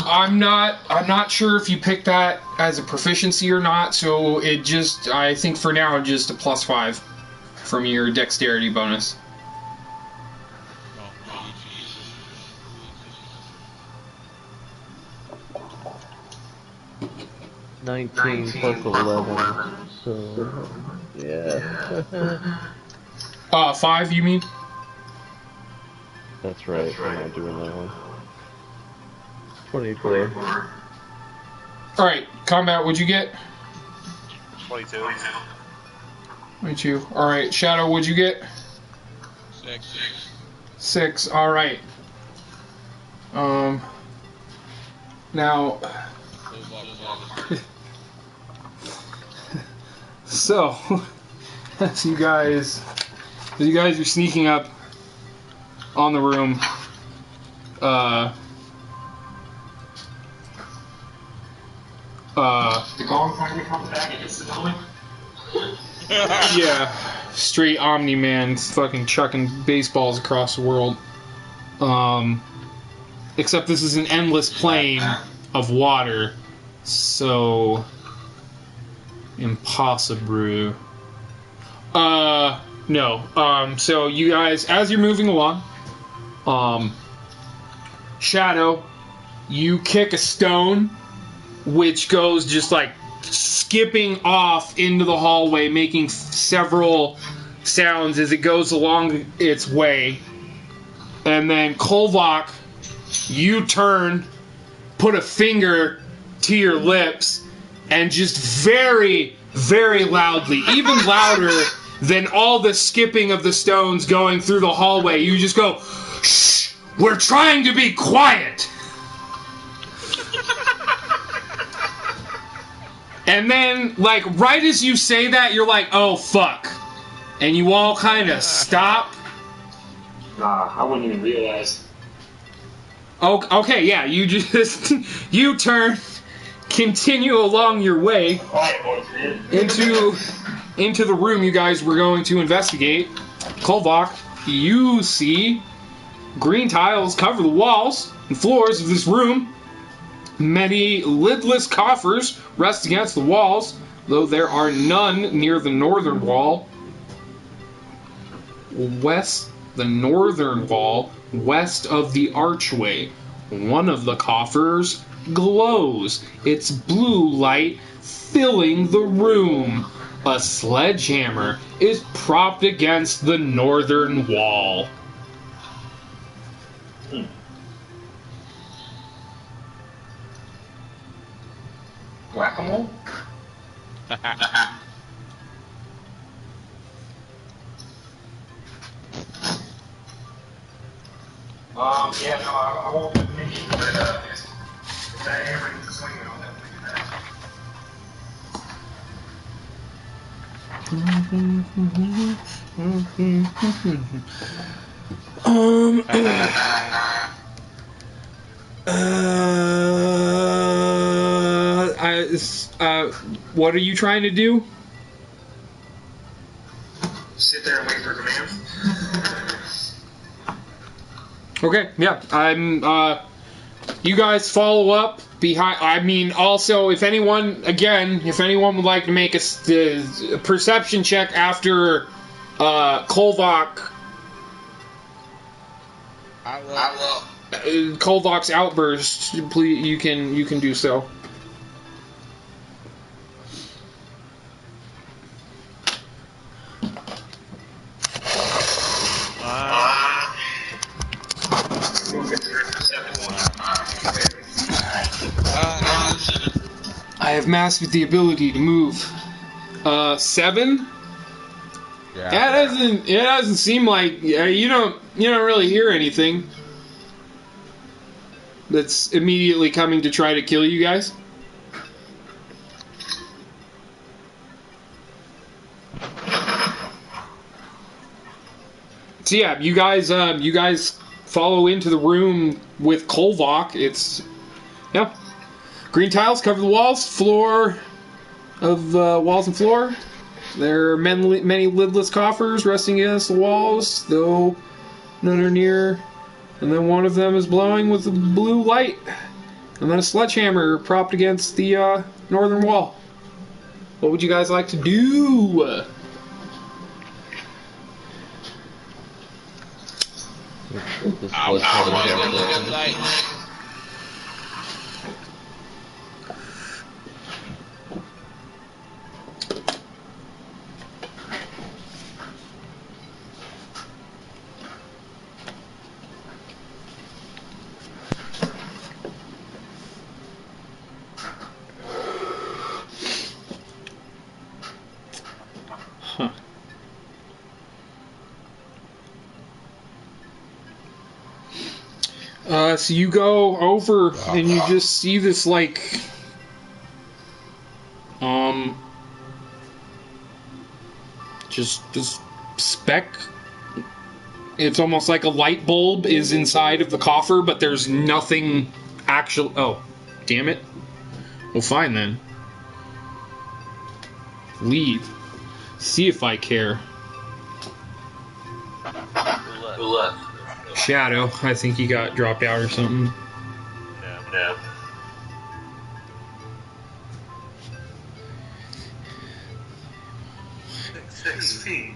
I'm not sure if you picked that as a proficiency or not, so it just, I think for now, just a +5 from your dexterity bonus. 19 plus 11, so yeah. 5, you mean? That's right. I'm not doing that one. 24. Alright, combat, what'd you get? 22. 22. Alright, Shadow, what'd you get? 6. 6, alright. Now... So, as you guys are sneaking up on the room, The gong finally comes back and hits the building. yeah, straight Omni-Man fucking chucking baseballs across the world. Except this is an endless plane of water, so impossible. No. So you guys, as you're moving along, Shadow, you kick a stone, which goes just like skipping off into the hallway, making several sounds as it goes along its way. And then Kolvok, you turn, put a finger to your lips, and just very, very loudly, even louder than all the skipping of the stones going through the hallway, you just go, "Shh! We're trying to be quiet!" And then, like, right as you say that, you're like, "Oh, fuck." And you all kind of stop. Nah, I wouldn't even realize. Okay, yeah, you just, you turn, continue along your way Quiet, boys, man. into the room you guys were going to investigate. Kolvok, you see green tiles cover the walls and floors of this room. Many lidless coffers rest against the walls, though there are none near the northern wall. The northern wall, west of the archway. One of the coffers glows, its blue light filling the room. A sledgehammer is propped against the northern wall. Whack-a-mole? Yeah, no, I won't put me, but, if that hammer gets swinging, I'll definitely do that. What are you trying to do? Sit there and wait for commands. Okay, yeah, you guys follow up behind. I mean, also, if anyone would like to make a perception check after Kolvok. I will. Kolvok's outburst, please, you can do so. I have mastered the ability to move. 7? Yeah. It doesn't seem like you don't really hear anything that's immediately coming to try to kill you guys. So yeah, you guys follow into the room with Kolvok. It's green tiles cover the walls, walls and floor. There are many lidless coffers resting against the walls, though none are near. And then one of them is glowing with a blue light. And then a sledgehammer propped against the northern wall. What would you guys like to do? So you go over and you just see this, like, just this speck. It's almost like a light bulb is inside of the coffer, but there's nothing actual. Oh, damn it. Well, fine then. Leave. See if I care. Who left? Shadow. I think he got dropped out or something. Yeah. Six feet.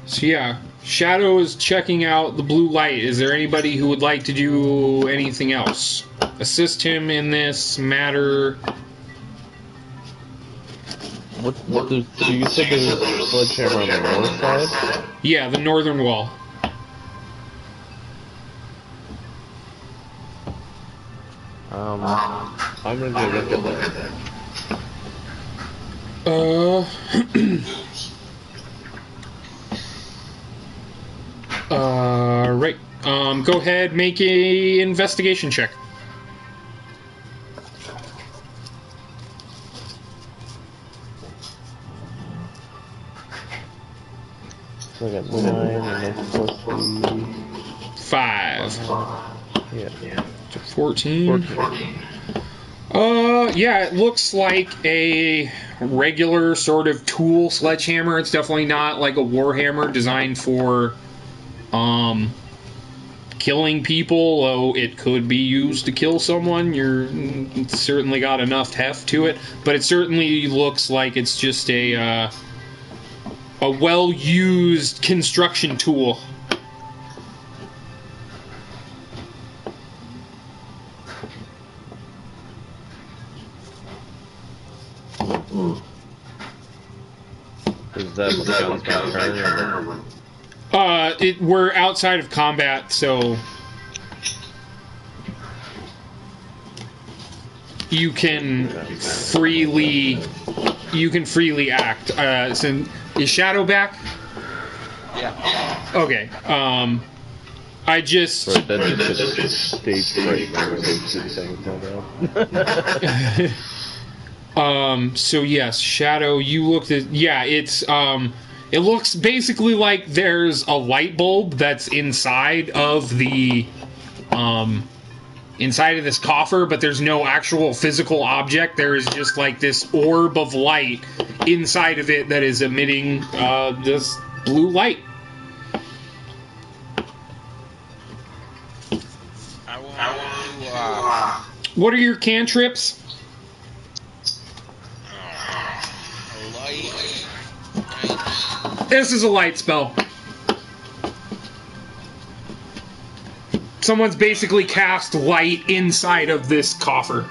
So yeah, Shadow is checking out the blue light. Is there anybody who would like to do anything else? Assist him in this matter. What do you think there's a sledgehammer on the north side? Yeah, the northern wall. I'm gonna go look at that. Right. Go ahead, make a investigation check. So I got 9 and that's plus 5. Yeah. 14. Yeah, it looks like a regular sort of tool sledgehammer. It's definitely not like a warhammer designed for killing people, though it could be used to kill someone. It's certainly got enough heft to it, but it certainly looks like it's just a well-used construction tool. Is that what the gun's gonna turn? We're outside of combat, so you can freely act. So is Shadow back? Yeah. Okay. I just. Right, that's just stage fright. So yes, Shadow, you looked at. Yeah, it's. It looks basically like there's a light bulb that's inside of the. Inside of this coffer, but there's no actual physical object. There is just like this orb of light inside of it that is emitting this blue light. I want to, What are your cantrips? light. This is a light spell. Someone's basically cast light inside of this coffer.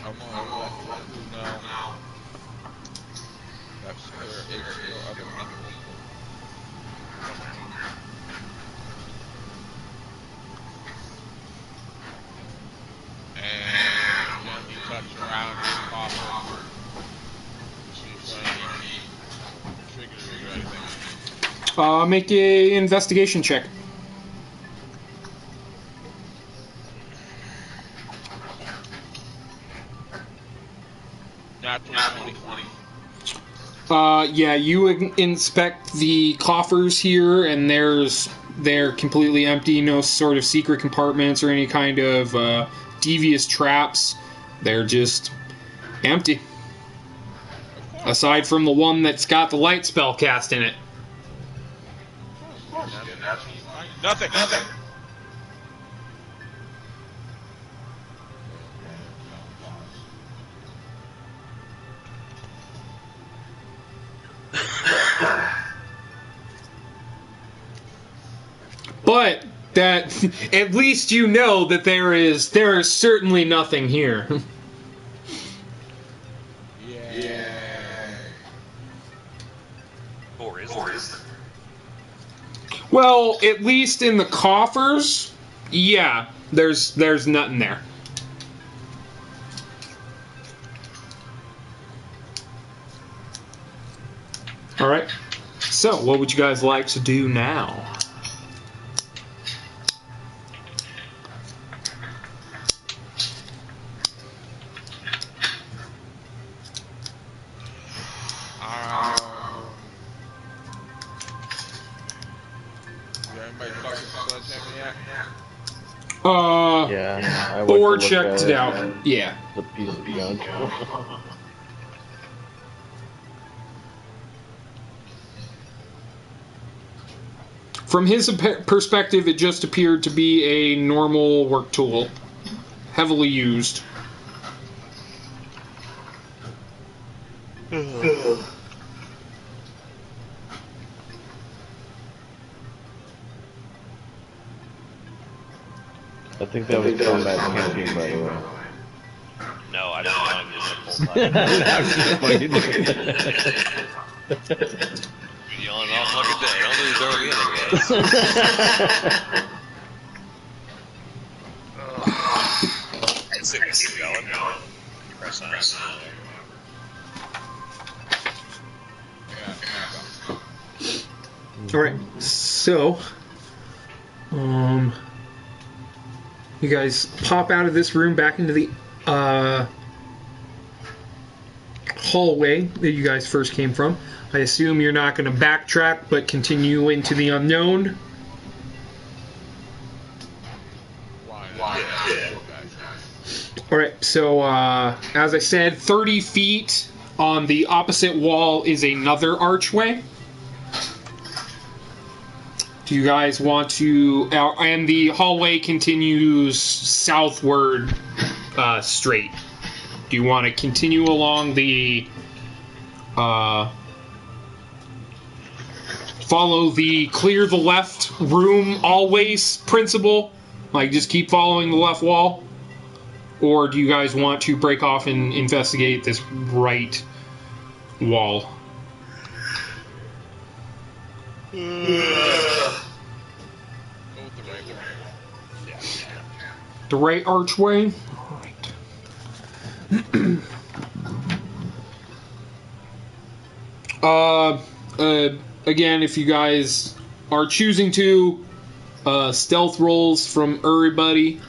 I'm gonna let you know. That's where is your other people. And when you touch around this coffer, see if any triggers or anything. Make a investigation check. Yeah, you inspect the coffers here, and they're completely empty. No sort of secret compartments or any kind of devious traps. They're just empty. Aside from the one that's got the light spell cast in it. Nothing. But that at least you know that there is certainly nothing here. Or is it? Well, at least in the coffers, yeah, there's nothing there. All right. So, what would you guys like to do now? Yeah. I went Thor to look checked at it out. Yeah. The piece of junk. From his perspective, it just appeared to be a normal work tool, heavily used. I think that was combat camping, by the way. No, I don't want to use it full time. You're yelling all fucking day. Don't lose early anyways. I'd say we keep going. Press on. Alright, so you guys pop out of this room back into the hallway that you guys first came from. I assume you're not going to backtrack but continue into the unknown. Alright, so as I said, 30 feet on the opposite wall is another archway. Do you guys want to... and the hallway continues southward straight. Do you want to continue along the... follow the clear the left room always principle? Like, just keep following the left wall? Or do you guys want to break off and investigate this right wall? The right archway? Alright. Again, if you guys are choosing to, stealth rolls from everybody.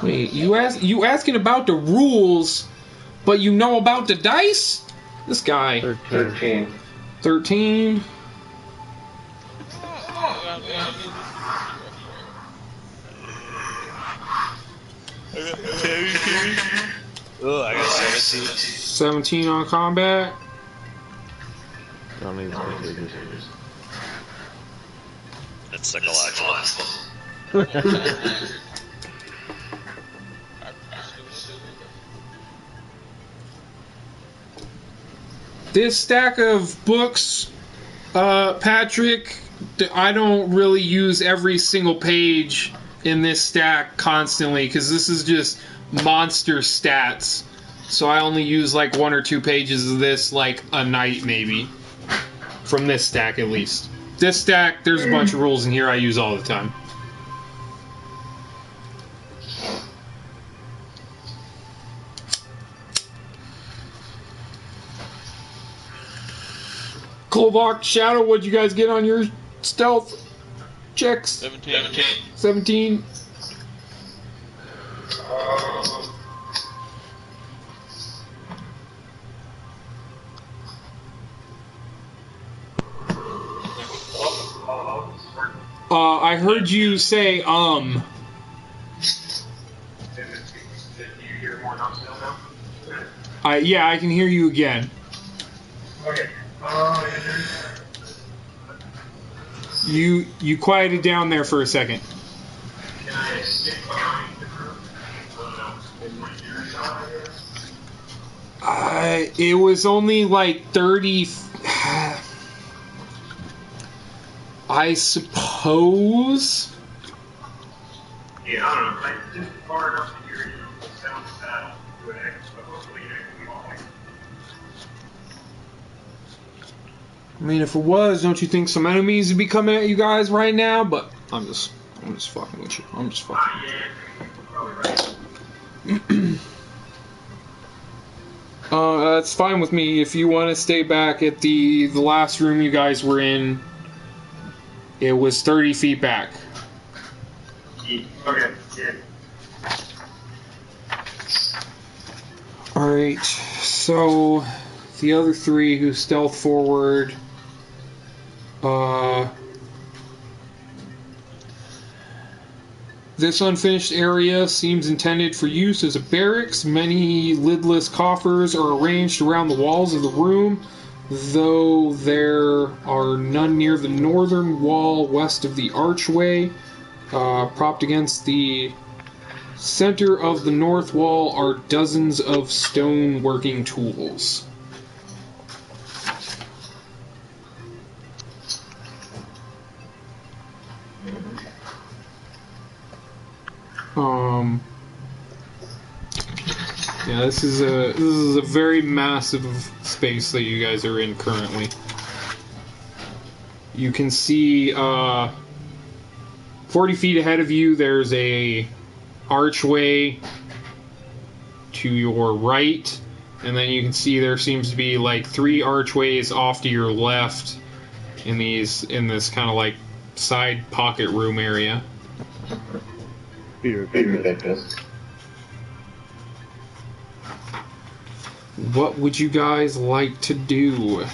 Wait, you asking about the rules, but you know about the dice? This guy. 13. 13. Oh, I got 17. 17 on combat. Don't need to. That's psychological. This stack of books, Patrick, I don't really use every single page in this stack constantly because this is just monster stats. So I only use like 1 or 2 pages of this like a night maybe. From this stack at least. This stack, there's a bunch of rules in here I use all the time. Kolvok, Shadow, what'd you guys get on your stealth checks? 17. I heard you say, Did you hear more now still now? Yeah, I can hear you again. Okay. You quieted down there for a second. Can I stick behind the group? In my ear shot, I guess? It was only like 30. I suppose. Yeah, I don't know. Like, just far enough to hear you. Sounds bad. But hopefully it can be all right. I mean, if it was, don't you think some enemies would be coming at you guys right now? But I'm just fucking with you. I'm just fucking. Yeah, probably right. That's fine with me. If you want to stay back at the last room you guys were in, it was 30 feet back. Okay, yeah. Alright, so the other three who stealth forward, this unfinished area seems intended for use as a barracks. Many lidless coffers are arranged around the walls of the room, though there are none near the northern wall west of the archway. Propped against the center of the north wall are dozens of stone working tools. Yeah, this is a very massive space that you guys are in currently. You can see 40 feet ahead of you there's a archway to your right, and then you can see there seems to be like 3 archways off to your left in this kind of like side pocket room area. What would you guys like to do?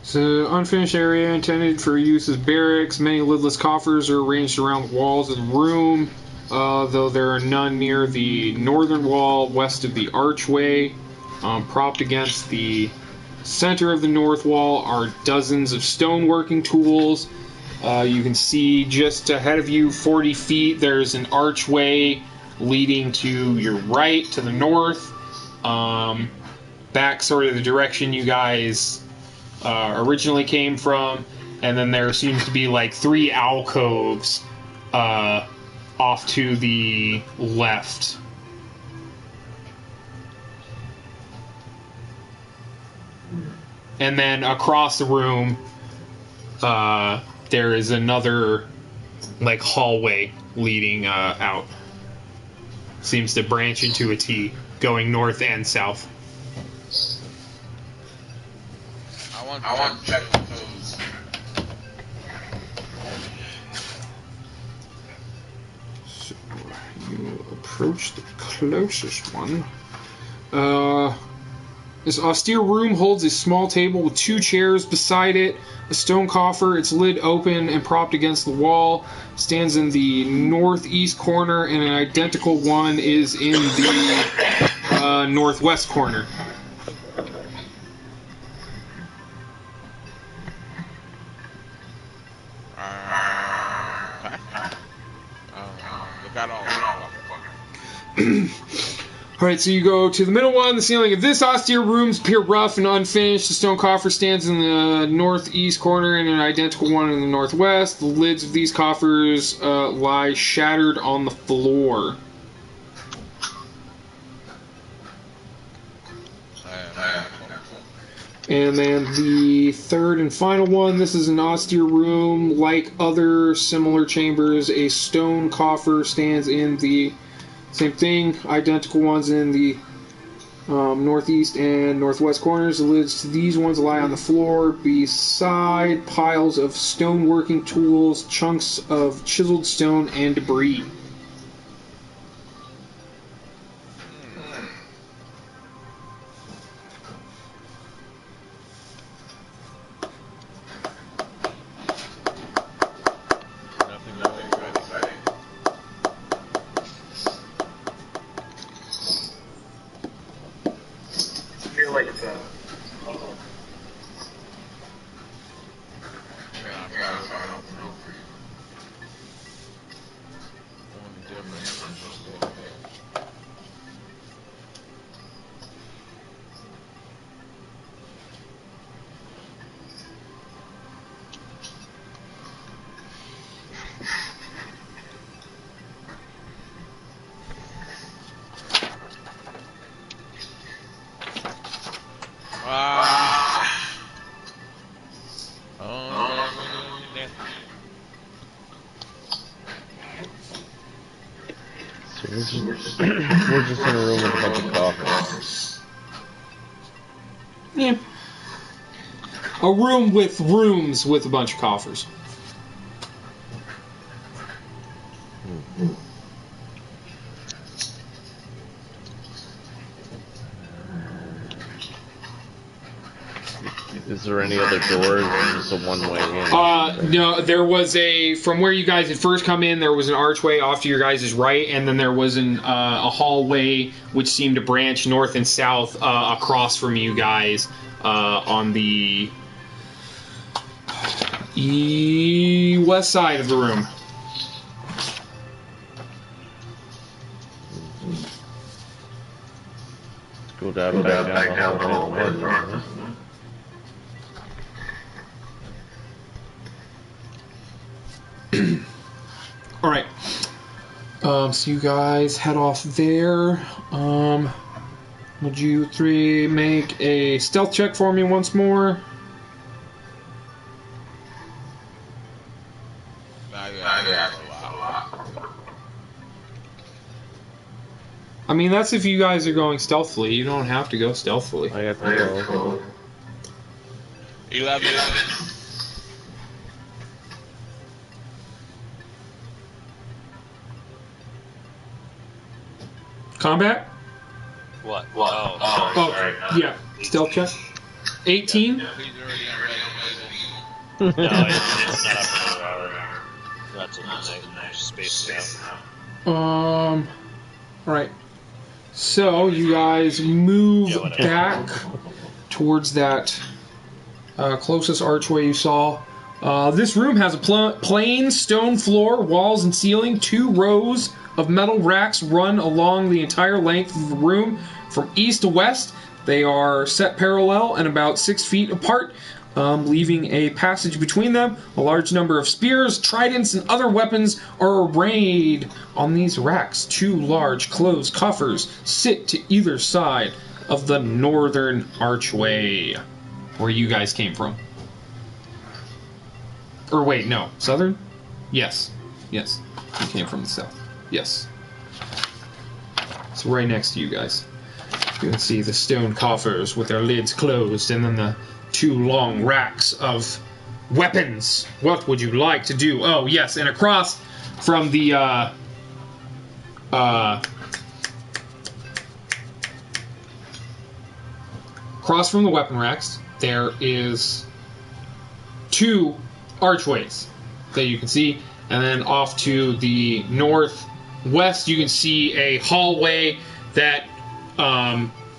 So, unfinished area intended for use as barracks. Many lidless coffers are arranged around the walls of the room, though there are none near the northern wall west of the archway. Propped against the center of the north wall are dozens of stoneworking tools. You can see just ahead of you, 40 feet, there's an archway leading to your right, to the north. Back sort of the direction you guys originally came from. And then there seems to be like 3 alcoves off to the left. And then across the room, there is another, like, hallway leading out. Seems to branch into a T, going north and south. I want to check those. So, you approach the closest one. This austere room holds a small table with 2 chairs beside it. A stone coffer, its lid open and propped against the wall, stands in the northeast corner, and an identical one is in the northwest corner. Look out all. Alright, so you go to the middle one. The ceiling of this austere room appear rough and unfinished. The stone coffer stands in the northeast corner and an identical one in the northwest. The lids of these coffers lie shattered on the floor. And then the third and final one, this is an austere room. Like other similar chambers, a stone coffer stands in the same thing, identical ones in the northeast and northwest corners. The lids to these ones lie on the floor beside piles of stoneworking tools, chunks of chiseled stone, and debris. We're just in a room with a bunch of coffers. Yeah. A room with rooms with a bunch of coffers. Is there any other doors? Just a one-way in? No, there was from where you guys had first come in, there was an archway off to your guys' right, and then there was a hallway which seemed to branch north and south across from you guys on the west side of the room. Go down the hallway. All right. So you guys head off there. Would you three make a stealth check for me once more? I mean, that's if you guys are going stealthily. You don't have to go stealthily. I have to go. 11. Combat? What? Oh, sorry. Yeah. Stealth check. 18? No, it's not up for 2 hours. That's a nice space now. Alright. So, you guys move back towards that closest archway you saw. This room has a plain stone floor, walls, and ceiling. 2 rows of metal racks run along the entire length of the room from east to west. They are set parallel and about 6 feet apart, leaving a passage between them. A large number of spears, tridents, and other weapons are arrayed on these racks. 2 large closed coffers sit to either side of the northern archway, where you guys came from. Or wait, no. Southern? Yes. Yes. You came from the south. Yes. So right next to you guys. You can see the stone coffers with their lids closed, and then the 2 long racks of weapons. What would you like to do? Oh, yes, and across from the, across from the weapon racks, there is 2 archways that you can see, and then off to the northwest you can see a hallway that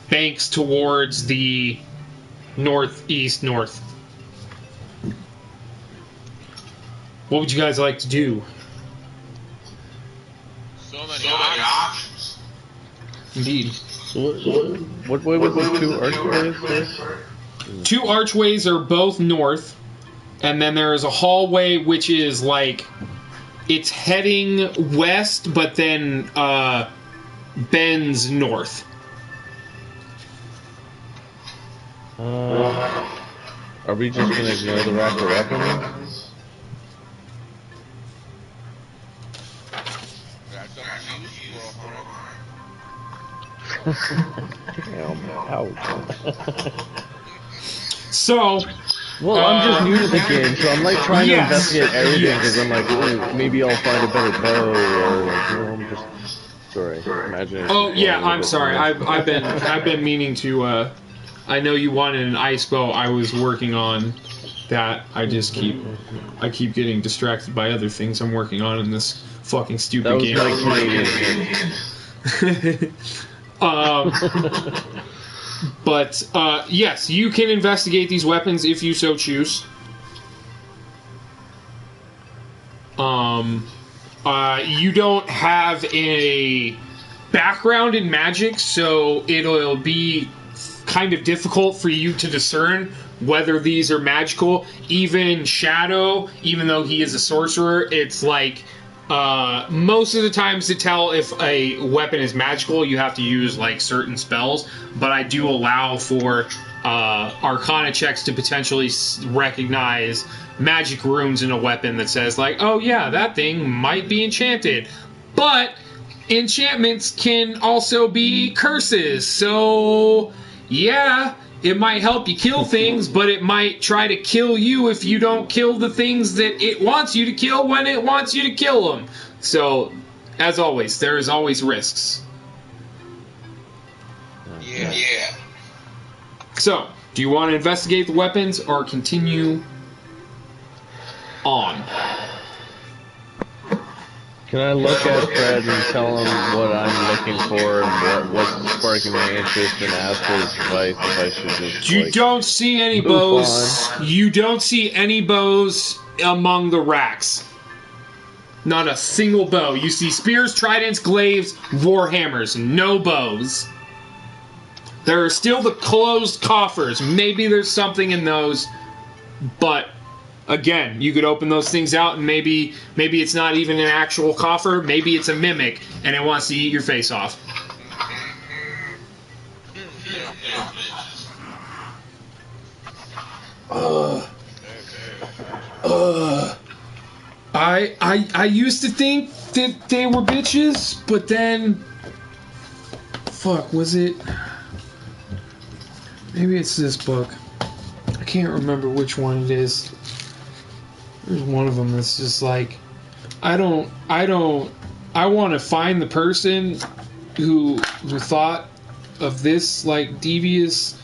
banks towards the northeast north. What would you guys like to do? So many options. Indeed. What way was the 2 archways? 2 archways are both north, and then there is a hallway which is like, it's heading west, but then bends north. Are we just gonna ignore the rack of weapons? That's up to you, Squirrel Hunter. Damn, ouch. So, Well, I'm just new to the game, so I'm like trying to yes, investigate everything yes. because I'm like, ooh, maybe I'll find a better bow, or like, I'm just sorry, imagination. Oh yeah, I'm sorry. I've been meaning to. I know you wanted an ice bow. I was working on that. I keep getting distracted by other things I'm working on in this fucking stupid That was game. my Canadian. But yes, you can investigate these weapons if you so choose. You don't have a background in magic, so it'll be kind of difficult for you to discern whether these are magical. Even Shadow, even though he is a sorcerer, it's like most of the times to tell if a weapon is magical, you have to use like certain spells, but I do allow for Arcana checks to potentially recognize magic runes in a weapon that says like, oh yeah, that thing might be enchanted. But enchantments can also be curses, so yeah, it might help you kill things, but it might try to kill you if you don't kill the things that it wants you to kill when it wants you to kill them. So, as always, there is always risks. Yeah. So, do you want to investigate the weapons or continue on? Can I look at Fred and tell him what I'm looking for and what's sparking my interest and ask for his advice if I should just, You like, don't see any move bows. on? You don't see any bows among the racks. Not a single bow. You see spears, tridents, glaives, warhammers. No bows. There are still the closed coffers. Maybe there's something in those, but again, you could open those things out and maybe it's not even an actual coffer. Maybe it's a mimic and it wants to eat your face off. I used to think that they were bitches, but then, fuck, was it? Maybe it's this book. I can't remember which one it is. There's one of them that's just like, I want to find the person who thought of this like devious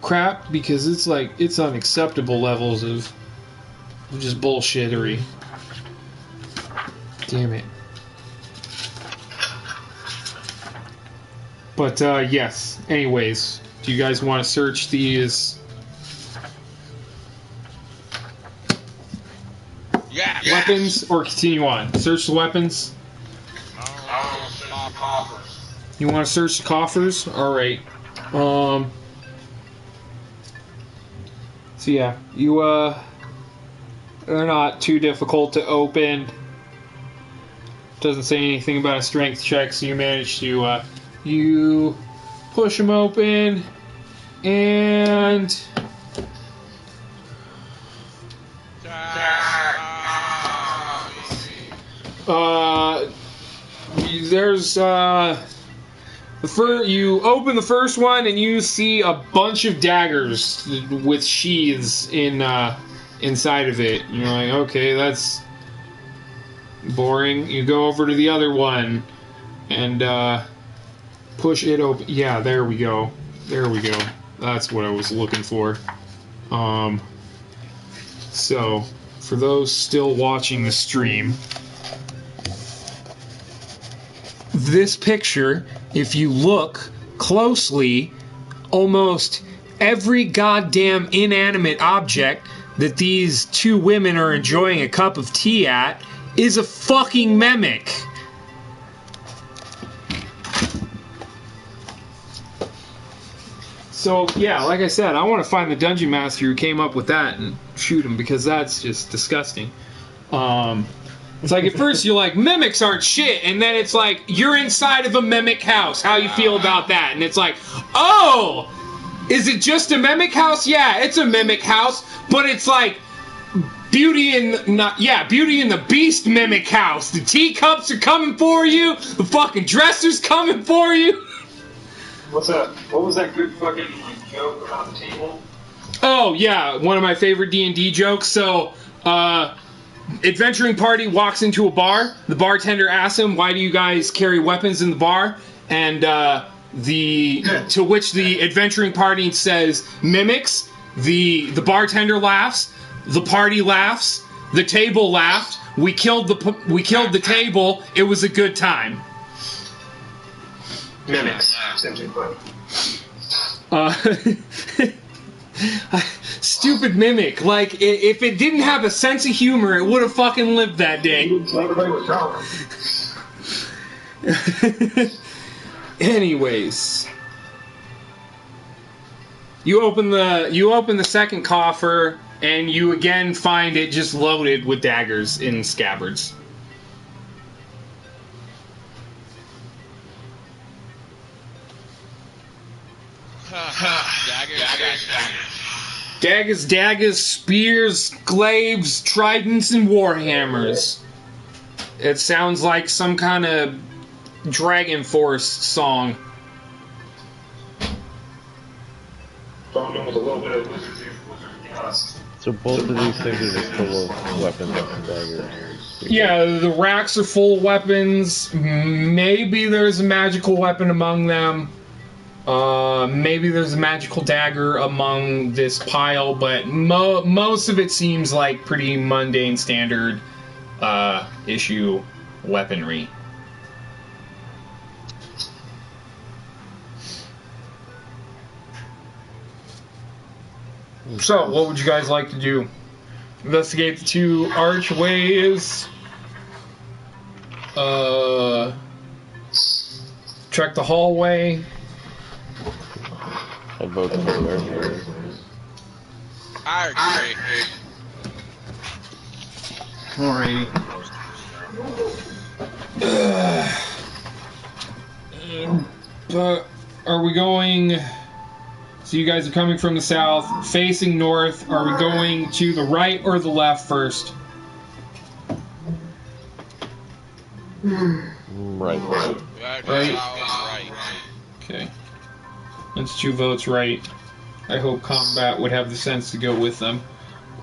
crap, because it's like, it's unacceptable levels of just bullshittery. Damn it. But yes, anyways, do you guys want to search these weapons or continue on? Search the weapons. You want to search the coffers? Alright. So yeah, you they're not too difficult to open. Doesn't say anything about a strength check, so you manage to you push them open and there's you open the first one and you see a bunch of daggers with sheaths inside of it. You're like, okay, that's boring. You go over to the other one and push it open. Yeah, there we go. There we go. That's what I was looking for. So, for those still watching the stream, this picture, if you look closely, almost every goddamn inanimate object that these two women are enjoying a cup of tea at is a fucking mimic. So, yeah, like I said, I want to find the dungeon master who came up with that and shoot him, because that's just disgusting. It's like, at first you're like, mimics aren't shit, and then it's like, you're inside of a mimic house. How you feel about that? And it's like, oh, Is it just a mimic house? Yeah, it's a mimic house, but it's like Beauty and the Beast mimic house. The teacups are coming for you. The fucking dresser's coming for you. What's that? What was that good fucking joke about the table? Oh yeah, one of my favorite D&D jokes. So, adventuring party walks into a bar. The bartender asks him, "Why do you guys carry weapons in the bar?" And to which the adventuring party says, "Mimics." The bartender laughs. The party laughs. The table laughed. We killed the table. It was a good time. Mimics. Simply put. Stupid mimic. Like, if it didn't have a sense of humor, it would have fucking lived that day. Everybody was talking. Anyways, you open the second coffer, and you again find it just loaded with daggers in scabbards. Daggers, spears, glaives, tridents, and warhammers. It sounds like some kind of Dragon Force song. With a little bit of wizardry. So both of these things are just full of weapons and daggers. Yeah, the racks are full of weapons. Maybe there's a magical weapon among them. Maybe there's a magical dagger among this pile, but most of it seems like pretty mundane, standard issue weaponry. So, what would you guys like to do? Investigate the two archways. Check the hallway. I vote for the archway. I agree. Alrighty. But are we going... So you guys are coming from the south, facing north. Are we going to the right or the left first? Right. Right. Okay. That's 2 votes right. I hope combat would have the sense to go with them.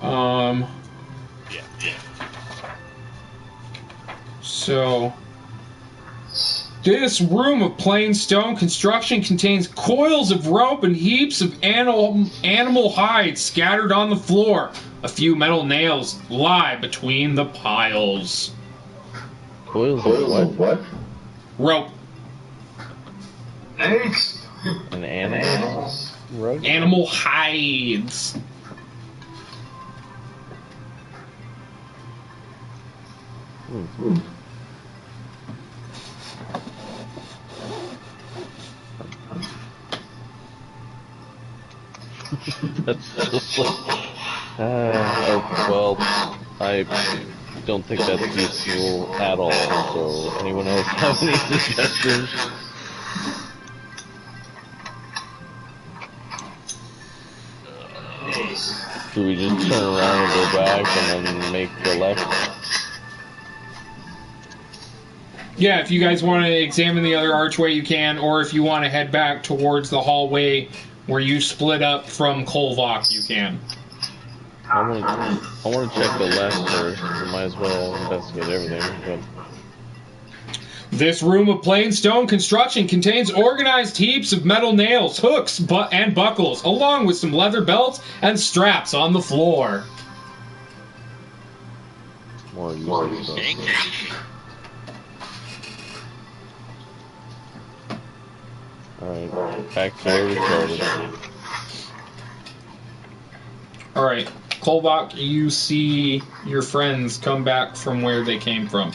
Yeah. So... This room of plain stone construction contains coils of rope and heaps of animal hides scattered on the floor. A few metal nails lie between the piles. Coils of what? Rope. Thanks. An animal? Rope? Animal hides. That's just like... well, I don't think that's useful at all, so anyone else have any suggestions? Do we just turn around and go back and then make the left? Yeah, if you guys want to examine the other archway, you can, or if you want to head back towards the hallway where you split up from Kolvok, you can. I want to check the left first. We might as well investigate everything. But This room of plain stone construction contains organized heaps of metal nails, hooks, and buckles, along with some leather belts and straps on the floor. more useful stuff. Alright, back to where we started. Alright, Kolvok, you see your friends come back from where they came from.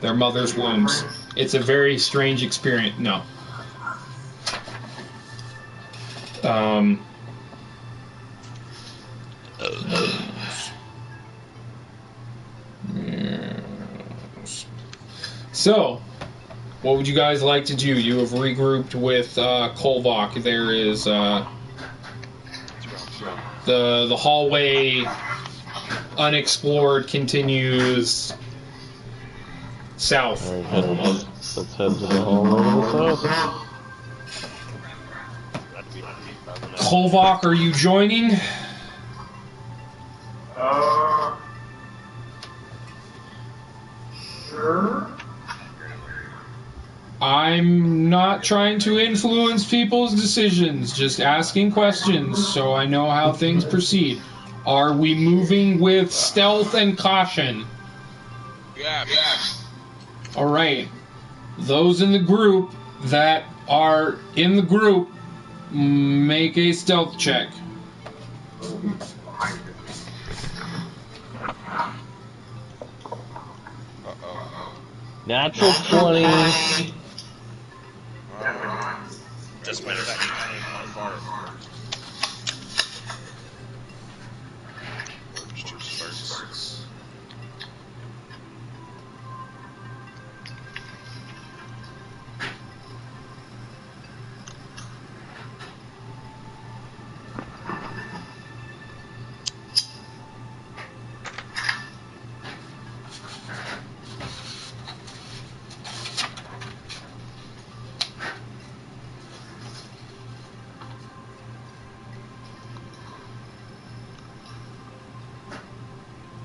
Their mother's wombs. It's a very strange experience. No. So, what would you guys like to do? You have regrouped with Kolvok. There is The hallway, unexplored, continues south. Alright, let's head to the hallway to the south. Kolvok, are you joining? Sure. I'm not trying to influence people's decisions, just asking questions so I know how things proceed. Are we moving with stealth and caution? Yes. Alright. Those in the group that are in the group, make a stealth check. Natural 20. Just made it back on bar.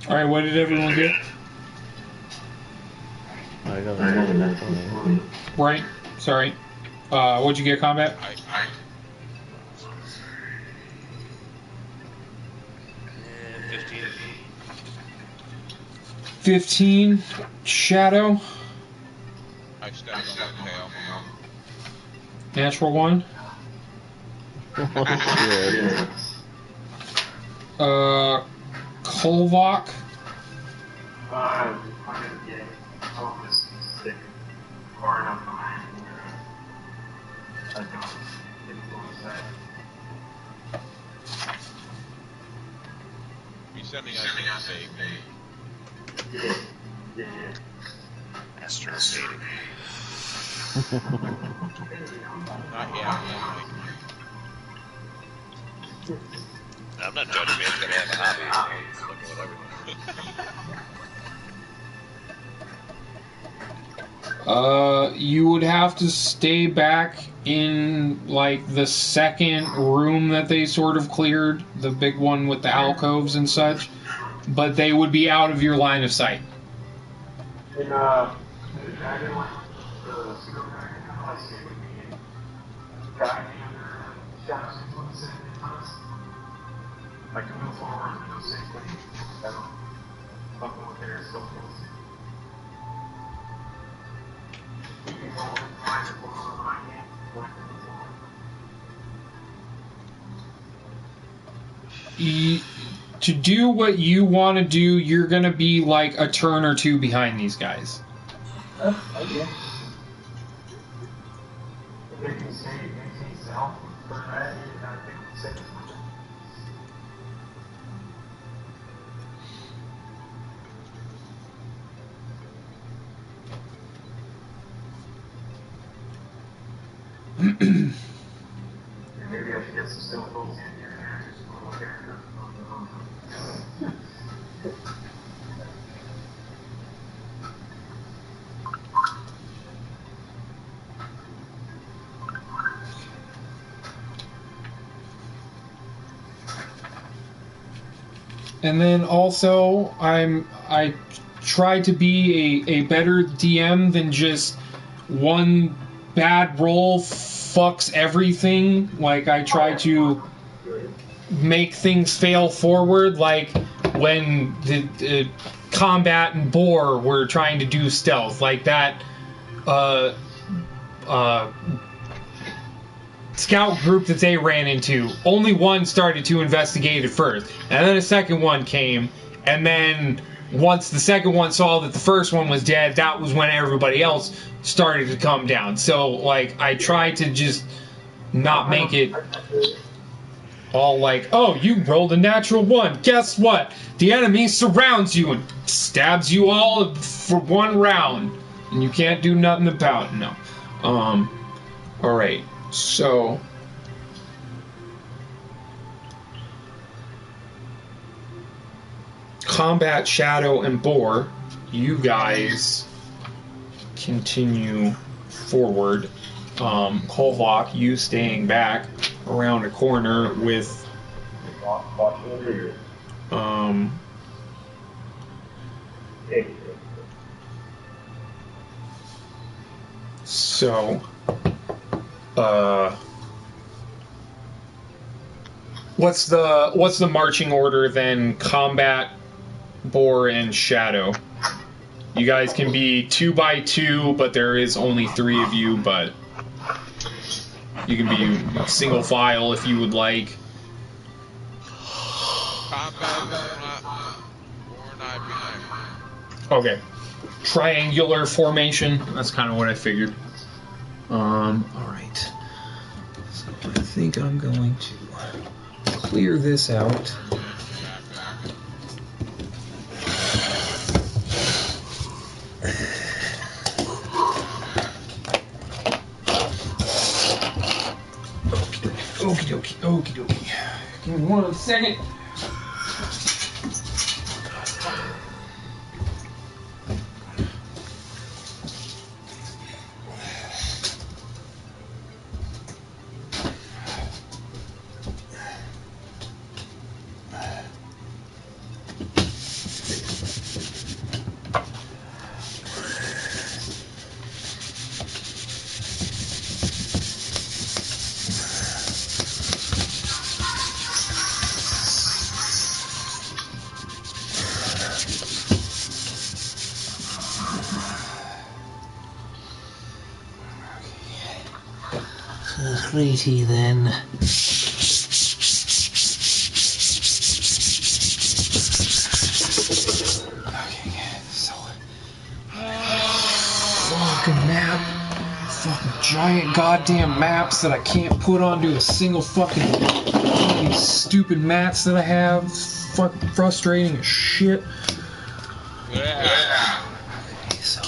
Alright, what did everyone get? I got a natural 20. Right, sorry. What'd you get, combat? 15. 15. Shadow. I stepped on the tail. Natural 1. Yeah. Kolvok. I'm gonna get focused and stick far enough behind where I don't influence that. Be sending us a save. Yeah. Astro skating. Not yet. I'm not judging me. It's gonna have a hobby. Just looking at everything. You would have to stay back in, like, the second room that they sort of cleared, the big one with the alcoves and such, but they would be out of your line of sight. And, the dragon one, the super dragon, I say would be guiding shadows influence it. Like to move forward and do the same thing. I don't fucking with their skill skills. Moving forward, find the force of my game, going forward. To do what you want to do, you're going to be like a turn or two behind these guys. Okay. If they can stay, maintain self, for that, I think it's safe as much. Maybe I should get some still folks in here and just a little character. And then also, I try to be a better DM than just one bad roll fucks everything. Like, I try to make things fail forward, like when the combat and boar were trying to do stealth, like that scout group that they ran into. Only one started to investigate it first, and then a second one came, and then once the second one saw that the first one was dead, that was when everybody else started to come down. So, like, I try to just not make it all like, oh, you rolled a natural 1. Guess what? The enemy surrounds you and stabs you all for one round, and you can't do nothing about it. No. Alright. So, Combat, Shadow, and Boar, you guys continue forward. Kolvok, you staying back around a corner with so what's the marching order then? Combat, Boar, and Shadow. You guys can be 2 by 2, but there is only 3 of you, but you can be single file if you would like. Okay. Triangular formation. That's kind of what I figured. Alright. So I think I'm going to clear this out. Okie dokie. Give me 1 second. Righty then. Fucking map. Fucking giant goddamn maps that I can't put onto a single fucking these stupid mats that I have. Fucking frustrating as shit. Yeah. Okay, so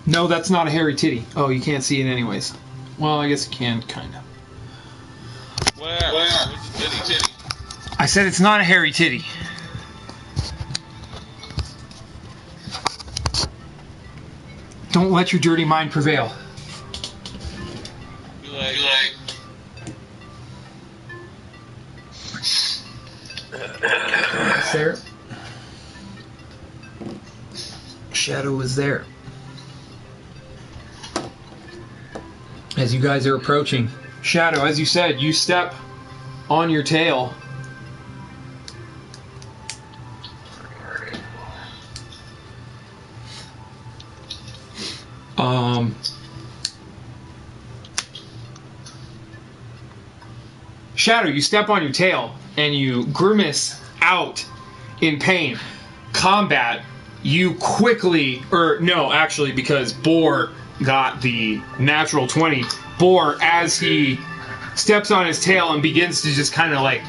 no, that's not a hairy titty. Oh, you can't see it anyways. Well, I guess you can, kind of. Where? Where's the titty? I said it's not a hairy titty. Don't let your dirty mind prevail. You like It's there. Shadow is there. As you guys are approaching, Shadow, as you said, you step on your tail. Shadow, you step on your tail and you grimace out in pain. Combat, you quickly, or no, actually, because Boar got the natural 20. Boar, as he steps on his tail and begins to just kind of like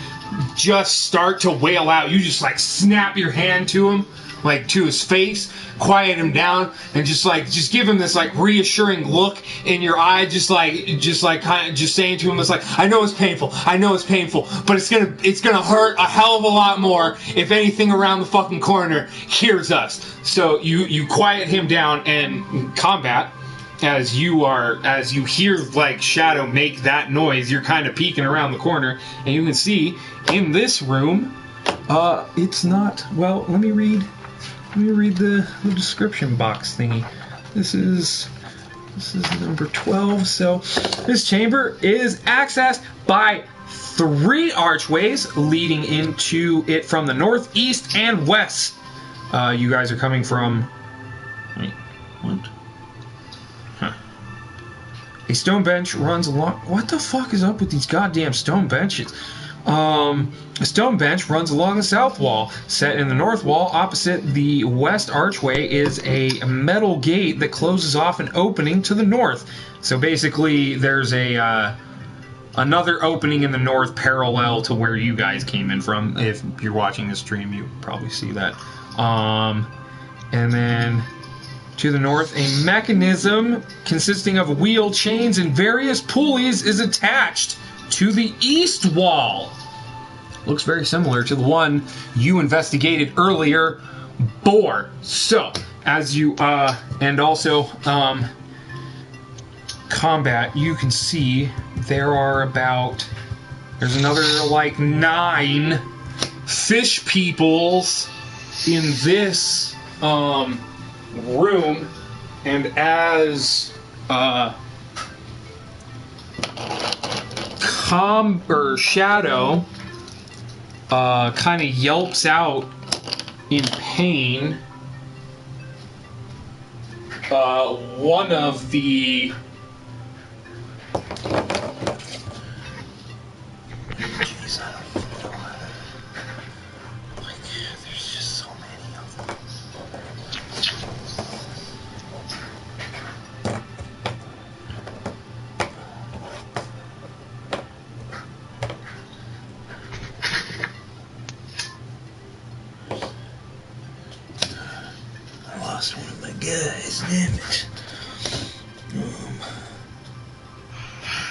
just start to wail out, you just like snap your hand to him, like to his face, quiet him down, and just give him this like reassuring look in your eye, just like kind of just saying to him, it's like, I know it's painful, but it's gonna hurt a hell of a lot more if anything around the fucking corner hears us. So you quiet him down, and combat, as you hear like Shadow make that noise, you're kind of peeking around the corner, and you can see in this room, it's not, well, let me read the description box thingy. This is number 12. So this chamber is accessed by 3 archways leading into it from the north, east, and west. You guys are coming from, wait, what? A stone bench runs along... What the fuck is up with these goddamn stone benches? A stone bench runs along the south wall. Set in the north wall, opposite the west archway, is a metal gate that closes off an opening to the north. So basically, there's another opening in the north parallel to where you guys came in from. If you're watching this stream, you probably see that. And then... to the north, a mechanism consisting of wheel, chains, and various pulleys is attached to the east wall. Looks very similar to the one you investigated earlier, Boar. So, as you, and also, combat, you can see there are there's another, like, 9 fish peoples in this, room, and as Shadow kind of yelps out in pain, one of the there's just so many of them. One of my guys, damn it.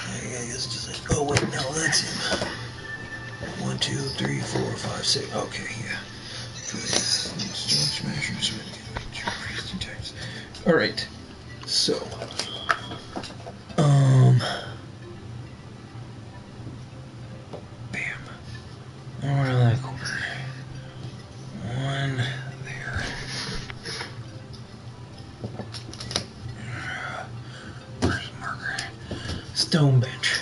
I guess just like, oh wait, no, that's him. 1, 2, 3, 4, 5, 6. Okay, yeah. All right. So, bam. Around that corner. 1 there. Where's the marker? Stone bench.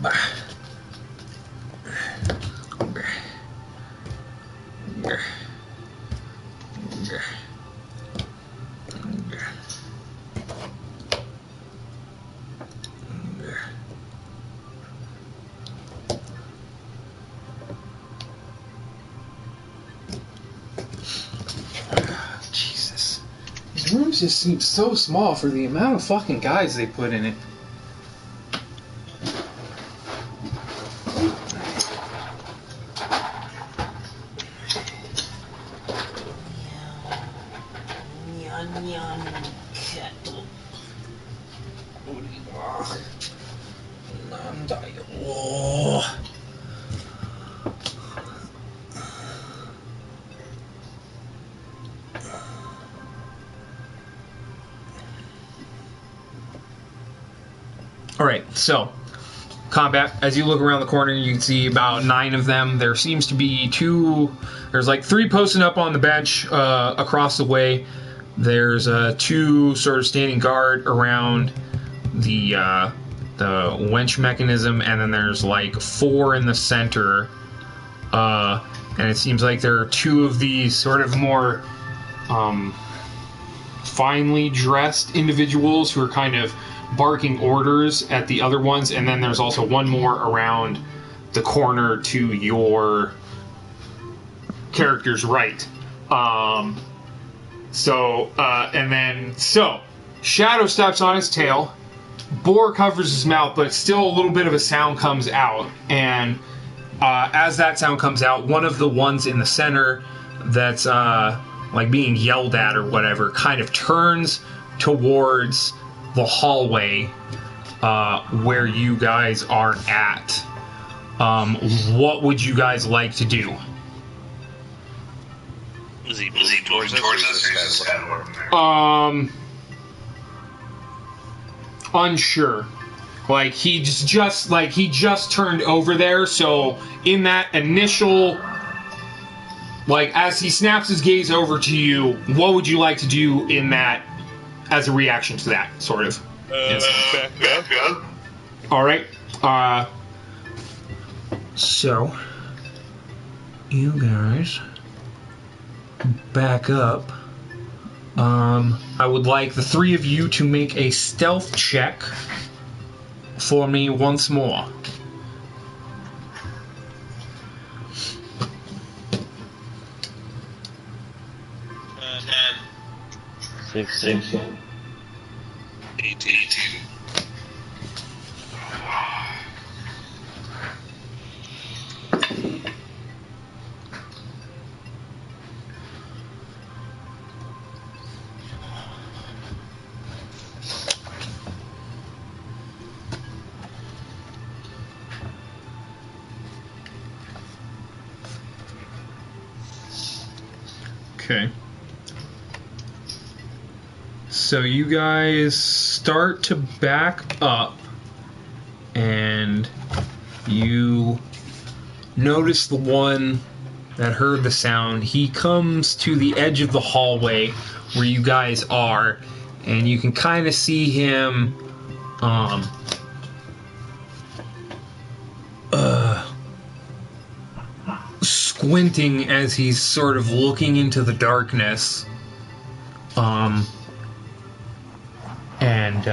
Bah. Jesus. These rooms just seem so small for the amount of fucking guys they put in it. Alright, so, combat. As you look around the corner, you can see about 9 of them. There seems to be 2... There's like 3 posting up on the bench across the way. There's 2 sort of standing guard around the wench mechanism, and then there's like 4 in the center. And it seems like there are 2 of these sort of more finely dressed individuals who are kind of barking orders at the other ones, and then there's also 1 more around the corner to your character's right. So, Shadow steps on his tail. Boar covers his mouth, but still a little bit of a sound comes out. And as that sound comes out, one of the ones in the center that's like being yelled at or whatever kind of turns towards the hallway where you guys are at. What would you guys like to do? Is he moving towards us, or is this guy looking there? Unsure. Like he just turned over there, so in that initial, like as he snaps his gaze over to you, what would you like to do in that as a reaction to that sort of? Back up. All right. So you guys back up. I would like the three of you to make a stealth check for me once more. Six. 18. Okay. So you guys start to back up, and you notice the one that heard the sound. He comes to the edge of the hallway where you guys are, and you can kind of see him squinting as he's sort of looking into the darkness. And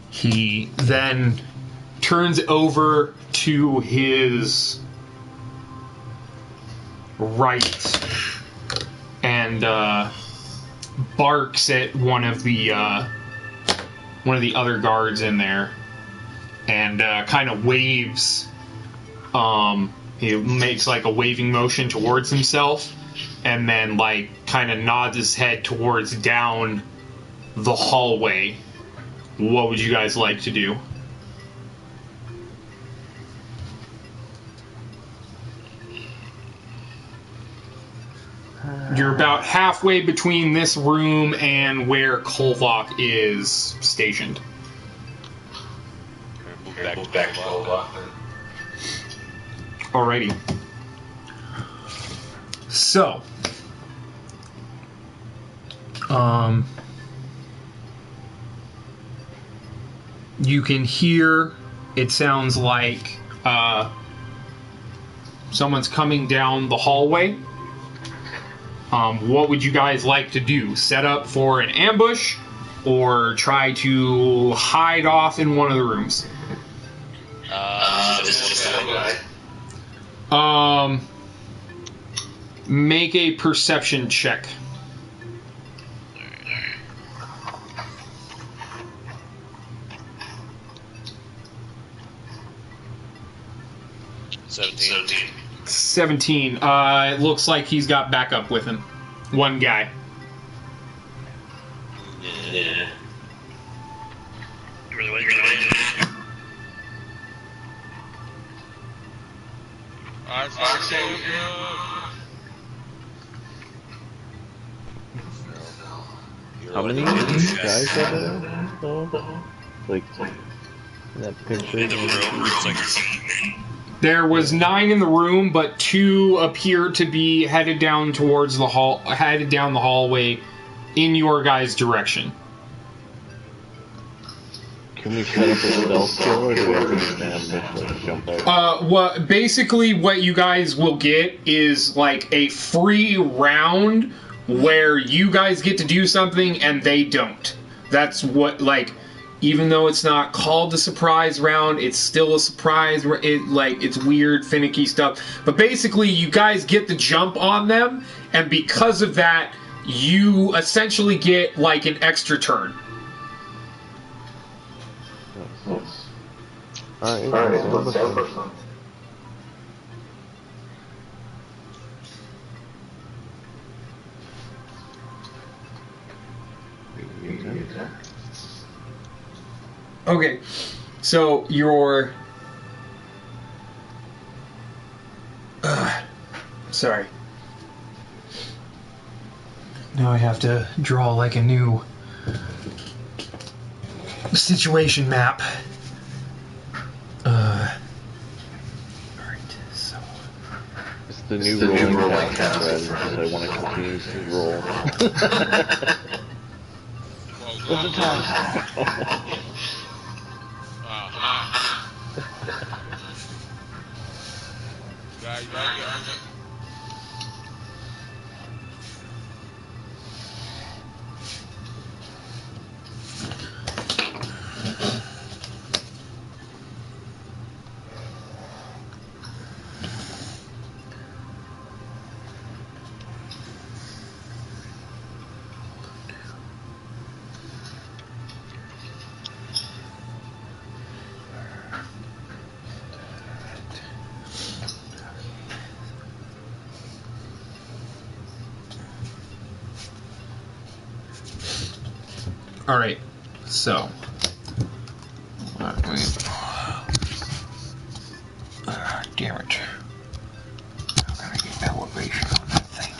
he then turns over to his right and barks at one of the other guards in there, and kind of waves. He makes like a waving motion towards himself, and then like kind of nods his head towards down the hallway. What would you guys like to do? You're about halfway between this room and where Kolvok is stationed. Move back to Kolvok. Alrighty. So, you can hear, it sounds like someone's coming down the hallway. What would you guys like to do? Set up for an ambush, or try to hide off in one of the rooms? Make a perception check. $17. 17. It looks like he's got backup with him. One guy. Yeah. You really want to How many guys are there? Like, in that picture? in the room? It's like There was 9 in the room, but 2 appear to be headed down towards the headed down the hallway in your guys' direction. Can we set up a stealth kill, or do we have to just ambush, like, jump out? Basically what you guys will get is like a free round where you guys get to do something and they don't. That's what, like, even though it's not called a surprise round, it's still a surprise. It's weird, finicky stuff. But basically, you guys get the jump on them, and because of that, you essentially get like an extra turn. Alright, let's go first. Okay, so your... sorry. Now I have to draw like a new situation map. Alright, so... It's the new rolling strategy because I want to continue to roll. What's the time? Alright, so... damn it. I'm gonna get elevation on that thing.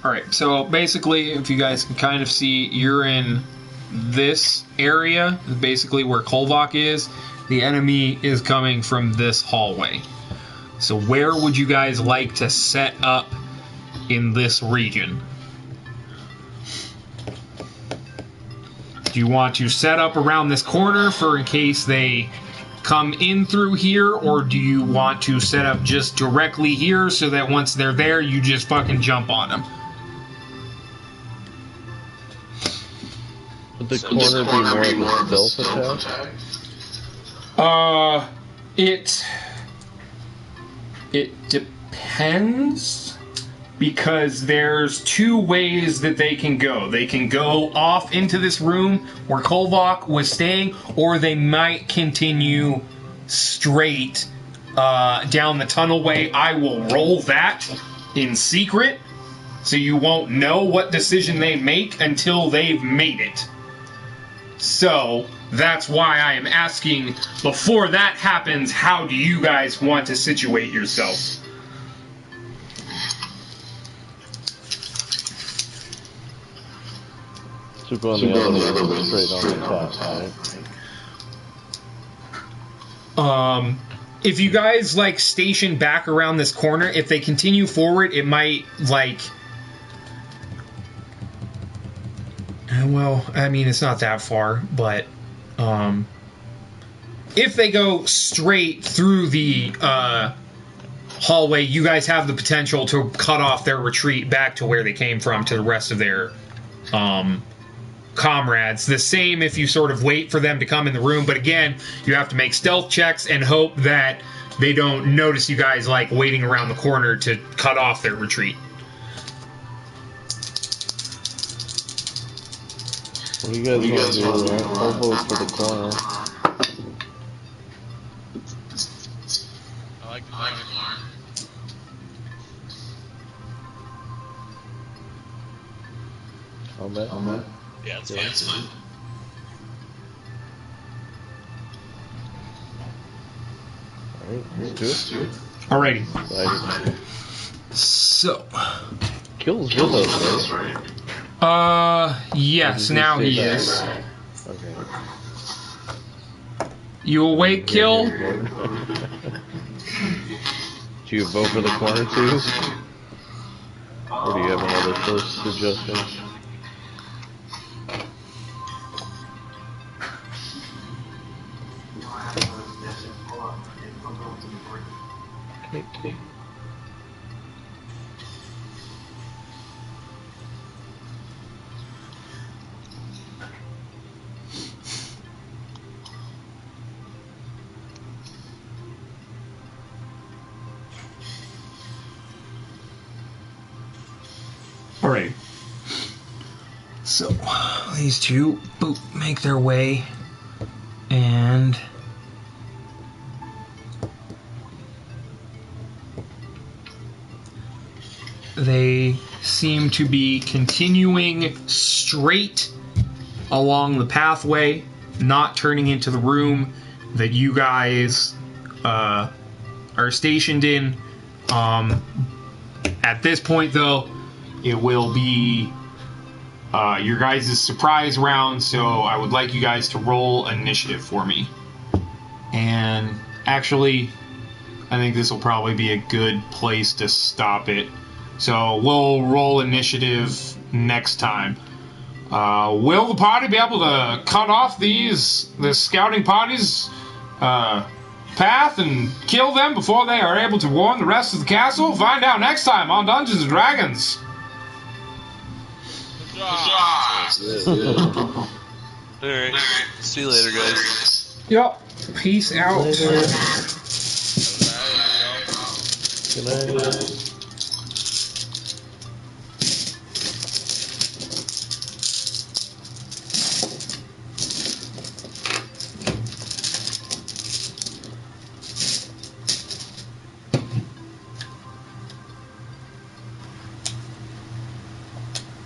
Alright, so basically, if you guys can kind of see, you're in this area, basically where Kolvok is. The enemy is coming from this hallway. So where would you guys like to set up in this region? Do you want to set up around this corner for in case they come in through here, or do you want to set up just directly here so that once they're there, you just fucking jump on them? Would the corner be more of a stealth attack? It depends, because there's two ways that they can go. They can go off into this room where Kolvok was staying, or they might continue straight down the tunnelway. I will roll that in secret, so you won't know what decision they make until they've made it. So, that's why I am asking, before that happens, how do you guys want to situate yourselves? To go on the other straight on the top, right? If you guys, like, station back around this corner, if they continue forward, it might, like... well, I mean, it's not that far, but... if they go straight through the hallway, you guys have the potential to cut off their retreat back to where they came from to the rest of their comrades. The same if you sort of wait for them to come in the room, but again, you have to make stealth checks and hope that they don't notice you guys, like, waiting around the corner to cut off their retreat. What do you guys want to do? I'll vote for the corner. I like the corner. I'll bet. Yeah, that's fine. Alright, let's do it. Alrighty. Excited. So... Kills with us, right? Yes, now he is. Okay. You awake, Kill? Do you vote for the corner too? Or do you have another first suggestion? Okay. Alright. So, these two make their way, and they seem to be continuing straight along the pathway, not turning into the room that you guys are stationed in. At this point, though, it will be your guys' surprise round, so I would like you guys to roll initiative for me. And actually, I think this will probably be a good place to stop it. So we'll roll initiative next time. Will the party be able to cut off the scouting party's path and kill them before they are able to warn the rest of the castle? Find out next time on Dungeons & Dragons. Alright. See you later, guys. Yep. Peace out. Good night.